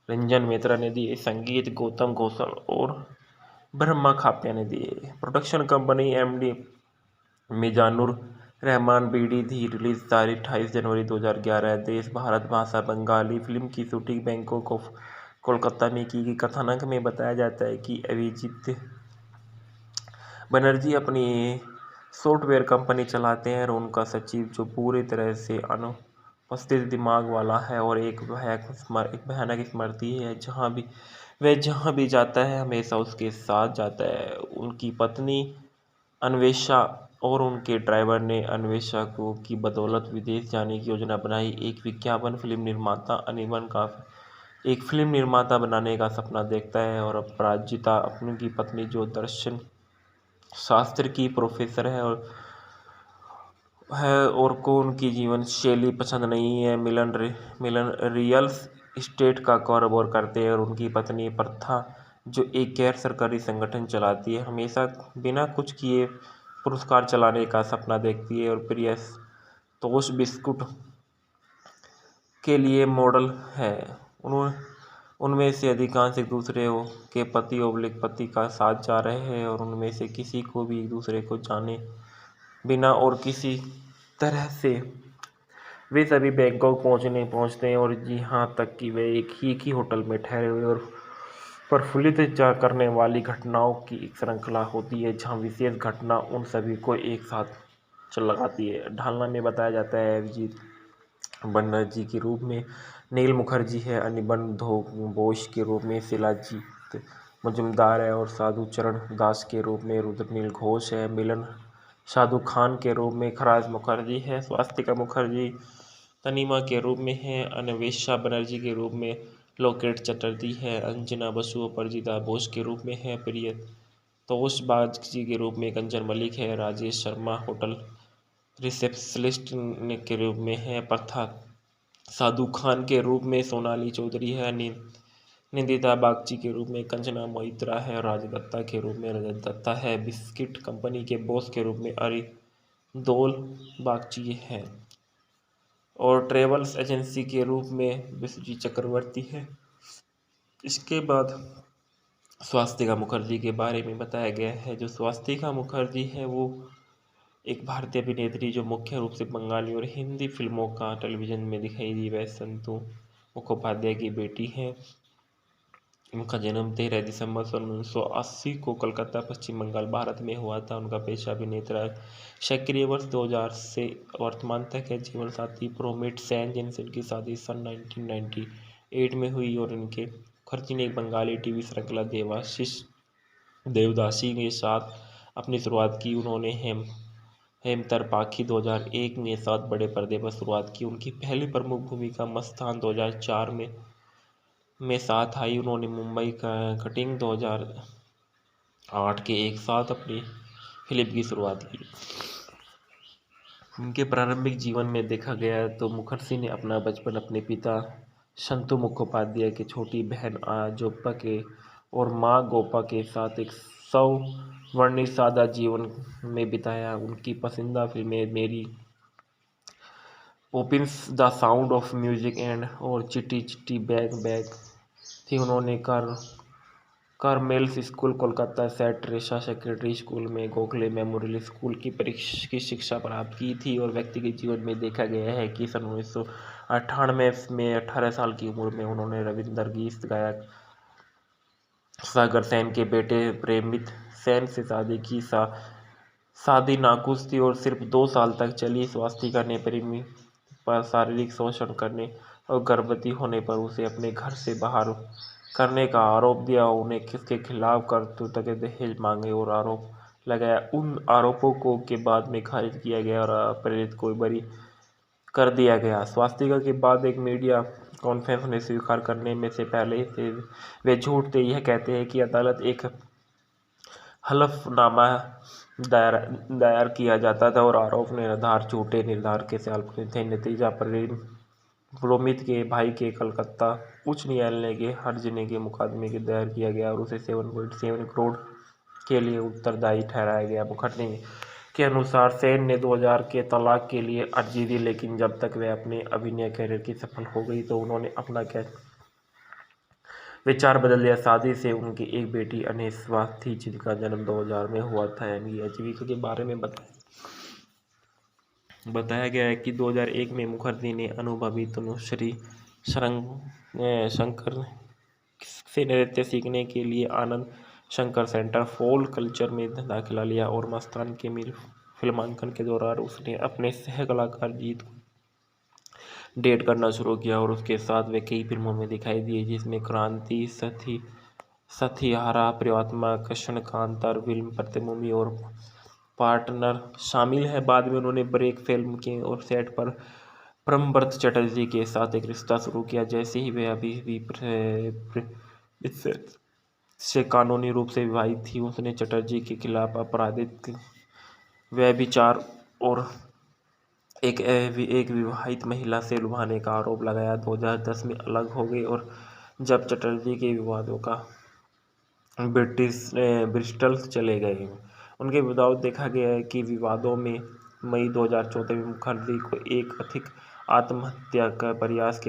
रंजन मेहता ने दिए। संगीत गौतम घोषल और ब्रह्मा खाप्या ने दिए। Production company MD Mizanur Rahman BD थी। रिलीज तारीख 28 जनवरी 2011। देश भारत, भाषा बंगाली। फिल्म की शूटिंग बैंकॉक ऑफ कोलकाता में की गई। कथानक में बताया जाता है कि अभिजीत बनर्जी अपनी सॉफ्टवेयर कंपनी चलाते हैं और उनका सचिव, जो पूरी तरह से अनुपस्थित दिमाग वाला है और एक भयानक स्मृति है, जहाँ भी जाता है हमेशा उसके साथ जाता है। उनकी पत्नी अन्वेषा और उनके ड्राइवर ने अन्वेषा की बदौलत विदेश जाने की योजना बनाई। एक विज्ञापन फिल्म निर्माता अनिमन का एक फिल्म निर्माता बनाने का सपना देखता है और अपराजिता उनकी पत्नी, जो दर्शन शास्त्र की प्रोफेसर है और को उनकी जीवन शैली पसंद नहीं है। मिलन रियल एस्टेट का कारोबार करते हैं और उनकी पत्नी प्रथा, जो एक गैर सरकारी संगठन चलाती है, हमेशा बिना कुछ किए पुरस्कार चलाने का सपना देखती है और प्रिय तोश बिस्कुट के लिए मॉडल है। उनमें से अधिकांश एक दूसरे के पति का साथ जा रहे हैं और उनमें से किसी को भी एक दूसरे को जाने बिना और किसी तरह से वे सभी बैंकॉक पहुंचते हैं और यहाँ तक कि वे एक ही होटल में ठहरे हुए और प्रफुल्लित करने वाली घटनाओं की एक श्रृंखला होती है, जहाँ विशेष घटना उन सभी को एक साथ लगाती है। ढालना में बताया जाता है अभिजीत बनर्जी के रूप में नील मुखर्जी है, अनिबन घोष के रूप में शिलाजीत मुजुमदार है और साधु चरण दास के रूप में रुद्रनील घोष है। मिलन साधु खान के रूप में खराज मुखर्जी है। स्वास्तिका मुखर्जी तनिमा के रूप में है, अन्वेषा बनर्जी के रूप में लोकेट चटर्जी है, अंजना बसु अपराजिता बोस के रूप में है, प्रियतोष बागची के रूप में कंचन मलिक है, राजेश शर्मा होटल रिसेप्शनिस्ट के रूप में है, प्रथा साधु खान के रूप में सोनाली चौधरी है, निंदिता बागची के रूप में कंचना मोइत्रा है, राज दत्ता के रूप में रजत दत्ता है, बिस्किट कंपनी के बॉस के रूप में अरिंदोल बागची है और ट्रेवल्स एजेंसी के रूप में विश्वजीत चक्रवर्ती है। इसके बाद स्वास्तिका मुखर्जी के बारे में बताया गया है। जो स्वास्तिका मुखर्जी है वो एक भारतीय अभिनेत्री जो मुख्य रूप से बंगाली और हिंदी फिल्मों का टेलीविज़न में दिखाई दी। वह संतु मुखोपाध्याय की बेटी है। उनका जन्म 13 दिसंबर सन 1980 को कलकत्ता, पश्चिम बंगाल, भारत में हुआ था। उनका पेशा अभिनेता है। सक्रिय वर्ष 2000 से वर्तमान तक है। जीवन साथी प्रोमिट सेन जिनसे उनकी शादी सन 1998 में हुई और उनके मुखर्जी ने एक बंगाली टीवी श्रृंखला देवदासी के साथ अपनी शुरुआत की। उन्होंने हेमतर पाखी 2001 में साथ बड़े पर्दे पर शुरुआत की। उनकी पहली प्रमुख भूमिका मस्तान 2004 में साथ आई। उन्होंने मुंबई का कटिंग 2008 के एक साथ अपनी फिल्म की शुरुआत की। उनके प्रारंभिक जीवन में देखा गया तो मुखर्जी ने अपना बचपन अपने पिता संतु मुखोपाध्याय की छोटी बहन जोप्पा के और मां गोपा के साथ एक सवर्णित सादा जीवन में बिताया। उनकी पसंदीदा फिल्में Mary Poppins, the sound of music and और चिट्टी चिट्टी बैग बैग थी। उन्होंने Carmel's school Kolkata, Saint Teresa secondary school में गोखले मेमोरियल स्कूल की शिक्षा प्राप्त की थी। और व्यक्तिगत जीवन में देखा गया है कि सन 1998 में 18 साल की उम्र में उन्होंने रविंदर गीत गायक सागर सेन के बेटे प्रेमित सेन से शादी की। शादी नाखुश थी और सिर्फ 2 साल तक चली। स्वास्तिका ने प्रेमी पर शारीरिक शोषण करने और गर्भवती होने पर उसे अपने घर से बाहर करने का आरोप दिया। उन्हें किसके खिलाफ कर्तव्य के दहेज मांगे और आरोप लगाया। उन आरोपों को के बाद में खारिज किया गया और प्रेरित को बरी कर दिया गया। स्वास्तिका के बाद एक मीडिया कॉन्फ्रेंस में स्वीकार करने में से पहले से वे झूठ थे। यह कहते हैं कि अदालत एक हलफनामा दायर किया जाता था और आरोप निर्धार झूठे निर्धार के काल्पनिक थे। नतीजा प्रोमित के भाई के कलकत्ता उच्च न्यायालय के हर्जाने के मुकदमे के दायर किया गया और उसे 7.7 करोड़ के लिए उत्तरदायी ठहराया गया। मुखर्जी के अनुसार सेन ने 2000 के तलाक के लिए अर्जी दी, लेकिन जब तक वह अपने अभिनय करियर की सफल हो गई तो उन्होंने अपना विचार बदल दिया। शादी से उनकी एक बेटी अनेस्वा थी जिनका जन्म 2000 में हुआ था। इनकी आजीविका के बारे में बताया गया है कि 2001 में मुखर्जी ने अनुभवी तनुश्री शंकर से नृत्य सीखने के लिए Anand Shankar centre for culture में दाखिला लिया और मस्तान के फिल्मांकन के दौरान उसने अपने सह कलाकार जीत को डेट करना शुरू किया और उसके साथ वे कई फिल्मों में दिखाई दिए जिसमें क्रांति, सथियारा, प्रियतमा, कृष्ण कांतार, फिल्म प्रतिभूमि और पार्टनर शामिल है। बाद में उन्होंने ब्रेक फिल्म के और सेट पर प्रमव्रत चटर्जी के साथ एक रिश्ता शुरू किया। जैसे ही वे अभी भी से कानूनी रूप से विवाहित थी, उसने चटर्जी के खिलाफ आपराधिक व्यभिचार और एक विवाहित महिला से लुभाने का आरोप लगाया। 2010 में अलग हो गए और जब चटर्जी के विवादों का ब्रिस्टल चले गए। उनके विवाद देखा गया है कि विवादों में मई 2014 में मुखर्जी को एक आत्महत्या का प्रयास के